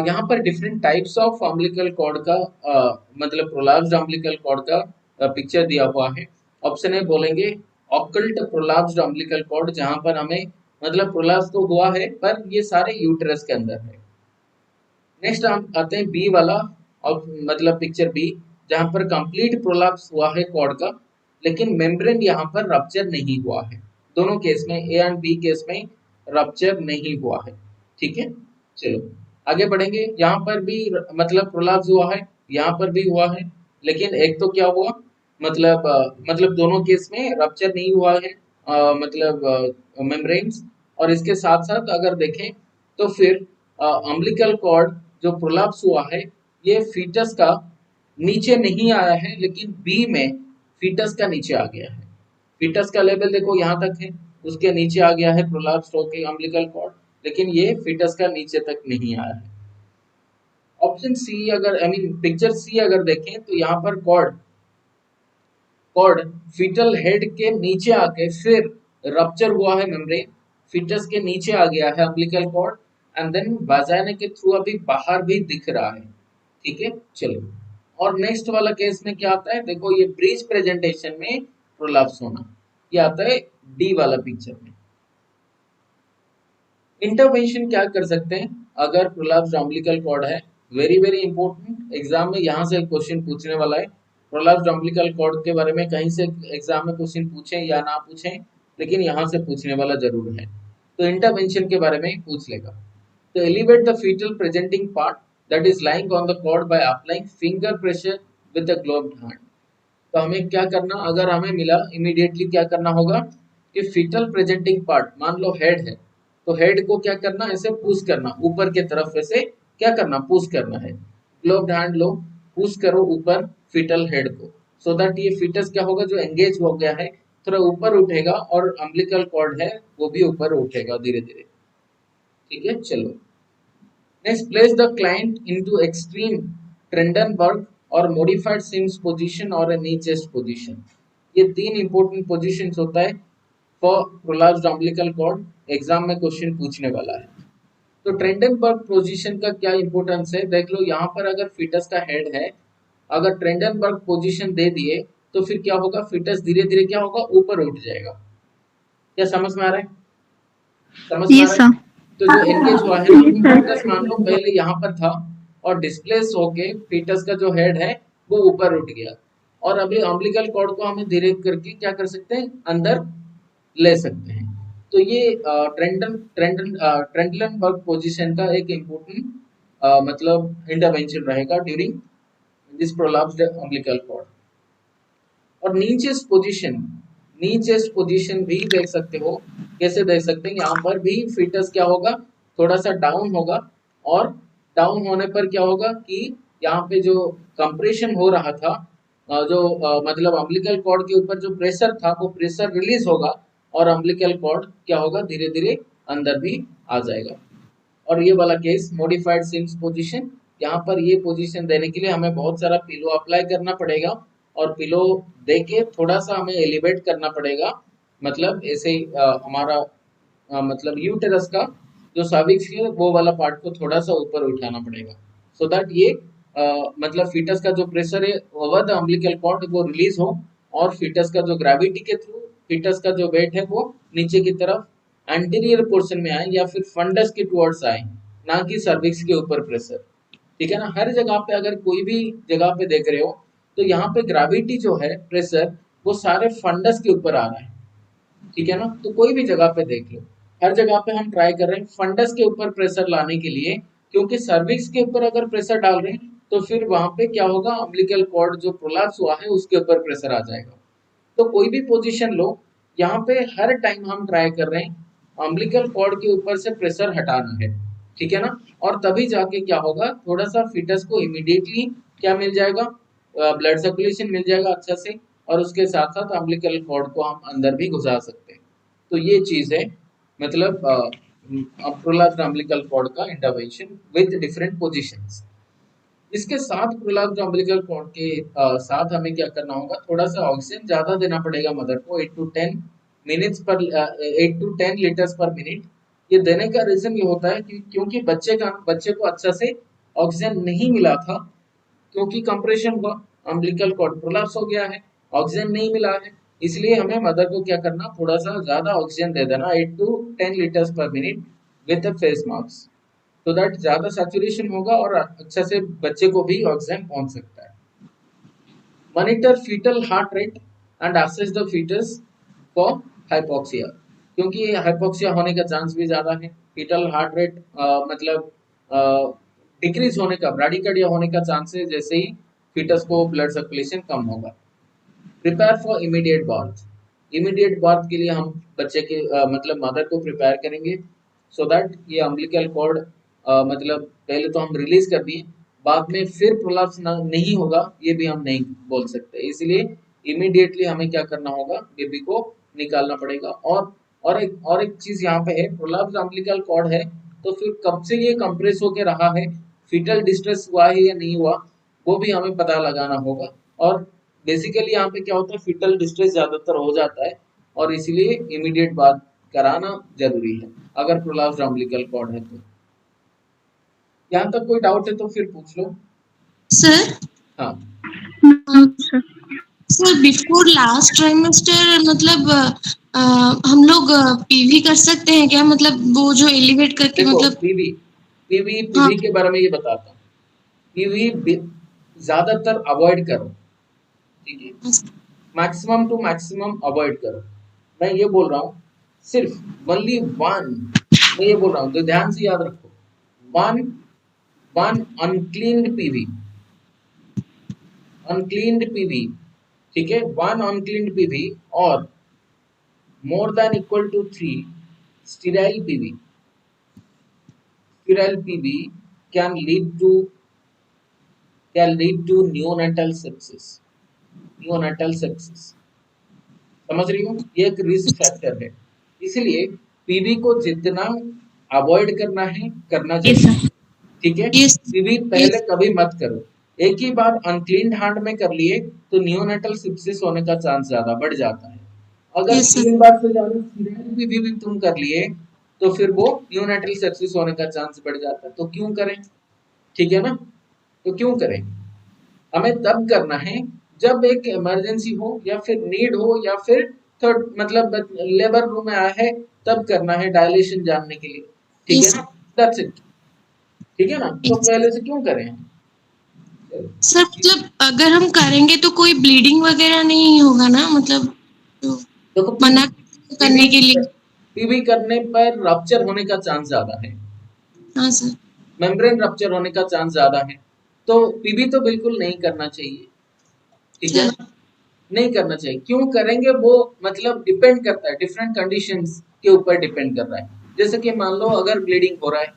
यहाँ पर different types of umbilical cord का मतलब प्रोलैप्स्ड अम्बिलिकल कॉर्ड का पिक्चर दिया हुआ है। ऑप्शन ए बोलेंगे ऑकल्ट प्रोलैप्स्ड अम्बिलिकल कॉर्ड, जहाँ पर हमें मतलब प्रोलैप्स तो हुआ है पर ये सारे यूटेरस के अंदर है। नेक्स्ट हम आते हैं बी वाला, और मतलब पिक्चर बी, जहाँ पर कंप्लीट प्रोलैप्स हुआ है कॉर्ड का, लेकिन मेम्ब्रेन यहाँ पर रप्चर नहीं हुआ है। दोनों केस में, ए एंड बी केस में रप्चर नहीं हुआ है। ठीक है, चलो आगे बढ़ेंगे। यहाँ पर भी मतलब प्रोलैप्स हुआ है, यहाँ पर भी हुआ है, लेकिन एक तो क्या हुआ, मतलब दोनों केस में रप्चर नहीं हुआ है मतलब मेम्ब्रेन्स, और इसके साथ साथ अगर देखें तो फिर अम्बिलिकल कॉर्ड जो प्रोलैप्स हुआ है ये फीटस का नीचे नहीं आया है, लेकिन बी में फीटस का नीचे आ गया है। फीटस का लेवल देखो यहाँ तक है, उसके नीचे आ गया है प्रोलैप्स होके अम्बिलिकल कॉर्ड, लेकिन ये फीटस का नीचे तक नहीं आया है। ऑप्शन सी अगर आई मीन पिक्चर सी अगर देखें तो यहाँ पर कॉर्ड फीटल हेड के नीचे आके फिर रप्चर हुआ है मेम्ब्रेन, फीटस के नीचे आ गया है अम्बिलिकल कॉर्ड, एंड देन वाजाइना के थ्रू अभी बाहर भी दिख रहा है। ठीक है, चलो और नेक्स्ट वाला केस में क्या आता है, देखो ये ब्रीच प्रेजेंटेशन में प्रोलैप्स होना, ये आता है डी वाला पिक्चर में। इंटरवेंशन क्या कर सकते हैं अगर प्रोलैप्स्ड अम्बिलिकल कॉर्ड है, वेरी वेरी इंपॉर्टेंट, एग्जाम में यहाँ से क्वेश्चन पूछने वाला है। प्रोलैप्स्ड अम्बिलिकल कॉर्ड के बारे में कहीं से एग्जाम में क्वेश्चन पूछें या ना पूछें, लेकिन यहाँ से पूछने वाला जरूर है, तो इंटरवेंशन के बारे में पूछ लेगा। तो elevate the fetal presenting part that is lying on the cord by applying finger pressure with the gloved hand. तो तो हमें क्या करना, अगर हमें मिला इमीडिएटली क्या करना होगा कि फीटल प्रेजेंटिंग पार्ट, मान लो हेड है, तो हेड को क्या करना, ऐसे पुश करना ऊपर के तरफ, ऐसे क्या करना, पुश करना है। ग्लोव्ड हैंड लो, पुश करो ऊपर फीटल हेड को, सो दैट ये फीटस क्या होगा, जो एंगेज हो गया है थोड़ा ऊपर उठेगा, और अम्बिलिकल कॉर्ड है वो भी ऊपर उठेगा धीरे धीरे। ठीक है, चलो next, place the client into extreme Trendelenburg or modified Sims position or a knee chest position। ये तीन इंपॉर्टेंट पोजीशंस होता है for prolapsed umbilical cord, exam में क्वेश्चन पूछने वाला है। तो ट्रेंडनबर्ग पोजीशन का क्या इंपॉर्टेंस है, देख लो यहाँ पर अगर फीटस का हेड है, अगर ट्रेंडनबर्ग पोजीशन दे दिए तो फिर क्या होगा, फीटस धीरे धीरे क्या होगा, ऊपर उठ जाएगा। क्या समझ में आ रहा है, समझ में आ यस रहा है? सर। तो जो एंगेज हुआ है ना, फीटस मान लो पहले यहाँ पर था और डिस्प्लेस होके फीटस का जो हेड है वो ऊपर उठ गया, और अभी अम्बिलिकल कॉर्ड को हमें धीरे करके क्या कर सकते हैं, अंदर ले सकते हैं। तो ये ट्रेंडलनबर्ग पोजीशन का एक इम्पोर्टेंट मतलब इंटरवेंशन रहेगा during this prolapsed umbilical cord. और नी चेस्ट पोजीशन भी देख सकते हो, कैसे देख सकते हैं, यहाँ पर भी फीटस क्या होगा, थोड़ा सा डाउन होगा, और डाउन होने पर क्या होगा कि यहाँ पे जो कंप्रेशन हो रहा था, मतलब अम्बिलिकल कॉर्ड के ऊपर जो प्रेशर था वो प्रेशर रिलीज होगा, और अम्बिलिकल कॉर्ड क्या होगा, धीरे धीरे अंदर भी आ जाएगा। और ये वाला केस मॉडिफाइड सिम्स पोजीशन, यहाँ पर ये पोजीशन देने के लिए हमें बहुत सारा पिलो अप्लाई करना पड़ेगा, और पिलो देके थोड़ा सा हमें एलिवेट करना पड़ेगा, मतलब ऐसे हमारा मतलब यूटेरस का जो सर्विक्स है वो वाला पार्ट को थोड़ा सा ऊपर उठाना पड़ेगा, सो दैट ये मतलब फीटस का जो प्रेशर है ओवर द अम्बिलिकल कॉर्ड वो रिलीज हो, और फीटस का जो ग्रेविटी के थ्रू फीटस का जो वेट है वो नीचे की तरफ एंटीरियर पोर्शन में आए, या फिर फंडस के टुवर्ड्स आए, ना कि सर्विक्स के ऊपर प्रेशर। ठीक है ना, हर जगह पे अगर कोई भी जगह पे देख रहे हो तो यहाँ पे ग्रेविटी जो है, प्रेशर वो सारे फंडस के ऊपर आ रहा है। ठीक है ना, तो कोई भी जगह पे देख लो, हर जगह पे हम ट्राई कर रहे हैं फंडस के ऊपर प्रेशर लाने के लिए, क्योंकि सर्विक्स के ऊपर अगर प्रेशर डाल रहे हैं तो फिर वहां पे क्या होगा, अम्बिलिकल कॉर्ड जो प्रोलैप्स हुआ है उसके ऊपर प्रेशर आ जाएगा। तो कोई भी पोजीशन लो, यहाँ पे हर टाइम हम ट्राई कर रहे हैं अम्बिलिकल कॉर्ड के ऊपर से प्रेशर हटाना है। ठीक है ना, और तभी जाके क्या होगा, थोड़ा सा फीटस को इमीडिएटली क्या मिल जाएगा, ब्लड सर्कुलेशन मिल जाएगा अच्छा से, और उसके साथ साथ अम्बिलिकल कॉर्ड को हम अंदर भी घुसा सकते हैं। तो ये चीज है, मतलब प्रोलैप्स्ड अम्बिलिकल कॉर्ड का इंटरवेंशन विद डिफरेंट पोजीशंस। इसके साथ प्रोलैप्स्ड अम्बिलिकल कॉर्ड के साथ हमें क्या करना होगा, थोड़ा सा ऑक्सीजन ज्यादा देना पड़ेगा मदर को, 8 to 10 लीटर्स पर मिनट। ये देने का रीजन ये होता है कि क्योंकि बच्चे को अच्छा से ऑक्सीजन नहीं मिला था, क्योंकि कंप्रेशन हुआ, अम्बिलिकल कॉर्ड प्रोलैप्स हो गया है, ऑक्सीजन नहीं मिला है, इसलिए हमें मदर को क्या करना, थोड़ा सा ज्यादा ऑक्सीजन दे देना, 8 to 10 लीटर्स पर मिनट विद फेस मास्क, तो दैट ज्यादा सैचुरेशन होगा और अच्छा से बच्चे को भी ऑक्सीजन पहुंच सकता है। Monitor fetal heart rate and assess the fetus for hypoxia, क्योंकि हाइपोक्सिया होने का चांस भी ज्यादा है। फीटल हार्ट रेट मतलब डिक्रीज होने का, ब्राडिकार्डिया होने का चांस है जैसे ही फीटस को ब्लड सर्कुलेशन कम होगा। Prepare for immediate birth, immediate birth के लिए हम बच्चे के मतलब मदर को प्रिपेयर करेंगे, सो दैट ये अम्बिलिकल कॉर्ड मतलब पहले तो हम रिलीज कर दिए, बाद में फिर प्रोलैप्स नहीं होगा ये भी हम नहीं बोल सकते, इसलिए इमीडिएटली हमें क्या करना होगा, बेबी को निकालना पड़ेगा। और एक चीज यहाँ पे है, प्रोलैप्स्ड अम्बिलिकल कॉर्ड है तो फिर कब से ये कंप्रेस होके रहा है, फीटल डिस्ट्रेस हुआ है या नहीं हुआ, वो भी हमें पता लगाना होगा। और बेसिकली यहाँ पे क्या होता है, फीटल डिस्ट्रेस ज्यादातर हो जाता है, और इसीलिए इमीडिएट बात कराना जरूरी है अगर प्रोलैप्स्ड अम्बिलिकल कॉर्ड है तो। यहाँ तक कोई डाउट है तो फिर पूछ लो। सर हाँ सर, बिफोर लास्ट ट्राइमेस्टर मतलब हम लोग पीवी कर सकते हैं क्या, मतलब वो जो एलिवेट करके, देखो मतलब पीवी के बारे में ये बताता हूँ। पीवी ज्यादातर अवॉइड करो, ठीक है, मैक्सिमम टू मैक्सिमम अवॉइड करो। मैं ये बोल रहा हूँ सिर्फ ओनली वन, मैं ये बोल रहा हूँ तो ध्यान से याद रखो, वन अनक्लीन्ड पीवी, ठीक है, 1 uncleaned PV और more than equal to 3 sterile PV. Sterile PV can lead to neonatal sepsis. Neonatal sepsis. समझ रही हो, ये एक रिस्क फैक्टर है, इसलिए पीवी को जितना अवॉइड करना है करना Yes, चाहिए। sir. ठीक है, Yes. पीवी पहले कभी मत करो। एक ही बार अनक्लीन्ड हैंड में कर लिए तो नियोनेटल सिप्सिस होने का चांस ज्यादा बढ़ जाता है। अगर Yes, sir. 3 बार से ज्यादा स्टीराइल पीवी भी तुम कर लिए तो फिर वो नियोनेटल सेप्सिस होने का चांस बढ़ जाता है। तो क्यों करें? ठीक है ना, तो क्यों करें? हमें तब करना है जब एक इमरजेंसी हो या फिर नीड हो या फिर थर्ड मतलब लेबर रूम में आया है तब करना है डायलेशन जानने के लिए। ठीक है Yes. ना, दैट्स इट। ठीक है ना, तो Yes. पहले से क्यों करें? सर मतलब अगर हम करेंगे तो कोई ब्लीडिंग वगैरह नहीं होगा ना, मतलब तो देखो मना करने के लिए। पीवी करने पर रप्चर होने का चांस ज्यादा है, हाँ सर। मेम्ब्रेन रप्चर होने का चांस ज्यादा है, तो पीवी तो बिल्कुल नहीं करना चाहिए। ठीक है ना, नहीं करना चाहिए। क्यों करेंगे वो मतलब डिपेंड करता है, डिफरेंट कंडीशंस के ऊपर डिपेंड कर रहा है। जैसे कि मान लो अगर ब्लीडिंग हो रहा है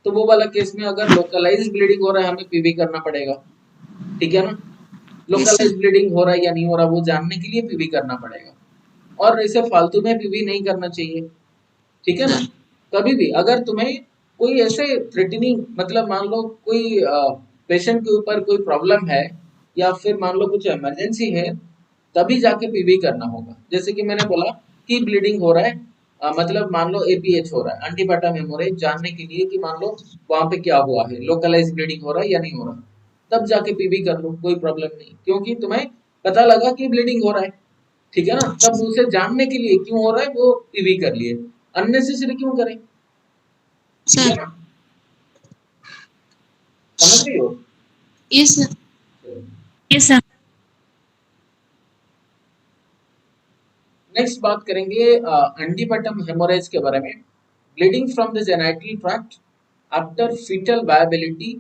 तो वो वाला केस में अगर लोकलाइज ब्लीडिंग हो रहा है हमें पीवी करना पड़ेगा। ठीक है ना, लोकलाइज ब्लीडिंग हो रहा है या नहीं हो रहा वो जानने के लिए पीवी करना पड़ेगा, और इसे फालतू में पीवी नहीं करना चाहिए। ठीक है ना, कभी भी अगर तुम्हें कोई ऐसे थ्रेटनिंग मतलब मान लो कोई पेशेंट के ऊपर कोई प्रॉब्लम है या फिर मान लो कुछ इमरजेंसी है तभी जाके पीवी करना होगा। जैसे कि मैंने बोला कि ब्लीडिंग हो रहा है मतलब मान लो एपीएच हो रहा है, एंटीपार्टम हेमोरेज, जानने के लिए कि मान लो वहां पे क्या हुआ है, लोकलाइज ब्लीडिंग हो रहा है या नहीं हो रहा, तब जाके पीवी कर लो, कोई प्रॉब्लम नहीं, क्योंकि तुम्हें पता लगा कि ब्लीडिंग हो रहा है। ठीक है ना, तब उसे जानने के लिए क्यों हो रहा है वो पीवी कर लिए, अननेसेसरी क्यों करें? ठीक है सर। ना, समझ रही हो? Yes sir. Yes sir. Next बात करेंगे एंटीपार्टम हेमोरेज के बारे में। Bleeding from the genital tract after fetal viability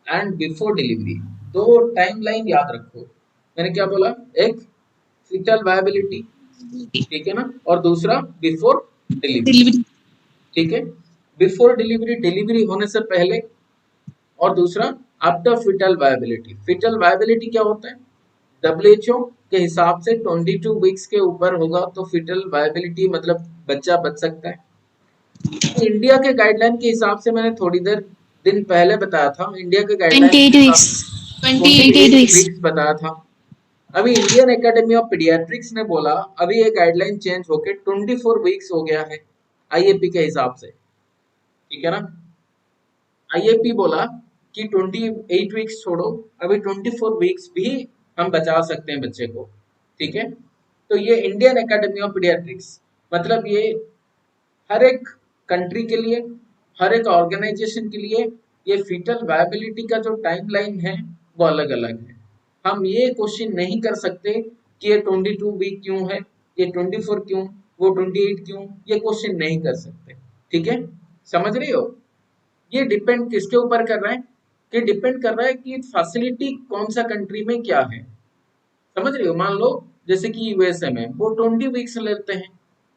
and before delivery. दो टाइमलाइन याद रखो, मैंने क्या बोला, एक फीटल वायबिलिटी, ठीक है ना, और दूसरा बिफोर डिलीवरी। डिलीवरी। ठीक है, बिफोर डिलीवरी डिलीवरी होने से पहले, और दूसरा after fetal viability. Fetal viability क्या होता है? डब्ल्यूएचओ के हिसाब से 22 वीक्स के ऊपर होगा तो फीटल वायबिलिटी मतलब बच्चा बच सकता है। इंडिया के गाइडलाइन के हिसाब से मैंने थोड़ी देर दिन पहले बताया था, इंडिया के गाइडलाइन 28 वीक्स। 28 वीक्स। वीक्स बताया था। अभी इंडियन एकेडमी ऑफ पीडियाट्रिक्स ने बोला अभी ये गाइडलाइन चेंज होके 24 वीक्स हो गया है आईएपी के हिसाब से। ठीक है ना, आईएपी बोला कि 28 वीक्स छोड़ो, अभी 24 वीक्स भी हम बचा सकते हैं बच्चे को। ठीक है, तो ये इंडियन एकेडमी ऑफ पीडियाट्रिक्स मतलब ये हर एक कंट्री के लिए, हर एक ऑर्गेनाइजेशन के लिए ये फीटल वायबिलिटी का जो टाइमलाइन है वो अलग अलग है। हम ये क्वेश्चन नहीं कर सकते कि ये 22 वीक क्यों है, ये 24 क्यों, वो 28 क्यों, ये क्वेश्चन नहीं कर सकते। ठीक है, समझ रही हो? ये डिपेंड किसके ऊपर कर रहा है, कि डिपेंड कर रहा है कि फैसिलिटी कौन सा कंट्री में क्या है। समझ रही हो? मान लो जैसे कि यूएसए में वो 20 वीक्स लेते हैं,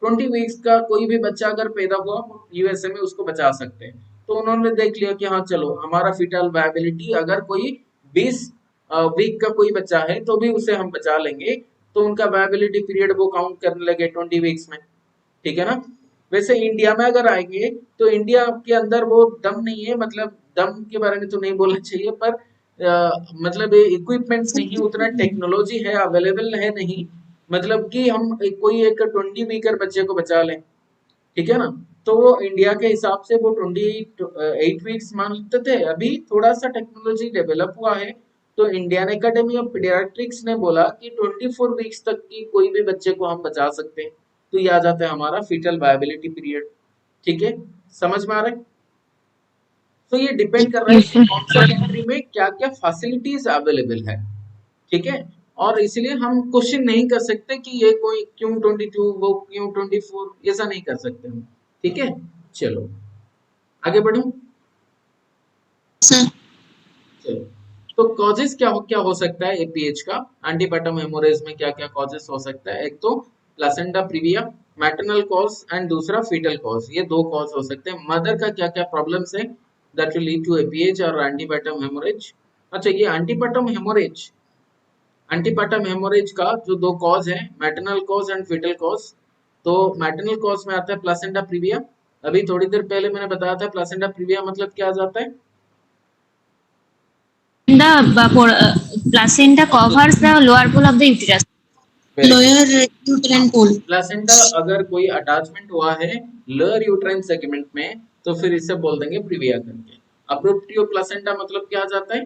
20 वीक्स का कोई भी बच्चा अगर पैदा हुआ यूएसए में उसको बचा सकते हैं। तो उन्होंने देख लिया कि हाँ चलो हमारा फीटल वायबिलिटी अगर कोई 20 वीक का कोई बच्चा है तो भी उसे हम बचा लेंगे, तो उनका वायबिलिटी पीरियड वो काउंट करने लगे 20 वीक्स में। ठीक है ना, वैसे इंडिया में अगर आएंगे तो इंडिया के अंदर वो दम नहीं है, मतलब दम के बारे में तो नहीं बोलना चाहिए पर मतलब इक्विपमेंट्स नहीं, उतना टेक्नोलॉजी है अवेलेबल है नहीं, मतलब कि हम कोई एक 20 वीकर बच्चे को बचा लें। ठीक है ना, तो वो इंडिया के हिसाब से वो 28 वीक्स मान लेते थे। अभी थोड़ा सा टेक्नोलॉजी डेवलप हुआ है तो इंडियन एकेडमी ऑफ पीडियाट्रिक्स ने बोला कि 24 वीक्स तक की कोई भी बच्चे को हम बचा सकते हैं, तो ये आ जाता है हमारा फीटल वायबिलिटी पीरियड। ठीक है, समझ में आ रहा है? तो ये डिपेंड कर रहा है कि कौन सा कंट्री में क्या क्या फैसिलिटीज अवेलेबल है। ठीक है, और इसलिए हम क्वेश्चन नहीं कर सकते कि ये कोई क्यों 22 वो क्यों 24, ऐसा नहीं कर सकते हम। ठीक है, चलो आगे बढ़ो। सर। चलो तो कॉजेस क्या हो सकता है एपीएच का, एंटीपैटम हेमोरेज में क्या क्या कॉजेस हो सकता है? एक तो placenta previa, maternal cause and दूसरा फीटल कॉज, ये दो कॉज हो सकते हैं। मदर का क्या क्या प्रॉब्लम्स है that will lead to APH और एंटीपैटम हेमोरेज। अच्छा, ये एंटीपैटम हेमोरेज का जो दो कॉज है, maternal cause and fetal cause. तो मैटरनल कॉज में आता है प्लासेंटा प्रीविया। अभी थोड़ी देर पहले मैंने बताया था प्लासेंटा प्रीविया मतलब क्या आ जाता है? The placenta covers the lower pole of the uterus. Lower uterine pole. Placenta अगर कोई अटैचमेंट हुआ है लोअर यूट्राइन सेगमेंट में तो फिर इसे बोल देंगे प्रीविया करके। अप्रोप्टियो प्लासेंटा मतलब क्या आ जाता है?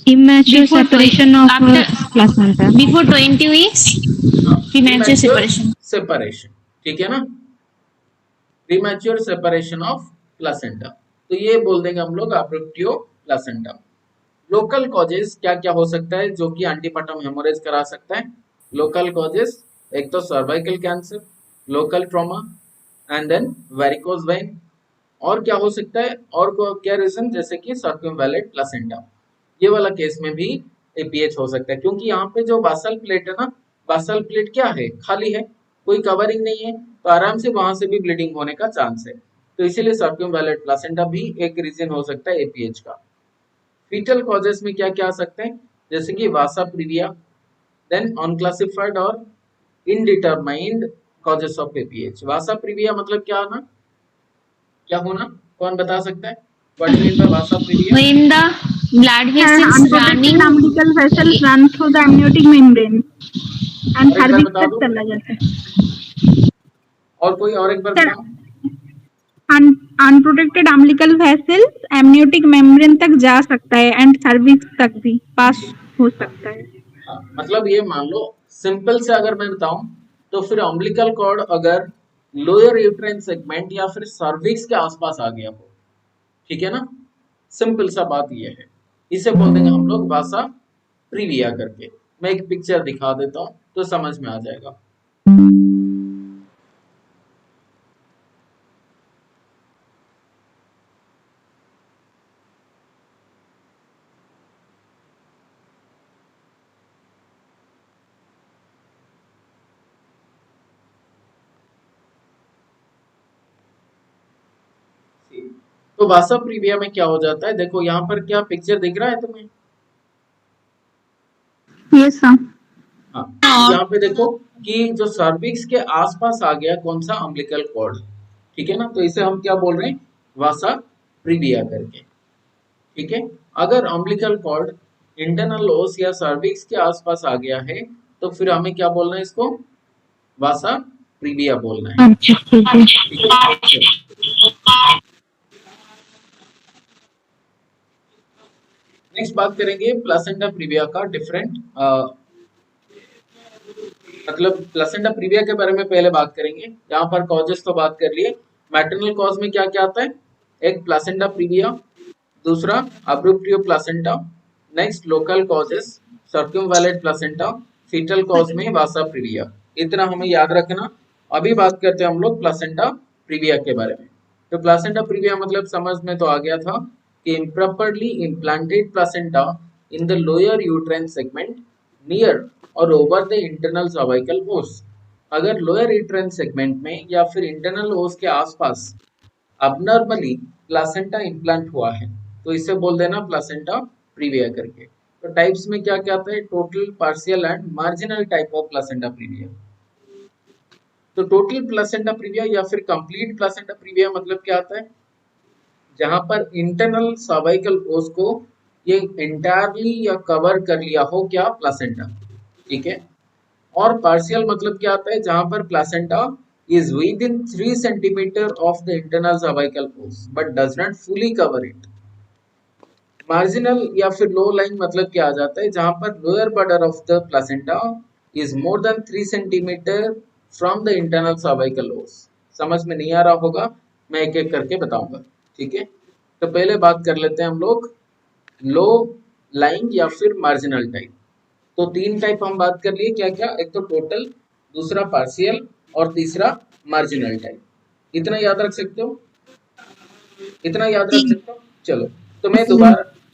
Immature Before separation of after placenta. before 20 weeks, premature separation. Separation, ठीक है ना, प्रीमैच्योर सेपरेशन ऑफ प्लासेंटा, तो ये बोल देंगे हम लोग अप्रोप्टियो प्लासेंटा। लोकल कॉजेस क्या क्या हो सकता है जो कि एंटीपैटम हेमोरेज करा सकता है? लोकल कॉजेस, एक तो cervical cancer, local trauma and then varicose vein. और क्या हो सकता है, और क्या रीजन, जैसे कि सर्कमवैलेंट प्लासेंटा, ये वाला केस में भी एपीएच हो सकता है, क्योंकि यहाँ पे जो बासल प्लेट है ना, बासल प्लेट क्या है, खाली है, कोई कवरिंग नहीं है, तो आराम से वहां से भी ब्लीडिंग होने का चांस है। तो इसीलिए सर्कमवैलेंट प्लासेंटा भी एक रीजन हो सकता है एपीएच का। फीटल कॉजेस में क्या क्या आ सकते हैं, जैसे कि वासा प्रीविया, देन अनक्लासिफाइड और indetermined causes of APH. Vasa previa मतलब क्या होना, कौन बता सकता है? What do mean by vasa previa? When the blood vessels unprotected running, umbilical vessels run through the amniotic membrane and और एक बार सर्विक्स बता तक दो, चला जाता है। और एक बार सर, बताओ। Unprotected umbilical vessels amniotic membrane तक जा सकता है एंड सर्विक्स तक भी पास हो सकता है। हाँ, मतलब ये मान लो सिंपल से अगर मैं बताऊं तो फिर अम्बिलिकल कॉर्ड अगर लोअर यूट्राइन सेगमेंट या फिर सर्विक्स के आसपास आ गया हो, ठीक है ना, सिंपल सा बात ये है, इसे बोल देंगे हम लोग वासा प्रीविया करके। मैं एक पिक्चर दिखा देता हूँ तो समझ में आ जाएगा। तो वासा प्रीविया में क्या हो जाता है, देखो यहाँ पर क्या पिक्चर दिख रहा है तुम्हें? Yes sir. हाँ, यहाँ पे देखो कि जो सर्विक्स के आसपास आ गया कौन सा, अम्बिलिकल कॉर्ड, ठीक है ना, तो इसे हम क्या बोल रहे हैं, वासा प्रीविया करके, ठीक है। अगर अम्बिलिकल कॉर्ड इंटरनल ओस या सर्विक्स के आसपास आ गया है तो फिर हमें क्या बोलना है, इसको वासा प्रीविया बोलना है, ठीक है। नेक्स्ट बात करेंगे प्लासेंटा प्रीविया का डिफरेंट, मतलब प्लासेंटा प्रीविया के बारे में पहले बात करेंगे। यहाँ पर कॉजेस तो बात कर लिए, मैटरनल कॉज में क्या क्या आता है, एक प्लासेंटा प्रीविया, दूसरा abruptio placenta, next local causes circumvallate placenta, fetal cause में वासा प्रीविया, इतना हमें याद रखना। अभी बात करते हैं हम लोग प्लासेंटा प्रीविया के बारे में। तो प्लासेंटा प्रीविया मतलब समझ में तो आ गया था कि improperly implanted placenta in the lower uterine segment near और ओवर द इंटरनल सर्वाइकल ओस। अगर लोअर यूट्राइन सेगमेंट में या फिर इंटरनल ओस के आसपास अबनॉर्मली प्लासेंटा इम्प्लांट हुआ है तो इसे बोल देना प्लासेंटा प्रीविया करके। तो टाइप्स में क्या क्या आता है, total, partial and marginal type of placenta previa. तो टोटल प्लासेंटा प्रीविया या फिर कंप्लीट प्लासेंटा प्रीविया मतलब क्या आता है, जहां पर इंटरनल सर्वाइकल ओस को ये एंटायरली या कवर कर लिया हो क्या, प्लासेंटा, ठीक है। और पार्शियल मतलब क्या आता है, जहां पर placenta is within 3 centimetre of the internal cervical os but does not fully cover it. Marginal या फिर लो लाइन मतलब क्या आ जाता है, जहां पर lower border of the placenta is more than 3 centimetre from the internal cervical ओस। समझ में नहीं आ रहा होगा, मैं एक एक करके बताऊंगा, ठीक है। तो पहले बात कर लेते हैं हम लोग लो लाइन या फिर मार्जिनल टाइप। तो 3 टाइप हम बात कर लिए, क्या क्या, एक तो टोटल, दूसरा पार्शियल और तीसरा मार्जिनल टाइप। इतना याद रख सकते हो, इतना याद रख सकते हो। चलो, तो मैं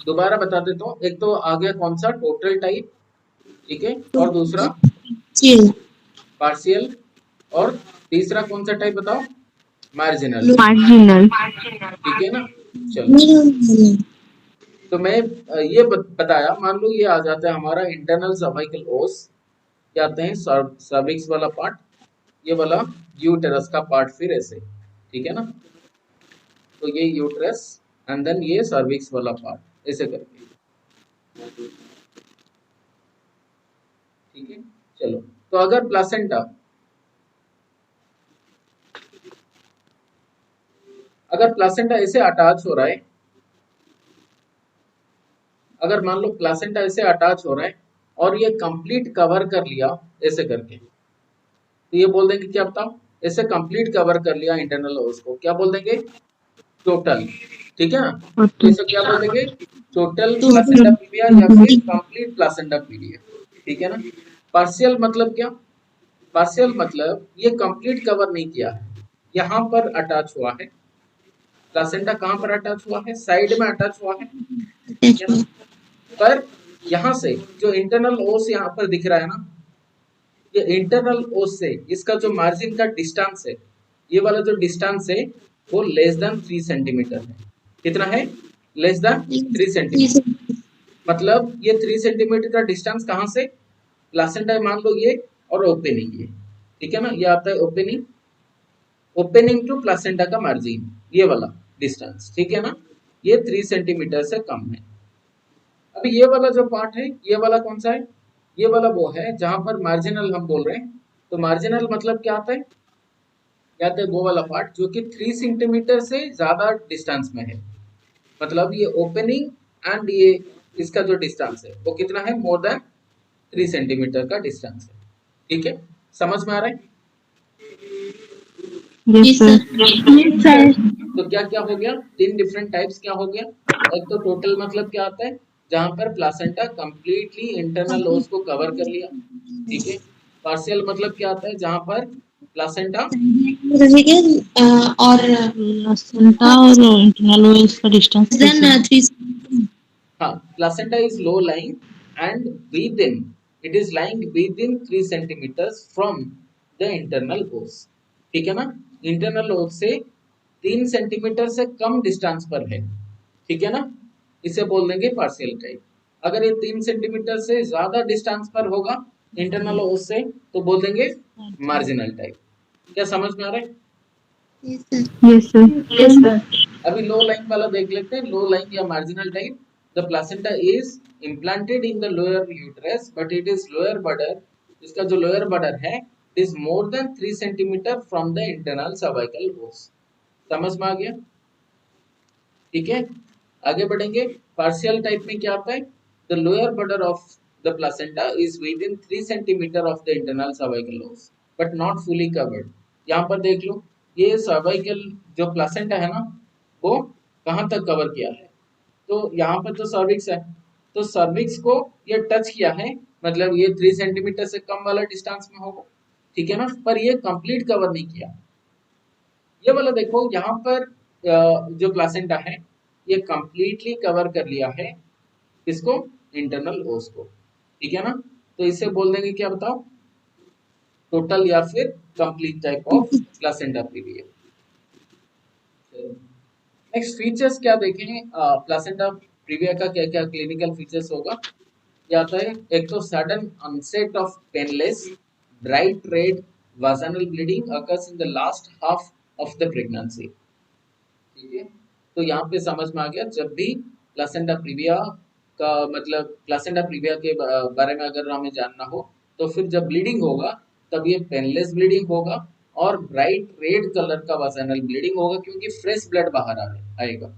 दोबारा बता देता हूँ, एक तो आ गया कौन सा, टोटल टाइप, ठीक है, और दूसरा चिल पार्शियल, और तीसरा कौन सा टाइप बताओ, मार्जिनल, मार्जिनल। ठीक है ना। चलो, तो मैं ये बताया, मान लो ये आ जाता है हमारा इंटरनल सर्वाइकल ओस, क्या आते हैं सर्विक्स वाला पार्ट, ये वाला यूटेरस का पार्ट, फिर ऐसे, ठीक है ना, तो ये यूटेरस एंड देन ये सर्विक्स वाला पार्ट, ऐसे करके, ठीक है। चलो, तो अगर प्लासेंटा, अगर प्लासेंटा ऐसे अटैच हो रहा है, अगर मान लो प्लासेंटा ऐसे अटैच हो रहा है और ये कंप्लीट कवर कर लिया ऐसे करके, तो ये बोल देंगे क्या बताओ, ऐसे कंप्लीट कवर कर लिया इंटरनल ओस को, क्या बोल देंगे, टोटल, ठीक है ना। तो इसे क्या बोल देंगे, टोटल प्लासेंटा प्रीविया या फिर कंप्लीट प्लासेंटा प्रीविया, ठीक है ना। पार्शियल मतलब क्या, पार्शियल मतलब ये कंप्लीट कवर नहीं किया है, यहाँ पर अटैच हुआ है, प्लासेंटा कहाँ पर अटैच हुआ है, साइड में अटैच हुआ है, ठीक है ना। पर यहाँ से जो इंटरनल ओस यहाँ पर दिख रहा है ना, ये इंटरनल ओस से इसका जो मार्जिन का डिस्टेंस है, ये वाला जो डिस्टेंस है वो लेस देन 3 सेंटीमीटर है। कितना है, लेस देन 3 सेंटीमीटर, मतलब ये 3 सेंटीमीटर का डिस्टेंस कहाँ से, प्लासेंटा मान लो ये, और ओपनिंग ये, ठीक है ना, ये आता है ओपनिंग, ओपनिंग टू प्लासेंटा का मार्जिन, ये वाला डिस्टेंस, ठीक है ना, ये 3 सेंटीमीटर से कम है। अभी ये वाला जो पार्ट है, ये वाला कौन सा है, ये वाला वो है जहां पर मार्जिनल हम बोल रहे हैं। तो मार्जिनल मतलब क्या आता है, क्या आता है, वो वाला पार्ट जो कि 3 सेंटीमीटर से ज्यादा डिस्टेंस में है, मतलब ये ओपनिंग एंड ये इसका जो डिस्टेंस है वो कितना है, मोर देन 3 सेंटीमीटर का डिस्टेंस है, ठीक है, समझ में आ रहा है। जी सर तो क्या क्या हो गया, 3 डिफरेंट टाइप्स क्या हो गया, एक तो टोटल मतलब क्या आता है, जहां पर प्लासेंटा कंप्लीटली इंटरनल ओस को कवर कर लिया, ठीक है। पार्शियल मतलब क्या आता है, जहां पर प्लासेंटा, और प्लासेंटा और इंटरनल ओएस का डिस्टेंस देन 3 हाँ, placenta is low lying and within, it is lying within 3 centimetres from the internal os, ठीक है ना। इंटरनल ओस से 3 सेंटीमीटर से कम डिस्टेंस पर है, ठीक है ना, इसे बोल देंगे पार्शियल टाइप। अगर ये 3 सेंटीमीटर से ज्यादा डिस्टेंस पर होगा इंटरनल ओस से, तो बोल देंगे मार्जिनल टाइप। क्या समझ में आ रहा है। Yes sir. अभी लो लाइन वाला देख लेते हैं, लो लाइन या marginal type. The placenta is implanted in the lower uterus but it is lower border, इसका जो लोअर बॉर्डर है is more than 3 centimetre from the internal cervical ओस। समझ में आ गया, ठीक है। आगे बढ़ेंगे, पार्शियल टाइप में क्या आता है, the lower border of the placenta is within 3 centimetre of the internal cervical os but not fully covered. यहाँ पर देख लो, ये सर्वाइकल जो प्लासेंटा है ना, वो कहाँ तक कवर किया है, तो यहाँ पर तो सर्विक्स है, तो सर्विक्स को ये टच किया है, मतलब ये 3 सेंटीमीटर से कम वाला डिस्टेंस में होगा, ठीक है ना, पर ये कंप्लीट कवर नहीं किया। ये वाला देखो, यहाँ पर जो प्लासेंटा है ये कंप्लीटली कवर कर लिया है इसको, इंटरनल ओस को, ठीक है ना। तो इसे बोल देंगे क्या बताओ, टोटल या फिर complete type of placenta previa. Next features क्या देखें, प्लासेंटा प्रीविया का क्या क्या क्लिनिकल फीचर्स होगा, ये आता है, एक तो sudden onset of painless bright red vaginal bleeding occurs in the last half of the pregnancy, ठीक है। तो यहाँ पे समझ में आ गया, जब भी प्लासेंटा प्रीविया का मतलब प्लासेंटा प्रीविया के बारे में अगर हमें जानना हो, तो फिर जब ब्लीडिंग होगा तब ये पेनलेस ब्लीडिंग होगा और ब्राइट रेड कलर का वाजाइनल ब्लीडिंग होगा, क्योंकि फ्रेश ब्लड बाहर आएगा,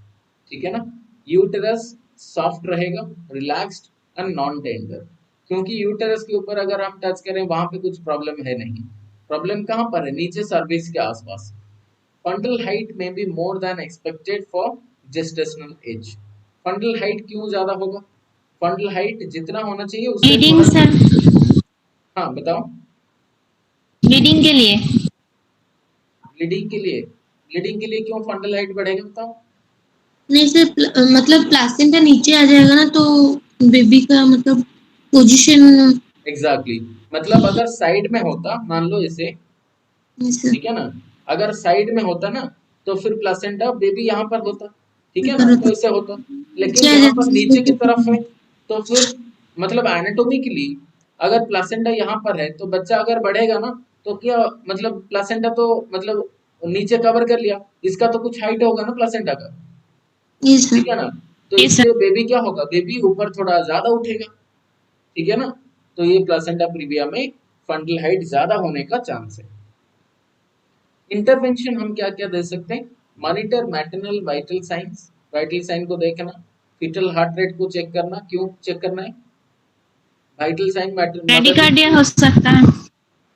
ठीक है ना। यूटेरस सॉफ्ट रहेगा, रिलैक्स्ड एंड नॉन टेंडर, क्योंकि यूटेरस के ऊपर अगर हम टच करें वहां पे कुछ प्रॉब्लम है नहीं, प्रॉब्लम कहाँ पर है, नीचे सर्विक्स के आसपास। Fundal height may be more than expected for gestational age. Fundal height क्यों ज्यादा होगा, fundal height जितना होना चाहिए उससे ब्लीडिंग सर, हाँ बताओ, ब्लीडिंग के लिए, ब्लीडिंग के लिए, ब्लीडिंग के लिए क्यों fundal height बढ़ेगा बताओ। नहीं सर, मतलब प्लासेंटा नीचे आ जाएगा ना, तो बेबी का मतलब पोजीशन। एग्जैक्टली मतलब अगर साइड में होता, मान लो इसे, सर ठीक है ना, अगर साइड में होता ना तो फिर प्लासेंटा बेबी यहाँ पर होता, ठीक है ना, ऊपर तो होता, इसे होता। नीचे लेकिन आ यहाँ पर नीचे की जाता तरफ है, तो फिर मतलब एनाटोमिकली अगर प्लासेंटा यहाँ पर है तो बच्चा अगर बढ़ेगा ना, तो क्या मतलब प्लासेंटा तो मतलब नीचे कवर कर लिया, इसका तो कुछ हाइट होगा ना प्लासेंटा का, ये सर। ठीक है ना, तो यस सर। इससे बेबी क्या होगा, बेबी ऊपर थोड़ा ज्यादा उठेगा, ठीक है ना, तो ये प्लासेंटा प्रीविया में फंडल हाइट ज्यादा होने का चांस है। इंटरवेंशन हम क्या क्या दे सकते हैं, monitor maternal vital signs, vital sign को देखना, फीटल हार्ट रेट को चेक करना, क्यों चेक करना है, vital sign matter mother, bradycardia हो सकता है।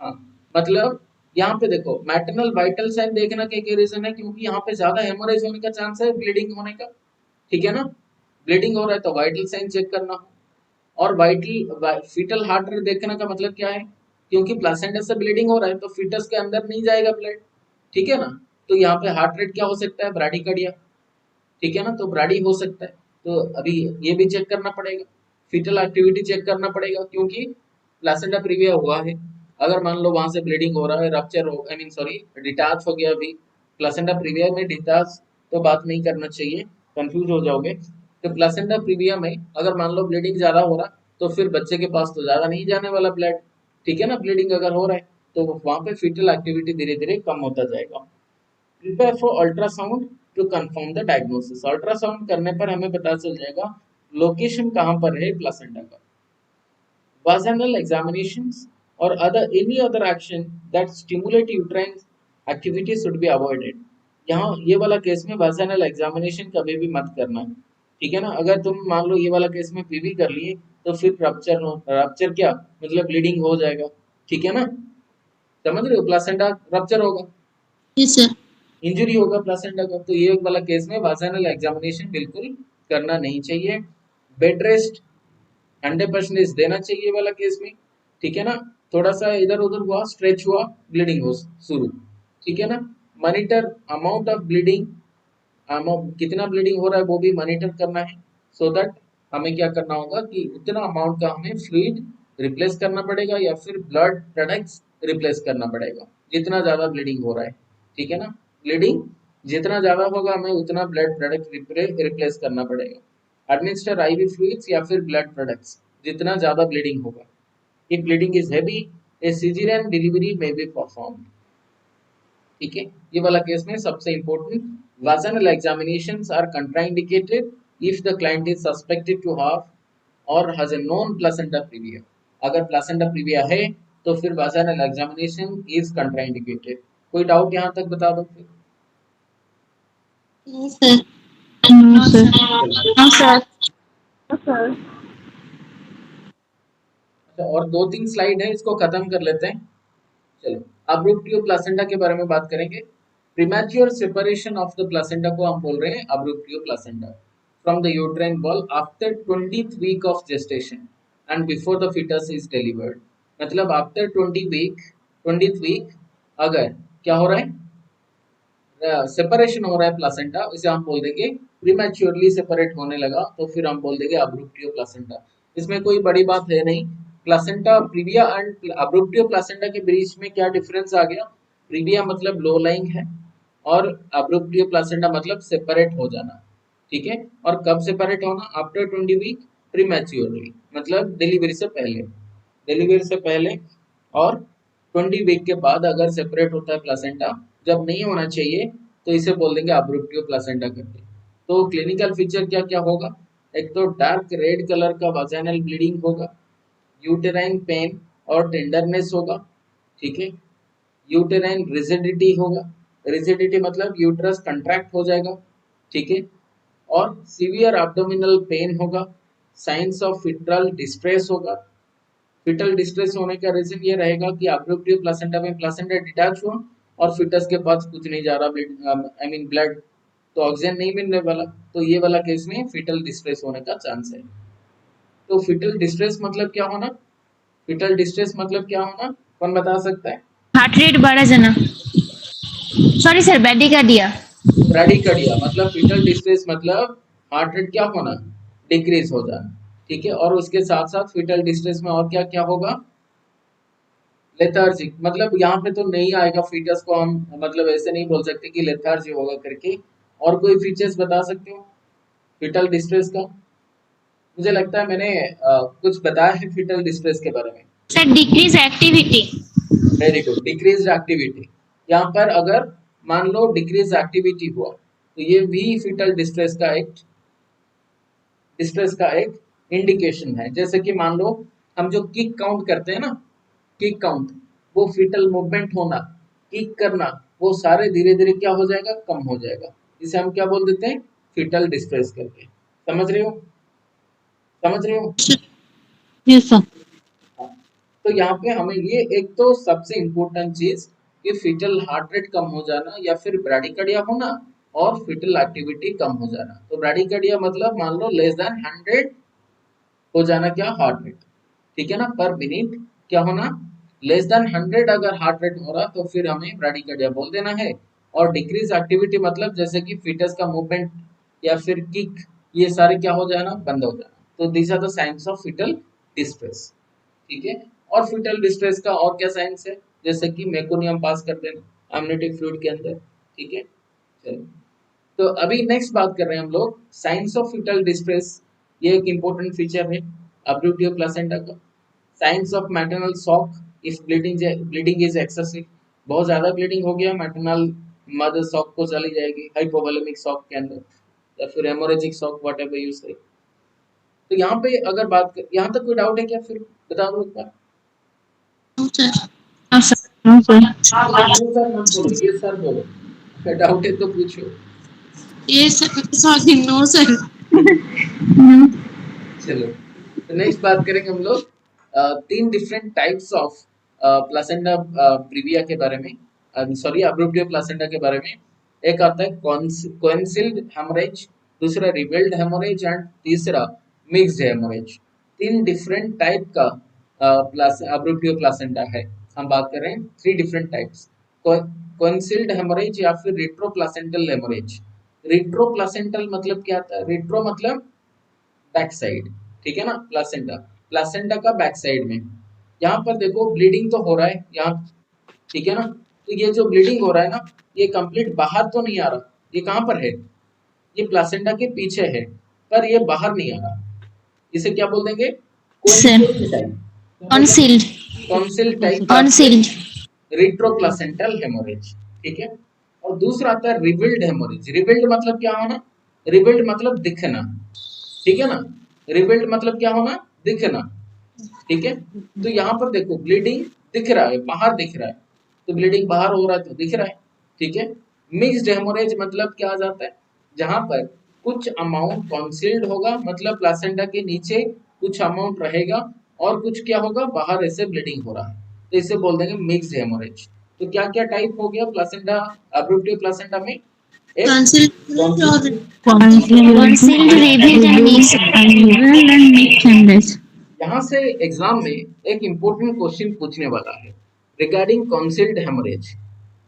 हाँ मतलब यहाँ पे देखो मैटरनल वाइटल साइन देखना के क्या रीजन है, क्योंकि यहाँ पे ज्यादा हेमोरेज होने का चांस है, ब्लीडिंग होने का, ठीक है ना, ब्लीडिंग हो रहा है तो वाइटल साइन चेक करना। और वाइटल फीटल हार्ट रेट देखने का मतलब क्या है, क्योंकि प्लासेंटा से ब्लीडिंग हो रहा है तो फीटस के अंदर नहीं जाएगा ब्लड, ठीक है ना, तो यहाँ पे हार्ट रेट क्या हो सकता है, ब्राडिकार्डिया, ठीक है ना, तो ब्राडी हो सकता है, तो अभी ये भी चेक करना पड़ेगा, फीटल एक्टिविटी चेक करना पड़ेगा, क्योंकि प्लासेंटा प्रीविया हुआ है, अगर मान लो वहां से ब्लीडिंग हो रहा है, रप्चर हो, आई मीन सॉरी डिटाच हो गया, अभी प्लासेंटा प्रीविया में डिटाच तो बात नहीं करना चाहिए, कंफ्यूज हो जाओगे, तो प्लासेंटा प्रीविया में अगर मान लो ब्लीडिंग ज्यादा हो रहा तो फिर बच्चे के पास तो ज्यादा नहीं जाने वाला ब्लड, ठीक है ना, ब्लीडिंग अगर हो रहा है तो वहां पे फीटल एक्टिविटी धीरे धीरे कम होता जाएगा। Prepare for ultrasound to confirm the diagnosis, ultrasound करने पर हमें पता चल जाएगा लोकेशन कहाँ पर है प्लासेंटा का। Vaginal examinations or other any other action that stimulate uterine activity should be avoided। यहाँ ये वाला केस में vaginal examination कभी भी मत करना, ठीक है ना, अगर तुम मान लो ये वाला केस में पीवी कर लिए तो फिर रप्चर हो, रप्चर क्या मतलब ब्लीडिंग हो जाएगा, ठीक है ना, समझ रहे हो, प्लासेंटा रप्चर होगा, ये सर। इंजरी होगा प्लासेंटा का, तो ये वाला केस में वाजाइनल एग्जामिनेशन बिल्कुल करना नहीं चाहिए। बेड रेस्ट 100% देना चाहिए वाला केस में, ठीक है ना, थोड़ा सा इधर उधर हुआ, स्ट्रेच हुआ, ब्लीडिंग हो शुरू, ठीक है ना, मॉनिटर अमाउंट ऑफ ब्लीडिंग, कितना ब्लीडिंग हो रहा है वो भी मॉनिटर करना है, सो दैट हमें क्या करना होगा कि उतना अमाउंट का हमें फ्लूइड रिप्लेस करना पड़ेगा या फिर ब्लड प्रोडक्ट्स रिप्लेस करना पड़ेगा, जितना ज्यादा ब्लीडिंग हो रहा है, ठीक है ना, ब्लीडिंग जितना ज्यादा होगा हमें उतना ब्लड प्रोडक्ट रिप्लेस करना पड़ेगा, एडमिनिस्टर आईवी फ्लूइड्स या फिर ब्लड प्रोडक्ट्स जितना ज्यादा ब्लीडिंग होगा। If bleeding is heavy A caesarean delivery में बी परफॉर्म, ठीक है, ये वाला केस में सबसे important vaginal examinations are contraindicated if the client is suspected to have or has a known placenta previa, अगर placenta previa है तो फिर vaginal examination is contraindicated। कोई डाउट यहाँ तक बता दो फिर। नहीं सर। No sir. हाँ सर। अच्छा और दो तीन स्लाइड है इसको खत्म कर लेते हैं, चलो अब्रूप्टियो प्लासेंटा के बारे में बात करेंगे। Premature separation of the placenta को हम बोल रहे हैं abruptio placenta from the uterine wall after 20th week of gestation and before the fetus is delivered, मतलब आफ्टर 20th वीक अगर क्या हो रहा है, सेपरेशन हो रहा है प्लासेंटा, इसे हम बोल देंगे प्रीमैच्योरली सेपरेट होने लगा तो फिर हम बोल देंगे अब्रूप्टियो प्लासेंटा। इसमें कोई बड़ी बात है नहीं, प्लासेंटा प्रीविया एंड अब्रूप्टियो प्लासेंटा के बीच में क्या डिफरेंस आ गया, प्रीविया मतलब लो लाइंग है और अब्रूप्टियो प्लासेंटा मतलब सेपरेट हो जाना, ठीक है, और कब सेपरेट होना, आफ्टर 20 वीक, प्रीमैच्योरली मतलब डिलीवरी से पहले, डिलीवरी से पहले, और 20 वीक के बाद अगर सेपरेट होता है प्लासेंटा, जब नहीं होना चाहिए तो इसे बोल देंगे अब्रूप्टियो प्लासेंटा करके। तो क्लिनिकल फीचर क्या क्या होगा, एक तो डार्क रेड कलर का वाजाइनल ब्लीडिंग होगा, यूटेराइन पेन और टेंडरनेस होगा, ठीक है, यूटेराइन रिजिडिटी होगा, रिजिडिटी मतलब यूट्रस कंट्रैक्ट हो जाएगा, ठीक है, और सीवियर एब्डोमिनल पेन होगा, साइंस ऑफ फिटल डिस्ट्रेस होगा। फिटल डिस्ट्रेस होने का रीजन ये रहेगा कि अब्रूप्टिव प्लासेंटा में प्लासेंटा डिटैच हुआ और फिटस के पास कुछ नहीं जा रहा, आई मीन ब्लड, तो ऑक्सीजन नहीं मिलने वाला, तो ये वाला केस में फिटल डिस्ट्रेस होने का चांस है। तो फिटल डिस्ट्रेस मतलब क्या होना, फिटल डिस्ट्रेस मतलब क्या होना, कौन बता सकता है? हार्ट रेट बढ़ा जाना, सॉरी सर ब्रेडिकार्डिया। ब्रैडिकार्डिया मतलब फीटल डिस्ट्रेस मतलब हार्ट रेट क्या होना, डिक्रीज हो जाना, ठीक है। और उसके साथ साथ फीटल डिस्ट्रेस में और क्या क्या होगा, लेथार्जिक, मतलब यहाँ पे तो नहीं आएगा फीटस को हम मतलब ऐसे नहीं बोल सकते कि लेथार्जी होगा करके। और कोई फीचर्स बता सकते हो फीटल डिस्ट्रेस का? मुझे लगता है मैंने कुछ बताया है फीटल डिस्ट्रेस के बारे में। Sir decrease activity. Very good, decrease activity. यहाँ पर अगर मान लो डिक्रीज एक्टिविटी हुआ तो ये भी फीटल डिस्ट्रेस का एक इंडिकेशन है। जैसे कि मान लो हम जो किक काउंट करते हैं ना, किक काउंट, वो फीटल मूवमेंट होना, किक करना, वो सारे धीरे धीरे क्या हो जाएगा, कम हो जाएगा। इसे हम क्या बोल देते हैं, फीटल डिस्ट्रेस करके। समझ रहे हो, समझ रहे हो? Yes sir. तो यहाँ पे हमें ये एक तो सबसे इम्पोर्टेंट चीज कि फीटल हार्ट रेट कम हो जाना या फिर ब्रैडिकार्डिया होना और फीटल एक्टिविटी कम हो जाना। तो ब्रैडिकार्डिया मतलब मान लो लेस देन 100 हो जाना क्या, हार्ट रेट, ठीक है ना, पर मिनट क्या होना, लेस देन 100 अगर हार्ट रेट हो रहा तो फिर हमें ब्रैडिकार्डिया बोल देना है। और डिक्रीज एक्टिविटी मतलब जैसे कि फीटस का मूवमेंट या फिर किक, ये सारे क्या हो जाना, बंद हो जाना। तो these are the signs of fetal distress, ठीक है। और फीटल डिस्ट्रेस का और क्या साइंस है, जैसे कि मेकोनियम पास कर देना amniotic फ्लूइड के अंदर, ठीक है। चलो, तो अभी नेक्स्ट बात कर रहे हैं हम लोग साइंस ऑफ फीटल डिस्ट्रेस। ये एक इंपॉर्टेंट फीचर है अब्रूटियो प्लासेंटा का। Science of maternal shock if bleeding is excessive, बहुत ज्यादा ब्लीडिंग हो गया, मैटरनल मदर शॉक को चली जाएगी हाइपोवोलेमिक शॉक के अंदर, या फिर हेमोरेजिक शॉक, व्हाटएवर यू से। तो यहाँ पे अगर बात कर, यहाँ तक कोई डाउट है क्या, फिर बता दो एक बार। हाँ सर। हाँ सर। ये सर मत बोलो, ये सर बोलो, अगर डाउट है तो पूछो। ये सॉरी नो सर। चलो, तो नेक्स्ट बात करेंगे हम लोग 3 different types of placenta previa के बारे में, सॉरी अब्रूटियो प्लासेंटा के बारे में। एक आता है कॉन्सिल्ड हेमोरेज, दूसरा रिवेल्ड हेमोरेज एंड तीसरा मिक्स्ड हेमोरेज। 3 डिफरेंट टाइप का अब्रूटियो प्लासेंटा है। हम बात कर रहे हैं 3 डिफरेंट टाइप्स, कॉन्सिल्ड हेमोरेज या फिर रेट्रोप्लासेंटल हेमोरेज। रेट्रोप्लासेंटल मतलब क्या आता है, रेट्रो मतलब बैक साइड, ठीक है ना, प्लासेंटा, प्लासेंटा का बैक साइड में। यहाँ पर देखो ब्लीडिंग तो हो रहा है यहाँ, ठीक है ना। तो ये जो ब्लीडिंग हो रहा है ना, ये कंप्लीट बाहर तो नहीं आ रहा, ये कहाँ पर है, ये प्लासेंटा के पीछे है, पर ये बाहर नहीं आ रहा। इसे क्या बोल देंगे, कॉन्सिल्ड टाइप, कॉन्सिल्ड। कॉन्सिल्ड टाइप, कॉन्सिल्ड। रेट्रोप्लासेंटल हेमोरेज, ठीक है। और दूसरा आता है रिविल्ड हेमोरेज। रिविल्ड मतलब क्या होना, रिविल्ड मतलब दिखना, ठीक है ना, रिविल्ड मतलब क्या होना, दिखना, ठीक है। तो यहाँ पर देखो ब्लीडिंग दिख रहा है, बाहर दिख रहा है, तो ब्लीडिंग बाहर हो रहा है तो दिख रहा है, ठीक है। मिक्स्ड हेमोरेज मतलब क्या आ जाता है, जहां पर कुछ अमाउंट कॉन्सील्ड होगा, मतलब प्लासेंटा के नीचे कुछ अमाउंट रहेगा और कुछ क्या होगा, बाहर ऐसे ब्लीडिंग हो रहा है, तो इसे बोल देंगे मिक्स्ड हेमोरेज। तो क्या क्या टाइप हो गया प्लासेंटा, अब्रूटिव प्लासेंटा में, एक कॉन्सिल्ड और कॉन्सिल्ड, रिवील्ड एंड मिक्स्ड। यहाँ से एग्जाम में एक इम्पोर्टेंट क्वेश्चन पूछने वाला है रिगार्डिंग कॉन्सिल्ड हेमोरेज।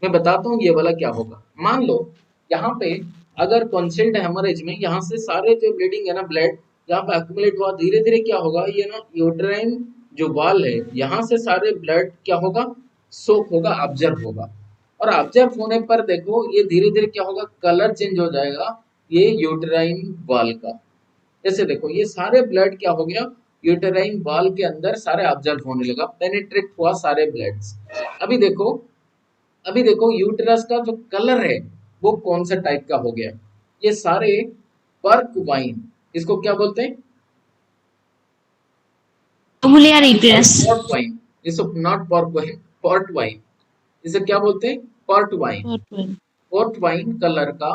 मैं बताता हूँ ये वाला क्या होगा। मान लो यहाँ पे अगर कॉन्सिल्ड हेमोरेज में यहाँ से सारे जो ब्लीडिंग है ना, ब्लड यहाँ पे अक्यूमुलेट हुआ, धीरे धीरे क्या होगा, ये ना यूट्राइन जो वॉल है, यहाँ से सारे ब्लड क्या होगा, सोक होगा, ऑब्जर्व होगा। और ऑब्जर्व होने पर देखो ये धीरे धीरे क्या होगा, कलर चेंज हो जाएगा ये यूट्राइन वॉल का। जैसे देखो ये सारे ब्लड क्या हो गया, यूटेराइन वॉल के अंदर सारे ऑब्जर्व होने लगा, पेनिट्रेट हुआ सारे ब्लड्स। अभी देखो, अभी देखो यूटेरस का जो कलर है वो कौन सा टाइप का हो गया, ये सारे पर्क वाइन, इसको क्या बोलते हैं, ओवुलर यूटेरस। पॉर्ट वाइन, इसको not perk wine, port wine, इसे क्या बोलते हैं, port wine. Port wine colour का,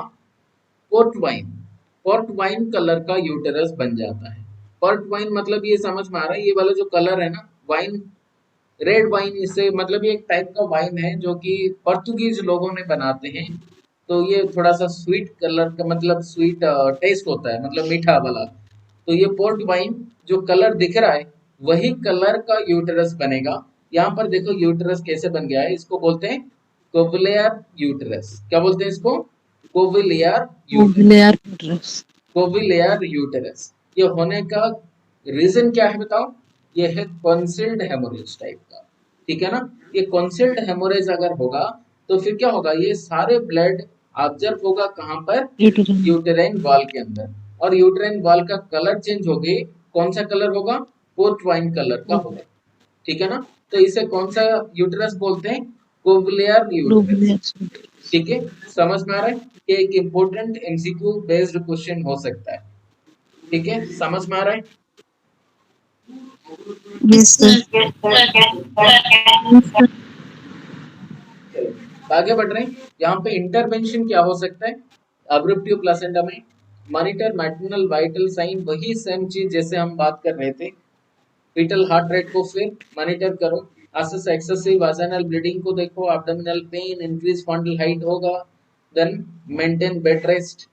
port wine, port wine colour का यूटेरस बन जाता है। पोर्ट वाइन मतलब ये समझ में आ रहा है, ये वाला जो कलर है ना, वाइन, रेड वाइन, इससे मतलब ये एक टाइप का वाइन है जो कि पोर्तुगीज लोगों ने बनाते हैं। तो ये थोड़ा सा स्वीट कलर का, मतलब स्वीट टेस्ट होता है, मतलब मीठा वाला। तो ये पोर्ट वाइन जो कलर दिख रहा है वही कलर का यूटेरस बनेगा। यहाँ पर देखो यूटेरस कैसे बन गया है, इसको बोलते हैं कोवुलर यूटेरस। क्या बोलते हैं इसको, कोविलियर Ovulare uterus. कोविलियर यूटेरस। ये होने का रीजन क्या है बताओ? ये है कॉन्सिल्ड हेमोरेज टाइप का, ठीक है ना। ये कॉन्सिल्ड हेमोरेज अगर होगा तो फिर क्या होगा, ये सारे ब्लड ऑब्जर्व होगा कहाँ पर? Uterine. यूटेराइन वॉल के अंदर, और यूटेराइन वॉल का कलर चेंज हो गई। कौन सा कलर होगा? पोर्ट वाइन कलर का होगा, ठीक है ना। तो इसे कौन सा यूटेरस बोलते हैं? कोविलियर यूटेरस, Ovulare. ठीक है। समझ में आ रहा है कि एक इम्पोर्टेंट एमसीक्यू बेस्ड क्वेश्चन हो सकता है, ठीक है। समझ में आ रहा है? Yes, sir. चलो, आगे बढ़ रहे हैं। यहाँ पे इंटरवेंशन क्या हो सकता है अब्रप्टिव प्लासेंटा में? मॉनिटर मैटरनल वाइटल साइन, वही सेम चीज जैसे हम बात कर रहे थे। फीटल हार्ट रेट को फिर मॉनिटर करो। एक्सेसिव वाजाइनल ब्लीडिंग को देखो। Abdominal pain, increase fundal height होगा। Then maintain bed rest,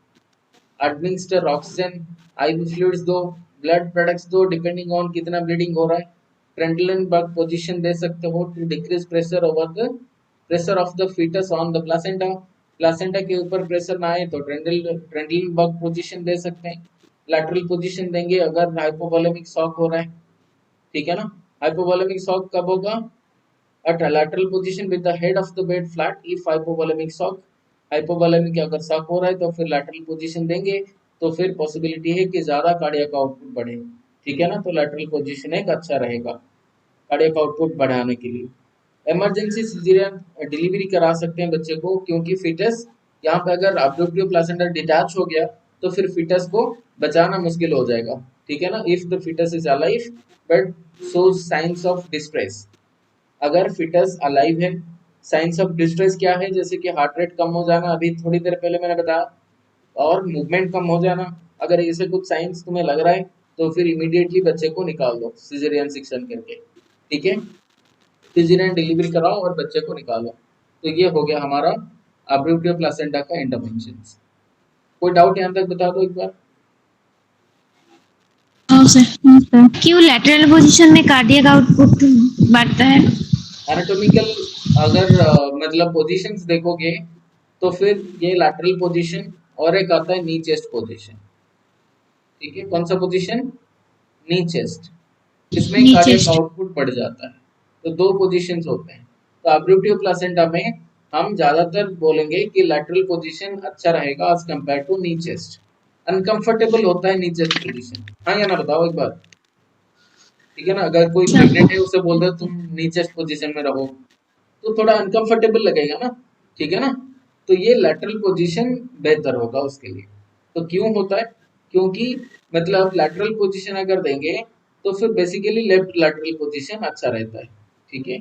administer oxygen, IV fluids दो, ब्लड प्रोडक्ट्स दो डिपेंडिंग ऑन कितना ब्लीडिंग हो रहा है। ट्रेंडलेनबर्ग पोजीशन दे सकते हो to decrease pressure over the pressure of the fetus on the placenta. Placenta के ऊपर प्रेशर ना आए तो ट्रेंडलेनबर्ग पोजीशन दे सकते हैं। लैटरल पोजीशन देंगे अगर हाइपोवोलेमिक शॉक हो रहा है, ठीक है ना। हाइपोवोलेमिक शॉक कब होगा? at a lateral position with the head of the bed flat if hypovolemic shock। Hypovolemic अगर शॉक हो रहा है तो फिर लैटरल पोजीशन देंगे, तो फिर पॉसिबिलिटी है कि ज्यादा कार्डियक आउटपुट बढ़े, ठीक है ना। तो लैटरल पोजीशन एक अच्छा रहेगा कार्डियक आउटपुट बढ़ाने के लिए। इमरजेंसी सिजेरियन डिलीवरी करा सकते हैं बच्चे को, क्योंकि फिटस यहाँ पे अगर अब्डोमिनल प्लासेंटा डिटैच हो गया तो फिर फिटस को बचाना मुश्किल हो जाएगा, ठीक है ना। If the fetus is alive but shows signs of distress, अगर फिटस अलाइव है, साइंस ऑफ डिस्ट्रेस क्या है? जैसे कि हार्ट रेट कम हो जाना, अभी थोड़ी देर पहले मैंने बताया, और मूवमेंट कम हो जाना। अगर ऐसे कुछ साइंस तुम्हें लग रहा है तो फिर इमीडिएटली बच्चे को निकाल दो सिजेरियन सेक्शन करके, ठीक है। सिजेरियन डिलीवरी कराओ और बच्चे को निकालो। तो ये हो गया हमारा अब्रूटिव प्लासेंटा का इंटरवेंशन। कोई डाउट यहाँ तक बता दो एक बार। क्यों लैटरल पोजीशन में कार्डियक आउटपुट बढ़ता है? एनाटॉमिकल अगर मतलब पोजीशंस देखोगे तो फिर ये लैटरल पोजीशन और एक आता है नी चेस्ट पोजीशन, ठीक है। कौन सा पोजीशन? नी चेस्ट। इसमें Knee कार्डियक chest। आउटपुट बढ़ जाता है। तो दो पोजीशंस होते हैं। तो अब्रूटिव प्लासेंटा में हम ज्यादातर बोलेंगे कि लैटरल पोजीशन अच्छा रहेगा as compare to knee chest. Uncomfortable होता है नी चेस्ट पोजीशन, हाँ या ना बताओ एक बार, ठीक है ना। अगर कोई प्रेग्नेंट है उसे बोल दो तुम नी चेस्ट पोजीशन में रहो तो थोड़ा अनकंफर्टेबल लगेगा ना, ठीक है ना। तो ये लैटरल पोजीशन बेहतर होगा उसके लिए। तो क्यों होता है? क्योंकि मतलब लैटरल पोजीशन अगर देंगे तो फिर बेसिकली लेफ्ट लैटरल पोजीशन अच्छा रहता है, ठीक है।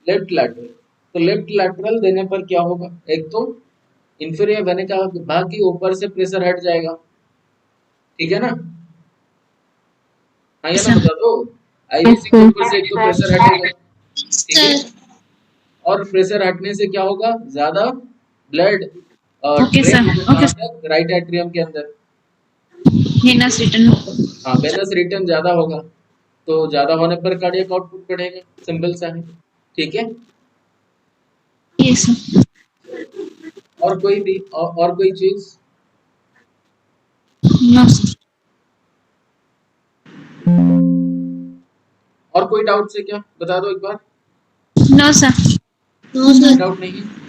लेफ्ट लैटरल, तो लेफ्ट लैटरल देने पर क्या होगा? एक तो इंफीरियर वेन का भाग के ऊपर से प्रेशर हट जाएगा, ठीक है ना। हाँ या ना बता दो। आईवीसी के ऊपर से एक तो प्रेशर हटेगा, ठीक है। और प्रेशर हटने से क्या होगा? ज्यादा blood okay sir, okay right atrium के अंदर, वेनस रिटर्न। हाँ वेनस रिटर्न ज्यादा होगा, तो ज्यादा होने पर कार्डियक आउटपुट बढ़ेगा, सिंपल सा है, ठीक है। Yes sir. और कोई भी और कोई चीज? No sir. और कोई डाउट से क्या बता दो एक बार। No sir. No sir. Doubt नहीं है?